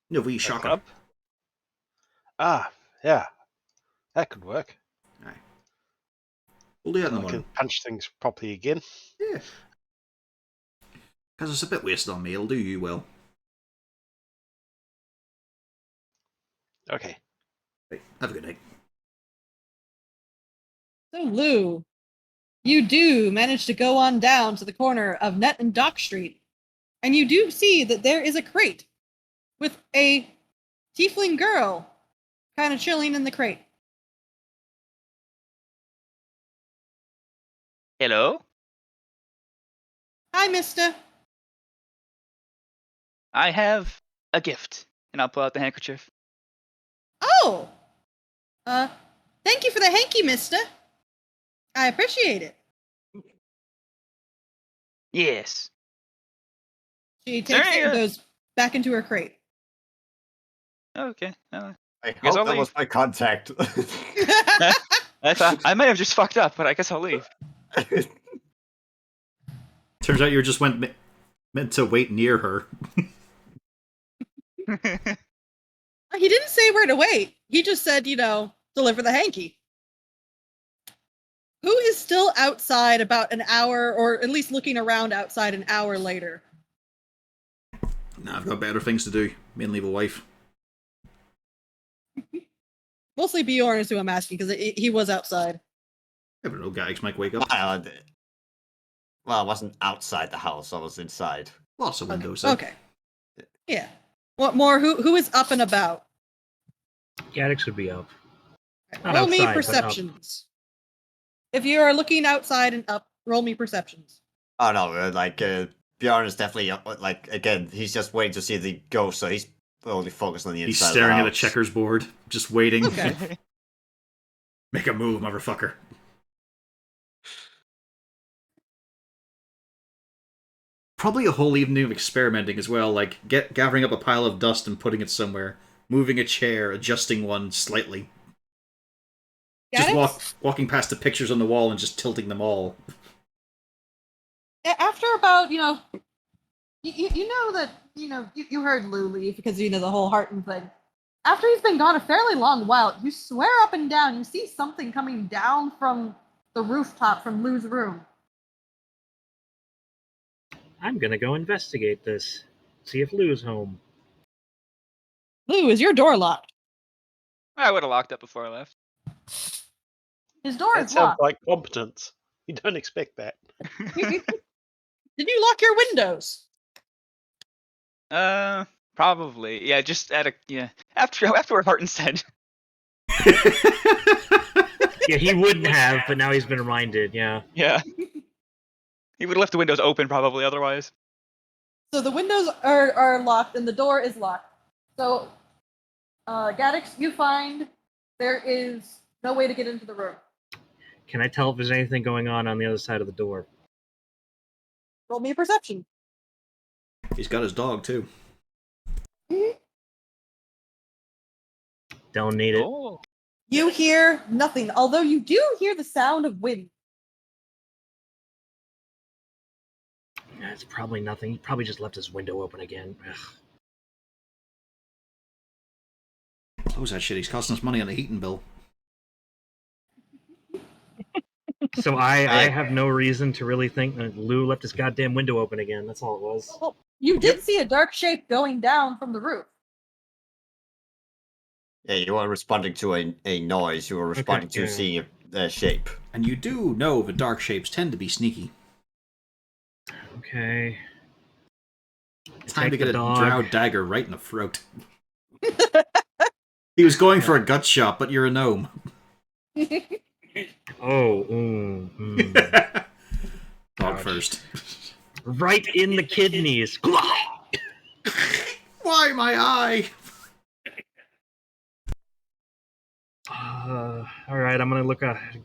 No, wee shocker. club? Ah, yeah. That could work. Aye. We'll do that in the I morning. can punch things properly again. Yeah. Because it's a bit wasted on me, it'll do you well. Okay. Right, have a good night. So, Lou, you do manage to go on down to the corner of Net and Dock Street, and you do see that there is a crate with a tiefling girl kind of chilling in the crate. Hello? Hi, mister. I have a gift. And I'll pull out the handkerchief. Oh! Thank you for the hanky, mister. I appreciate it. Yes. She takes it and goes back into her crate. Okay. I guess hope I'll that leave. was my contact. I thought I might have just fucked up, but I guess I'll leave. Turns out you just meant to wait near her. He didn't say where to wait. He just said, deliver the hanky. Who is still outside about an hour, or at least looking around outside an hour later? Nah, I've got better things to do. Mainly the wife. Mostly Bjorn is who I'm asking, because he was outside. Never know, guys might wake up. Well, I wasn't outside the house, I was inside. Lots of windows. Okay. Yeah. What more? Who is up and about? Gaddix would be up. Not Roll me outside, but up. perceptions. If you are looking outside and up, roll me perceptions. Oh no, Bjorn is definitely again. He's just waiting to see the ghost, so he's only focused on the inside. He's staring of the at a checkers board, just waiting. Okay. Make a move, motherfucker. Probably a whole evening of experimenting as well, like gathering up a pile of dust and putting it somewhere, moving a chair, adjusting one slightly. Just Gaddix? walking past the pictures on the wall and just tilting them all. After about, you know that, you heard Lou leave because, the whole Harton thing. After he's been gone a fairly long while, you swear up and down you see something coming down from the rooftop from Lou's room. I'm gonna go investigate this. See if Lou's home. Lou, is your door locked? I would have locked up before I left. His door That is sounds locked. like competence. You don't expect that. Did you lock your windows? Probably. Yeah, just after what Harton said. Yeah, he wouldn't have, but now he's been reminded. Yeah. Yeah. He would have left the windows open probably otherwise. So the windows are locked and the door is locked. So, Gaddix, you find there is no way to get into the room. Can I tell if there's anything going on the other side of the door? Roll me a perception. He's got his dog, too. Don't need it. Oh. You hear nothing, although you do hear the sound of wind. Yeah, it's probably nothing. He probably just left his window open again. Ugh. Close that shit. He's costing us money on the heating bill. So I have no reason to really think that Lou left his goddamn window open again. That's all it was. Well, you did see a dark shape going down from the roof. Yeah, you weren't responding to a noise. You were responding to yeah. seeing a shape. And you do know that dark shapes tend to be sneaky. Okay. Time to Take get the a dog. drow dagger right in the throat. He was going for a gut shot, but you're a gnome. Oh, Dog Ouch. first. right in the kidneys. Why my eye? All right, I'm gonna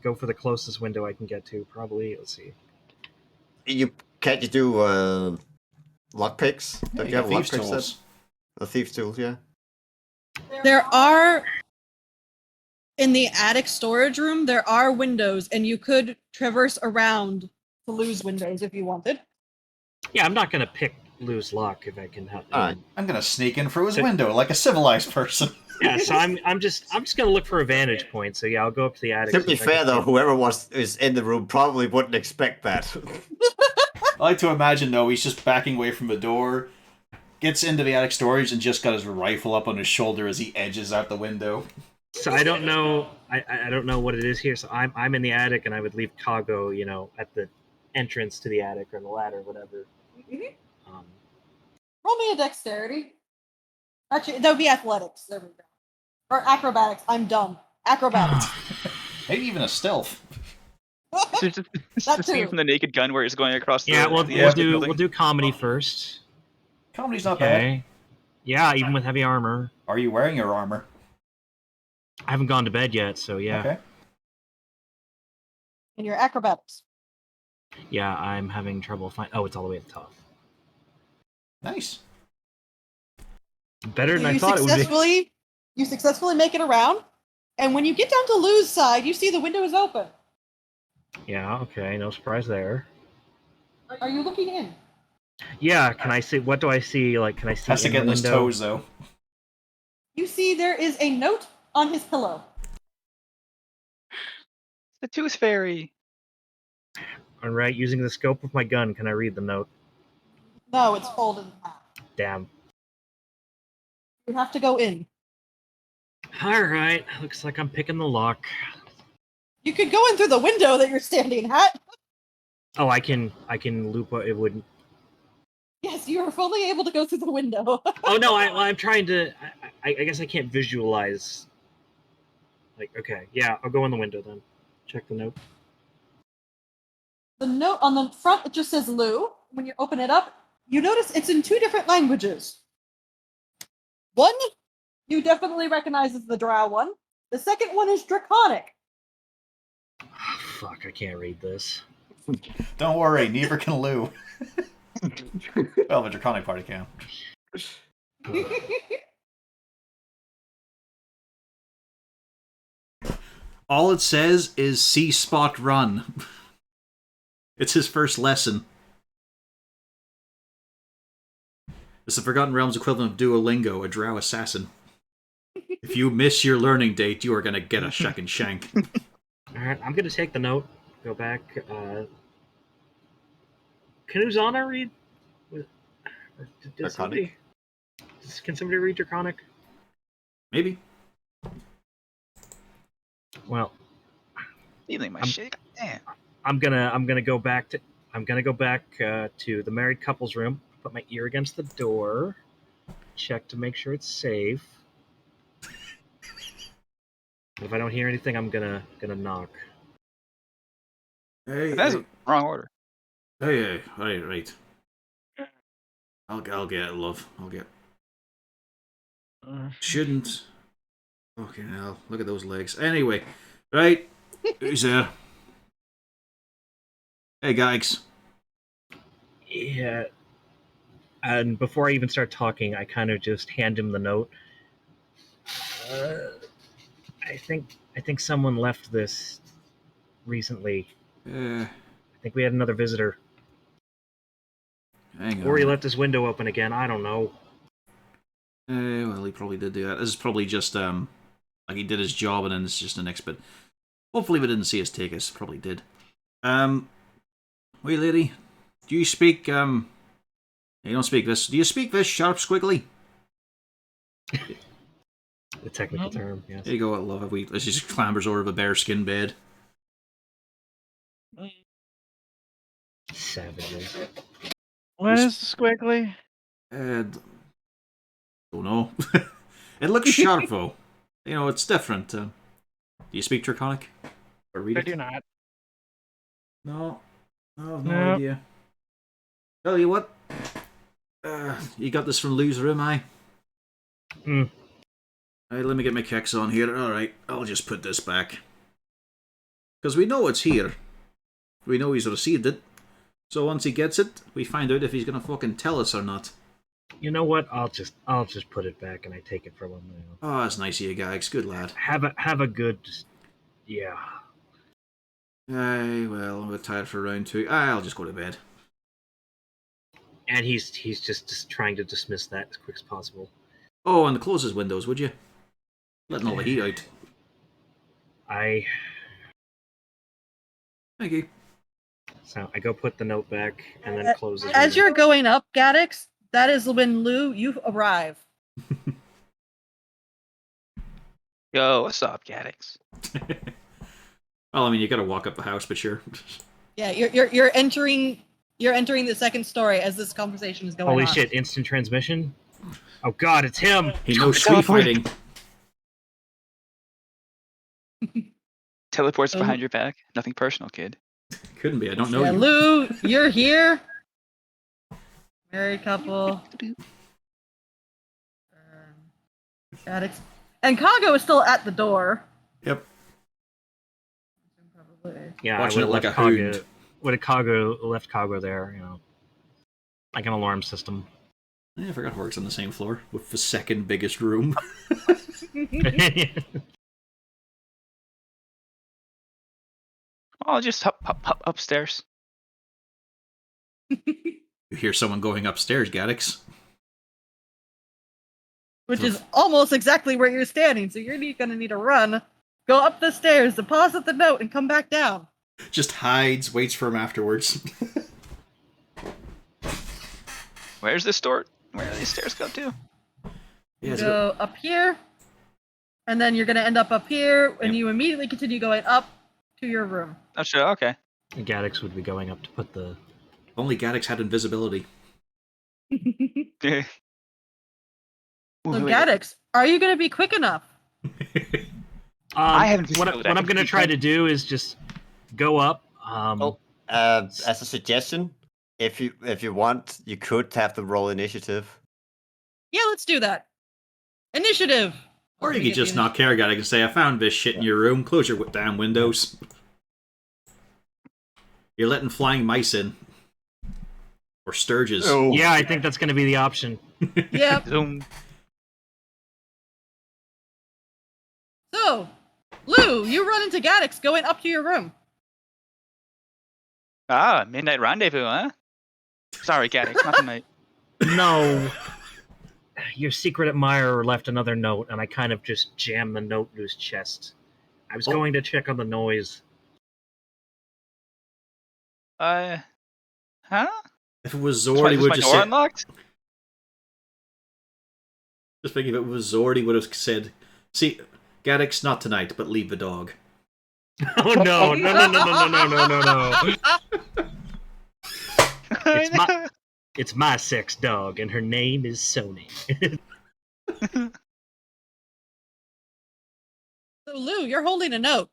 go for the closest window I can get to. Probably, let's see. Can't you do lockpicks? Don't you have thieves' lockpicks? tools. The thieves' tools, yeah. There are, in the attic storage room, there are windows, and you could traverse around to Lou's windows if you wanted. Yeah, I'm not gonna pick Lou's lock if I can help. All right. I'm gonna sneak in through his window like a civilized person. Yeah, so I'm just gonna look for a vantage point. So yeah, I'll go up to the attic. To be see if I fair, can though, see- whoever is in the room probably wouldn't expect that. I like to imagine, though, he's just backing away from the door, gets into the attic storage, and just got his rifle up on his shoulder as he edges out the window. So I don't know. I don't know what it is here. So I'm in the attic, and I would leave Kago, at the entrance to the attic or the ladder, or whatever. Roll me a dexterity. Actually, that would be athletics. There we go. Or acrobatics. I'm dumb. Acrobatics. Maybe even a stealth. It's That the scene too. from the Naked Gun where he's going across the Yeah, we'll the edge of the do building. comedy first. Comedy's not bad. Okay. Yeah, even with heavy armor. Are you wearing your armor? I haven't gone to bed yet, so yeah. Okay. And your acrobatics. Yeah, I'm having trouble finding. Oh, it's all the way at the top. Nice. Better than I thought it would be. You successfully make it around, and when you get down to Lou's side, you see the window is open. Yeah, okay, no surprise there. Are you looking in? Yeah, can I see? What do I see? Like, can I see Has to in get the in his window? toes, though. You see there is a note on his pillow. The Tooth Fairy. All right, using the scope of my gun, can I read the note? No, it's folded in half. Damn. You have to go in. All right, looks like I'm picking the lock. You could go in through the window that you're standing at. Oh, I can loop. It wouldn't. Yes, you are fully able to go through the window. Oh no, I'm trying to. I guess I can't visualize. Like, okay, yeah, I'll go in the window then. Check the note. The note on the front, it just says Lou. When you open it up, you notice it's in 2 different languages. One, you definitely recognize as the Drow one. The second one is Draconic. Fuck, I can't read this. Don't worry, neither can Lou. Well, the Draconic party can. All it says is see spot run. It's his first lesson. It's the Forgotten Realms equivalent of Duolingo, a drow assassin. If you miss your learning date, you are gonna get a second shank. Alright, I'm gonna take the note, go back. Can Uzana read? Did somebody, can somebody read Draconic? Maybe. Well, Stealing my I'm- shit. Damn. I'm gonna go back to the married couple's room. Put my ear against the door. Check to make sure it's safe. If I don't hear anything, I'm gonna knock. Hey, That's the wrong order. hey, right. I'll get it, love. I'll get. Shouldn't. Okay, now look at those legs. Anyway, right. Who's there? Hey, guys. Yeah. And before I even start talking, I kind of just hand him the note. I think someone left this recently. I think we had another visitor. Hang on. Or he left his window open again. I don't know. Well, he probably did do that. This is probably just like he did his job and then it's just the next bit. Hopefully, we didn't see us take us. Probably did. Wait, lady, do you speak You don't speak this. Do you speak this sharp squiggly? The technical term, yes. There you go, I love it. As she just clambers over the bearskin bed. Savages. What is squiggly? Don't know. It looks sharp though. You know, it's different. Do you speak Draconic? Or read I it? do not. No. I have Nope. no idea. Tell you what. You got this from Lou's room, aye? Hmm. Alright, let me get my kicks on here. Alright, I'll just put this back. Because we know it's here. We know he's received it. So once he gets it, we find out if he's gonna fucking tell us or not. You know what? I'll just put it back and I take it from him now. Oh, that's nice of you, Gags. Good lad. Have a good, yeah. Aye, well, I'm a bit tired for round 2. I'll just go to bed. And he's just trying to dismiss that as quick as possible. Oh, and close his windows, would you? Letting all the heat out. Thank you. So I go put the note back and then close his As window. you're going up, Gaddix, that is when Lou, you arrive. Yo, what's up, Gaddix? Well, I mean, you gotta walk up the house, but sure. Yeah, you're entering the second story as this conversation is going Holy on. shit, instant transmission? Oh god, it's him! He knows street fighting. Teleports behind your back. Nothing personal, kid. Couldn't be, I don't know Yeah, you. Lou, you're here. Married couple. Addicts. And Kago is still at the door. Yep. Probably. Yeah, Watching I it like a Kago, hound. would have left Kago there, you know. Like an alarm system. Yeah, I forgot Hork's on the same floor with the second biggest room. I'll just hop upstairs. You hear someone going upstairs, Gaddix. Which is almost exactly where you're standing, so you're gonna need to run, go up the stairs, deposit the note, and come back down. Just hides, waits for him afterwards. Where's this door? Where do these stairs go to? Yeah, it's Go up here, and then you're gonna end up here, and Yep. you immediately continue going up to your room. Oh, sure. Okay. Gaddix would be going up to put the... only Gaddix had invisibility. Yeah. So, Gaddix, are you going to be quick enough? I haven't What visibility. I I'm can going to keep try going. to do is just go up. As a suggestion, if you want, you could have the roll initiative. Yeah, let's do that. Initiative. Or Let you me could get just the not care, Gaddix, and say, I found this shit in your room. Close your damn windows. You're letting flying mice in. Or sturges. Oh. Yeah, I think that's going to be the option. Yep. Zoom. So, Lou, you run into Gaddix going up to your room. Ah, midnight rendezvous, huh? Sorry, Gaddix, not tonight. No. Your secret admirer left another note, and I kind of just jammed the note into his chest. I was going to check on the noise. Huh? If it was Was Zord, he would my just door say. unlocked? Just thinking if it was Zord, he would have said, "See, Gaddix, not tonight, but leave the dog." Oh no! No! It's my sex dog, and her name is Sony. So Lou, you're holding a note.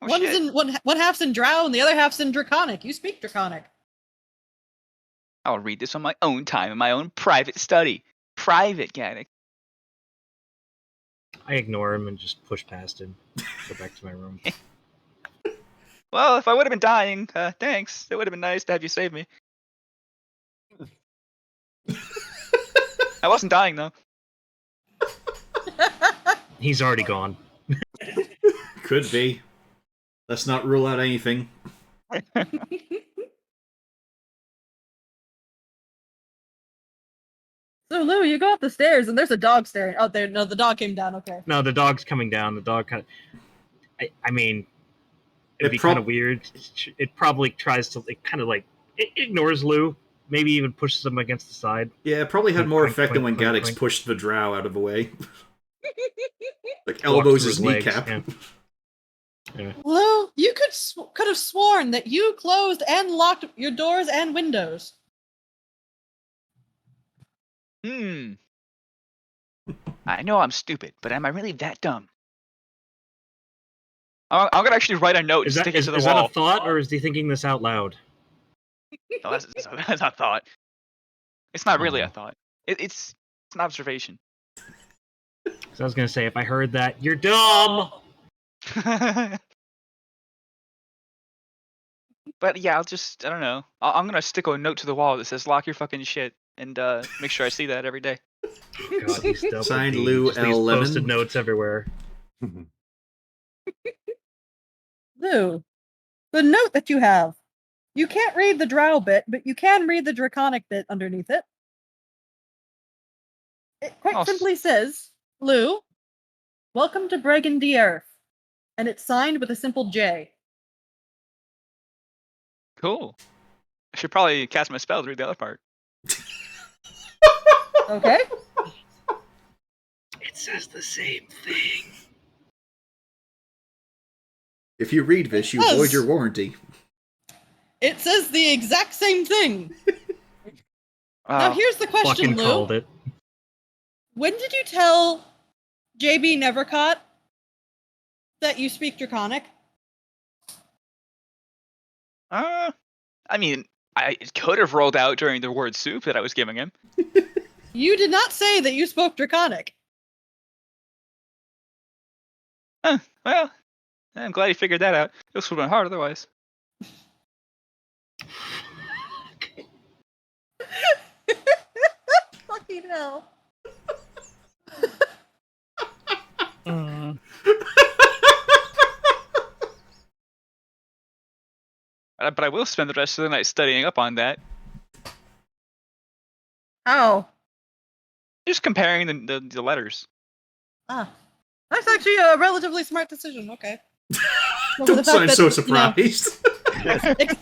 Oh, One's shit. in one half's in Drow and the other half's in Draconic. You speak Draconic. I'll read this on my own time in my own private study. Private, Gaddix. I ignore him and just push past him. Go back to my room. Well, if I would have been dying, thanks. It would have been nice to have you save me. I wasn't dying, though. He's already gone. Could be. Let's not rule out anything. So Lou, you go up the stairs and there's a dog staring out there. No, the dog came down. Okay. No, the dog's coming down. The dog kind of... I mean, it'd It be prob- kind of weird. It probably tries to, it ignores Lou. Maybe even pushes him against the side. Yeah, it probably had Clink, more clink, effect than when clink, clink, Gaddix clink. pushed the drow out of the way. Like Walks elbows through his legs, kneecap. yeah. Lou, you could have sworn that you closed and locked your doors and windows. I know I'm stupid, but am I really that dumb? I'm gonna actually write a note Is and that stick it to the that wall. a thought, or is he thinking this out loud? No, that's not thought. It's not really Aw. a thought. It's an observation. So I was gonna say, if I heard that, you're dumb. But yeah, I don't know. I'm gonna stick a note to the wall that says "lock your fucking shit" and make sure I see that every day. God, he's double Signed D. Lou Just leaves L. Lemon. Posted notes everywhere. Lou, the note that you have. You can't read the Drow bit, but you can read the Draconic bit underneath it. It quite simply says, Lou, welcome to Bregan the Earth. And it's signed with a simple J. Cool. I should probably cast my spell to read the other part. Okay? It says the same thing. If you read this, you Yes. void your warranty. It says the exact same thing. Now Wow. here's the question, Fucking Lou. called it. When did you tell JB Nevercott that you speak Draconic? I mean, I could have rolled out during the word soup that I was giving him. You did not say that you spoke Draconic. Well, I'm glad he figured that out. This would have been hard otherwise. Fucking hell. But I will spend the rest of the night studying up on that. How? Just comparing the letters. Ah. That's actually a relatively smart decision. Okay. Well, Don't the fact sound that, so you know, surprised.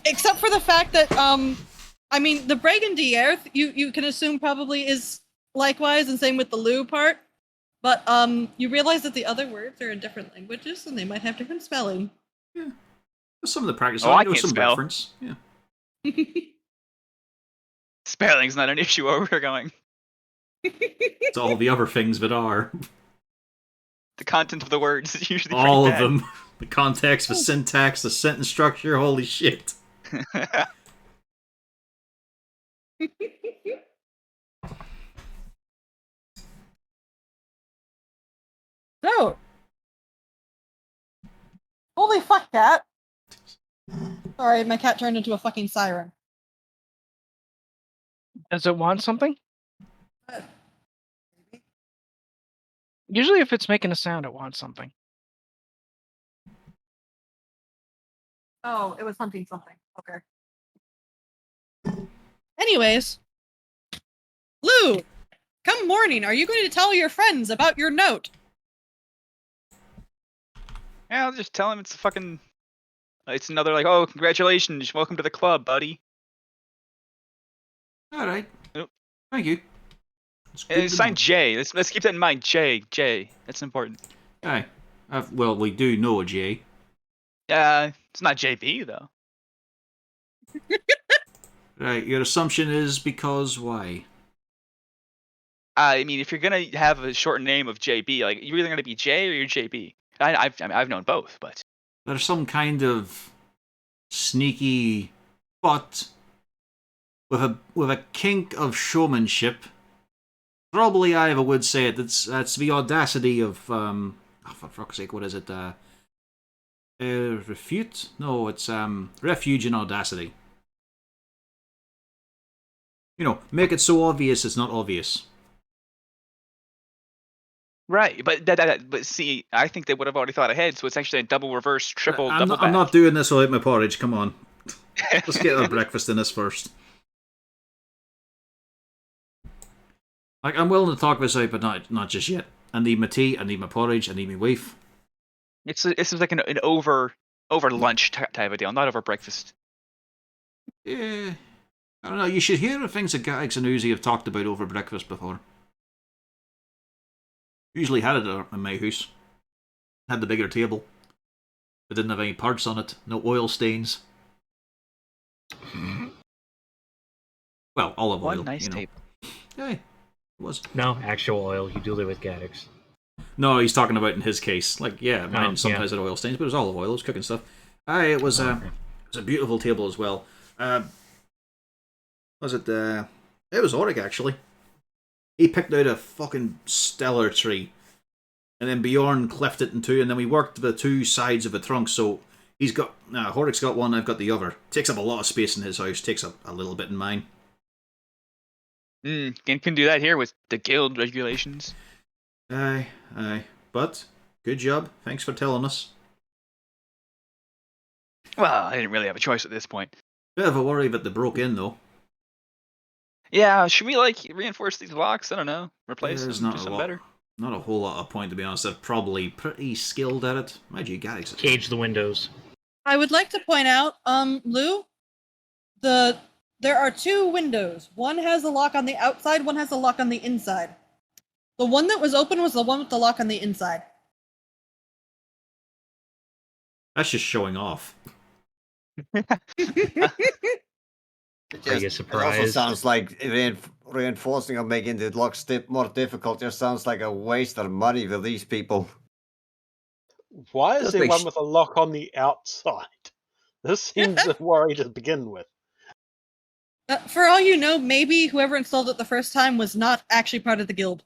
except for the fact that, I mean, the Bregan the Earth, you can assume probably is likewise, and same with the Lou part. But you realize that the other words are in different languages, and they might have different spelling. Yeah. Some of the practice, Oh, I I know can't some spell. reference. Yeah. Spelling's not an issue where we're going. It's all the other things that are. The content of the words is usually All pretty of them. The context, the syntax, the sentence structure, holy shit. bad. So, holy fuck, cat. Sorry, my cat turned into a fucking siren. Does it want something? Uh, Usually if it's making a sound, it wants something. Oh, it was hunting something. Okay. Anyways, Lou, come morning, are you going to tell your friends about your note? Yeah, I'll just tell him it's a fucking. It's another like, oh, congratulations, welcome to the club, buddy. All right. Nope. Thank you. It's And good it's to know. signed J. Let's keep that in mind. J. That's important. Aye. Well, we do know a J. It's not JB though. Right, your assumption is because why? I mean, if you're gonna have a short name of JB, like you're either gonna be J or you're JB. I've known both, but There's some kind of sneaky, but with a kink of showmanship. Probably, I would say it. That's the audacity of oh, for fuck's sake, what is it? Refute? No, it's refuge and audacity. You know, make it so obvious it's not obvious. right. But but see, I think they would have already thought ahead, so it's actually a double reverse, triple, double back. I'm not doing this without my porridge. Come on, let's get our breakfast in this first. Like, I'm willing to talk this out, but not just yet. I need my tea, I need my porridge, I need my wife. It's like an over lunch type of deal, not over breakfast. Yeah, I don't know. You should hear the things that Gags and Uzi have talked about over breakfast before. Usually had it in my house. Had the bigger table. But didn't have any parts on it. No oil stains. Well, olive oil. One nice you know. tape. Yeah, it was. No, actual oil. You do live with Gaddix. No, he's talking about in his case. Like, yeah, mine Oh, sometimes had oil stains, but it was olive oil. It was cooking stuff. It was a beautiful table as well. Was it? It was Auric actually. He picked out a fucking stellar tree, and then Bjorn cleft it in two, and then we worked the two sides of the trunk. So he's got Horic's got one, I've got the other. Takes up a lot of space in his house. Takes up a little bit in mine. Can do that here with the guild regulations. Aye. But good job. Thanks for telling us. Well, I didn't really have a choice at this point. Bit of a worry that they broke in though. Yeah, should we like reinforce these locks? I don't know. Replace There's them, not do a something lot. better. Not a whole lot of point, to be honest. They're probably pretty skilled at it. Mind you, Gaddix. Cage the windows. I would like to point out, Lou, there are two windows. One has a lock on the outside, one has a lock on the inside. The one that was open was the one with the lock on the inside. That's just showing off. Are you It also surprised? sounds like reinforcing or making the locks more difficult. Just sounds like a waste of money for these people. Why is Does there make one sh- with a lock on the outside? This seems a worry to begin with. For all you know, maybe whoever installed it the first time was not actually part of the guild.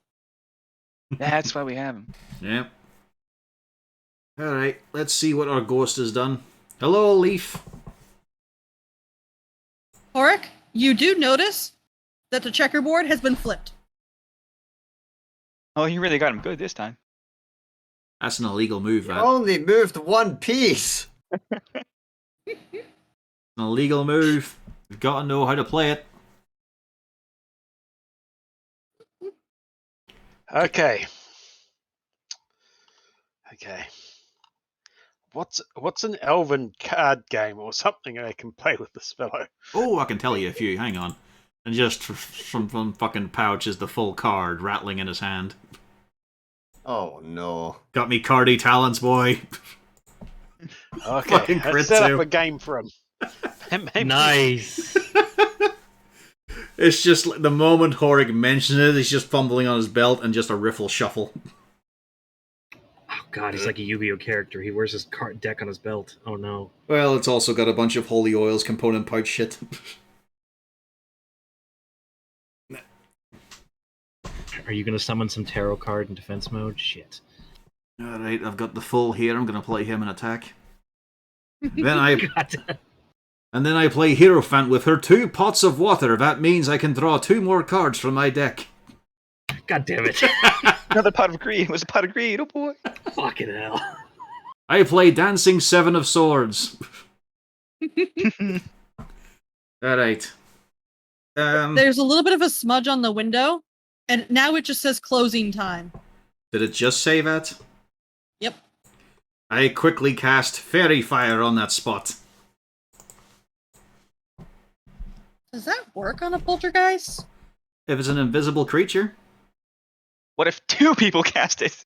That's why we have them. Yep. Alright, let's see what our ghost has done. Hello, Leaf. Horik, you do notice that the checkerboard has been flipped. Oh, you really got him good this time. That's an illegal move, You that. only moved one piece. An illegal move. We've got to know how to play it. Okay. What's an elven card game or something I can play with this fellow? Oh, I can tell you a few. Hang on. And just from fucking pouch is the full card rattling in his hand. Oh no. Got me cardy talents, boy. Okay, Fucking let's set Kritsu. up a game for him. Maybe- Nice. It's just like the moment Horig mentions it, he's just fumbling on his belt and just a riffle shuffle. Oh god, he's like a Yu-Gi-Oh character. He wears his card deck on his belt. Oh no. Well, it's also got a bunch of holy oils component pouch shit. Are you gonna summon some tarot card in defense mode? Shit. Alright, I've got the full here. I'm going to play him in attack. Then I play Hierophant with her 2 pots of water. That means I can draw 2 more cards from my deck. God damn it. Another pot of greed. It was a pot of greed. Oh boy. Fucking hell. I play Dancing 7 of Swords. Alright. There's a little bit of a smudge on the window, and now it just says closing time. Did it just say that? Yep. I quickly cast Fairy Fire on that spot. Does that work on a poltergeist? If it's an invisible creature? What if 2 people cast it?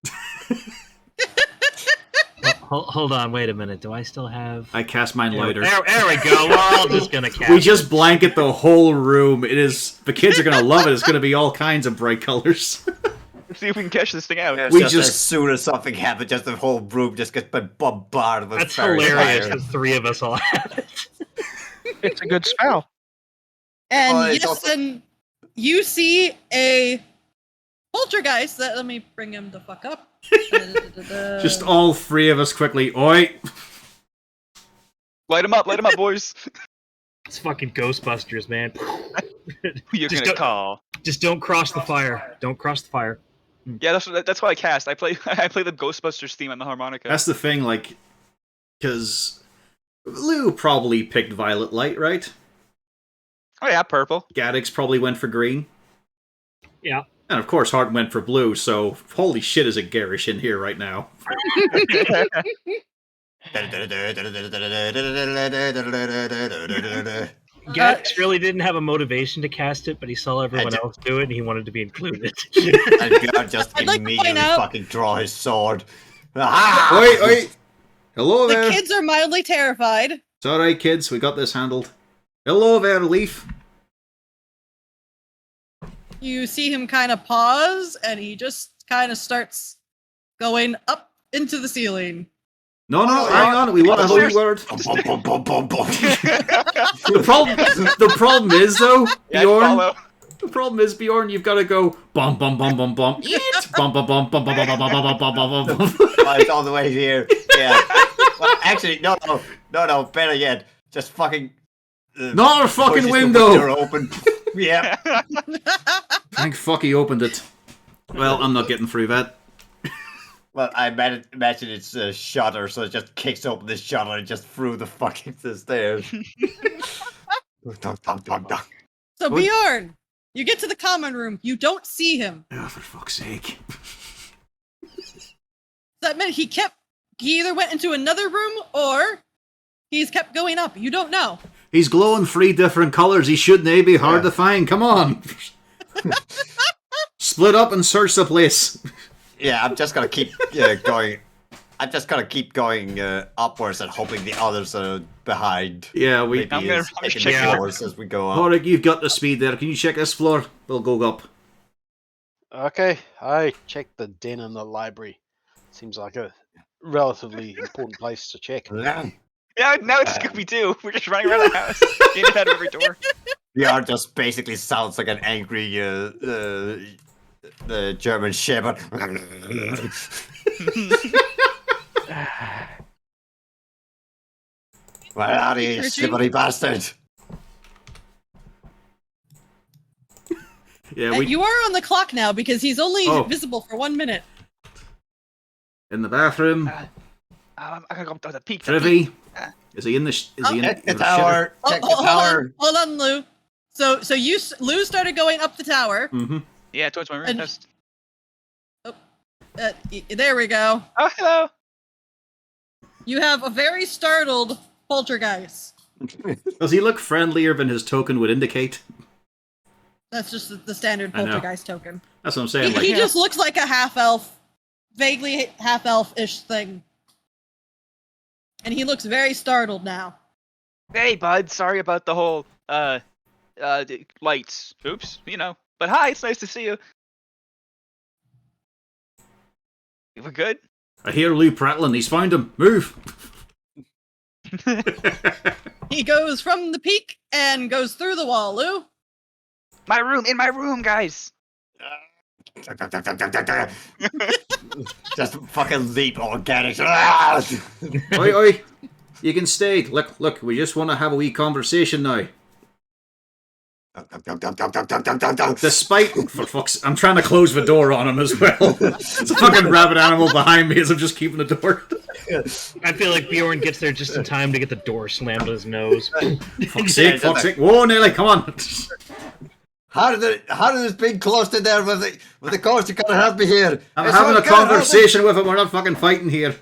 Hold on, wait a minute. Do I still have? I cast mine later. There we go. We're all just gonna cast. We just blanket the whole room. It is the kids are gonna love it. It's gonna be all kinds of bright colors. Let's see if we can catch this thing out. Yeah, We just just- as soon as something happens, just the whole room just gets bombarded with That's fairy hilarious. fire. The 3 of us all have it. It's a good spell. And Well, it's yes, also- and you see a poltergeist. Let me bring him the fuck up. Just all 3 of us quickly. Oi! Light 'em up, boys. It's fucking Ghostbusters, man. Who you're Just gonna don't- call? Just don't cross the fire. Don't cross the fire. Yeah, that's what I cast. I play the Ghostbusters theme on the harmonica. That's the thing, like, because Lou probably picked Violet Light, right? Oh yeah, purple. Gaddix probably went for green. Yeah. And of course, Hart went for blue, so holy shit is it garish in here right now. Gaddix really didn't have a motivation to cast it, but he saw everyone else do it, and he wanted to be included. And God just I'd like to point immediately out- fucking draw his sword. Ah! Oi, oi! Hello The there! kids are mildly terrified. It's alright, kids, we got this handled. Hello there, Leaf. You see him kind of pause, and he just kind of starts going up into the ceiling. No, hang on, we want to have a wee word. Bum, bum, bum, bum, bum. The problem is, though, Yeah, I Bjorn, follow. the problem is, Bjorn, you've got to go bum bum bum bum bum eat bum bum bum bum bum bum bum bum bum bum bum bum. Oh, it's all the way here. Yeah. Well, actually, no. Better yet, just fucking. Not a fucking pushes the window. window open. Yeah. Thank fuck he opened it. Well, I'm not getting through that. Well, I imagine it's a shutter, so it just kicks open the shutter and just through the fucking stairs. Dunk, dunk, dunk, dunk. So What? Bjorn, you get to the common room. You don't see him. Oh, for fuck's sake. That meant he either went into another room or he's kept going up. You don't know. He's glowing 3 different colours. He shouldn't be hard Yeah. to find. Come on. Split up and search the place. Yeah, I'm just gonna keep going. I'm just gonna keep going upwards and hoping the others are behind. Yeah, we. Maybe I'm gonna taking check the it. floors as we go up. Horik, you've got the speed there. Can you check this floor? We'll go up. Okay, I checked the den in the library. Seems like a relatively important place to check. Yeah. Yeah, now it's Scooby Doo. We're just running around the house, in and out of every door. VR just basically sounds like an angry the German Shepherd. Where are you, you Richard? slippery bastard? Yeah, And we you are on the clock now because he's only Oh. visible for 1 minute. in the bathroom. I gotta go to the peak. Privy. Is he in the? Is he in Check the the tower. Check the tower. Hold on, Lou. So Lou started going up the tower. Mm-hmm. Yeah, towards my room. And- That's- There we go. Oh, hello. You have a very startled poltergeist. Does he look friendlier than his token would indicate? That's just the standard I know. poltergeist token. That's what I'm He, saying. Like, he just looks like a half elf, vaguely half elf-ish thing. And he looks very startled now. Hey, bud. Sorry about the whole lights. Oops. But hi, it's nice to see you. We're good. I hear Lou prattling. He's found him. Move. He goes from the peak and goes through the wall, Lou. In my room, guys. Just fucking leap organics. Ah! Oi, oi. You can stay. Look. We just want to have a wee conversation now. Despite, for fuck's, I'm trying to close the door on him as well. It's a fucking rabid animal behind me as I'm just keeping the door. I feel like Bjorn gets there just in time to get the door slammed on his nose. Fuck's sake. Whoa, Nelly, come on. How did this being closed in there with the coach? You gotta help me here. I'm having a conversation with him. We're not fucking fighting here.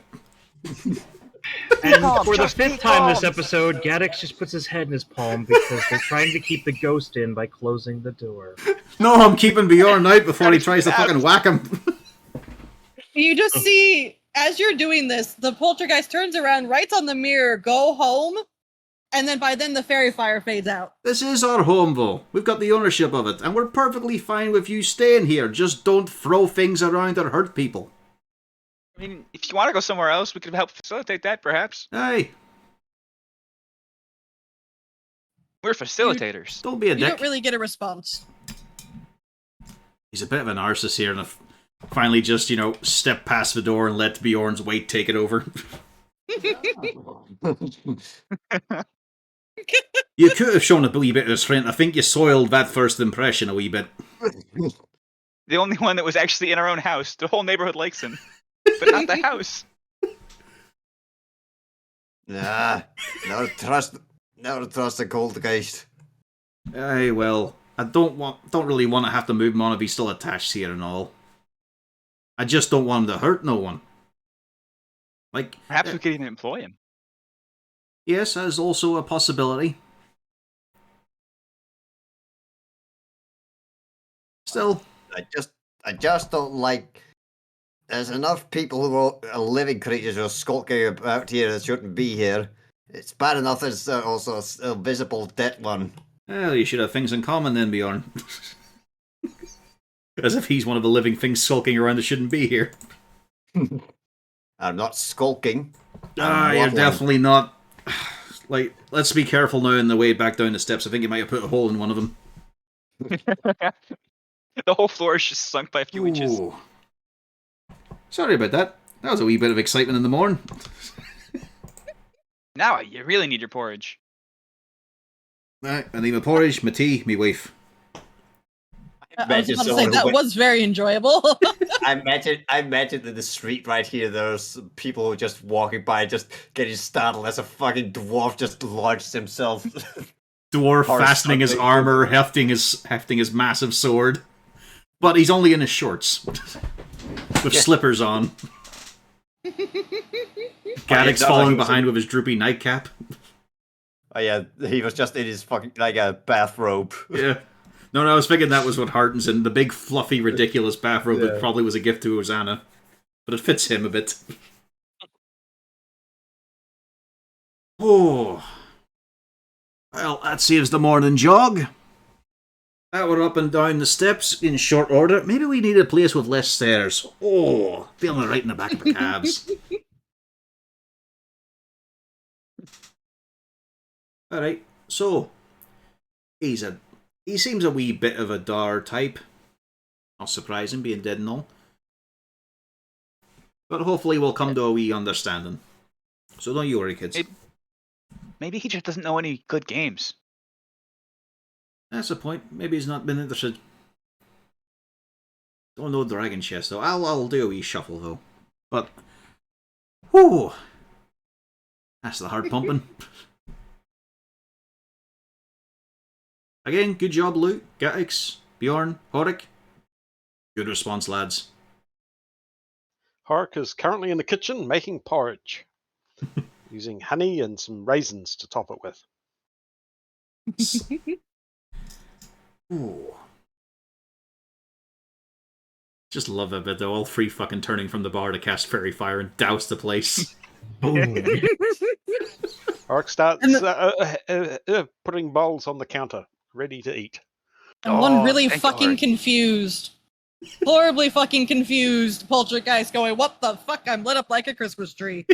And for the 5th time this episode, Gaddix just puts his head in his palm because they're trying to keep the ghost in by closing the door. No, I'm keeping Bjorn out before he tries to fucking whack him. You just see, as you're doing this, the poltergeist turns around, writes on the mirror, "Go home," and then by then the fairy fire fades out. This is our home, though. We've got the ownership of it, and we're perfectly fine with you staying here. Just don't throw things around that hurt people. I mean, if you want to go somewhere else, we could help facilitate that, perhaps. Hey, We're facilitators. don't be a You dick. don't really get a response. He's a bit of a narcissist here, and finally just, step past the door and let Bjorn's weight take it over. You could have shown a wee bit of restraint. I think you soiled that first impression a wee bit. The only one that was actually in our own house. The whole neighborhood likes him, but not the house. Nah, never trust the Goldgeist. Aye, well, I don't really want to have to move him on if he's still attached here and all. I just don't want him to hurt no one. Like, Perhaps we could even employ him. yes, that is also a possibility. Still, I just don't like. There's enough people who are living creatures who are skulking about here that shouldn't be here. It's bad enough there's also a visible dead one. well, you should have things in common then, Bjorn. As if he's one of the living things sulking around that shouldn't be here. I'm not skulking. You're waddling. definitely not. Like, let's be careful now on the way back down the steps. I think you might have put a hole in one of them. The whole floor is just sunk by a few inches. Ooh. Sorry about that. That was a wee bit of excitement in the morning. Now you really need your porridge. Right, I need my porridge, my tea, my wife. I was about to say, that was very enjoyable. I imagine in the street right here, there's people who are just walking by, just getting startled as a fucking dwarf just launched himself. Dwarf Or fastening his something. armor, hefting his massive sword. But he's only in his shorts. With slippers on. Gaddix following behind with his droopy nightcap. Oh yeah, he was just in his fucking, like, a bathrobe. Yeah. No, I was thinking that was what Harton's in. The big, fluffy, ridiculous bathrobe that probably was a gift to Hosanna. But it fits him a bit. Oh. Well, that saves the morning jog. Now we're up and down the steps in short order. Maybe we need a place with less stairs. Oh, feeling it right in the back of the calves. Alright, so he seems a wee bit of a dour type. Not surprising, being dead and all. But hopefully we'll come to a wee understanding. So don't you worry, kids. Maybe he just doesn't know any good games. That's the point. Maybe he's not been interested. Don't know Dragon Chest though. I'll do a wee shuffle though. But whew, that's the heart pumping. Again, good job, Luke, Gattix, Bjorn, Horik. Good response, lads. Horik is currently in the kitchen making porridge, using honey and some raisins to top it with. Ooh. Just love that bit though. All three fucking turning from the bar to cast fairy fire and douse the place. Boom. Horik starts putting bowls on the counter, ready to eat. And one Oh, really thank you, fucking Lord. confused, horribly fucking confused poltergeist going, "What the fuck? I'm lit up like a Christmas tree."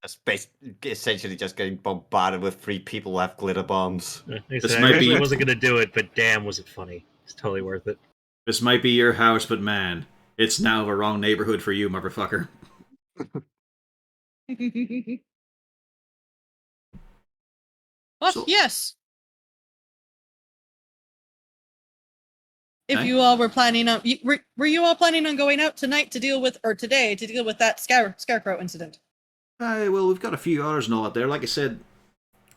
That's essentially just getting bombarded with 3 people who have glitter bombs. This I might originally be- wasn't going to do it, but damn, was it funny. It's totally worth it. This might be your house, but man, it's now the wrong neighborhood for you, motherfucker. But So- yes, If Aye. you all were planning on, were you all planning on going out tonight to deal with, or today to deal with that scarecrow incident? Aye, well, we've got a few hours and all out there. Like I said,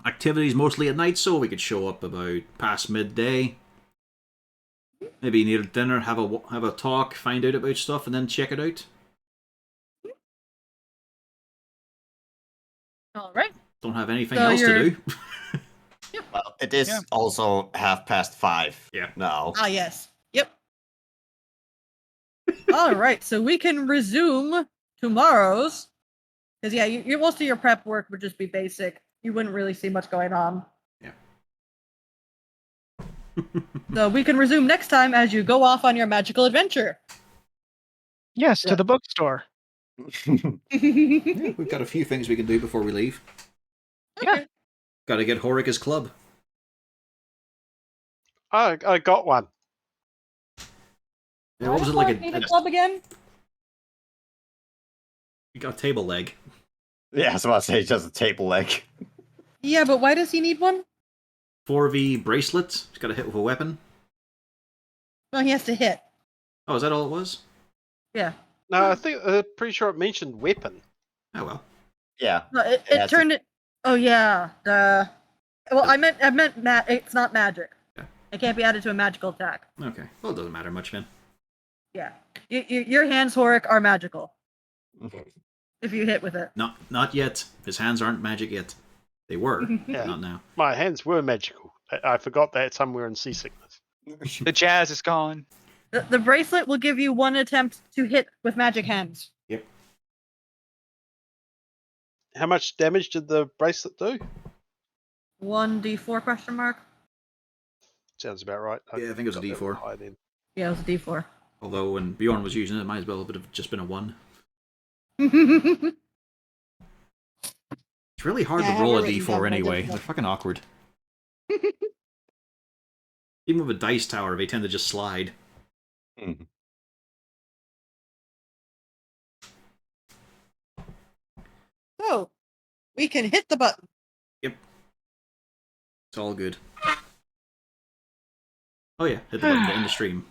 activities mostly at night, so we could show up about past midday. Maybe near dinner, have a talk, find out about stuff, and then check it out. All right. Don't have anything So else to do. Well, it is Yeah. also 5:30 Yeah. now. Ah, yes. Yep. All right. So we can resume tomorrow's. Because, yeah, most of your prep work would just be basic. You wouldn't really see much going on. Yeah. So we can resume next time as you go off on your magical adventure. Yes, Yeah. to the bookstore. Yeah, we've got a few things we can do before we leave. Okay. Gotta get Horika's club. I got one. Yeah, what was it Why like? does Mark need a club again? You got a table leg. Yeah, I was about to say just a table leg. Yeah, but why does he need one? 4V bracelet. He's got to hit with a weapon. Well, he has to hit. Oh, is that all it was? Yeah. No, I think pretty sure it mentioned weapon. Oh well. Yeah. No, it has to- turned it. Oh yeah. Well, I meant it's not magic. Yeah. It can't be added to a magical attack. Okay. Well, it doesn't matter much then. Yeah. Your hands, Horik, are magical if you hit with it. Not yet. His hands aren't magic yet. They were. Yeah. Not now. My hands were magical. I forgot that somewhere in seasickness. The jazz is gone. The bracelet will give you one attempt to hit with magic hands. Yep. How much damage did the bracelet do? 1d4 question mark? Sounds about right. Yeah, I think it was a got that D4. high then. Yeah, it was a d4. Although when Bjorn was using it, it might as well have just been a 1. It's really hard Yeah, I to have roll it a written down, D4 but I anyway. didn't They're look. fucking awkward. Even with a dice tower, they tend to just slide. Mhm. So, we can hit the button. It's all good. Oh yeah, hit the button to end the stream.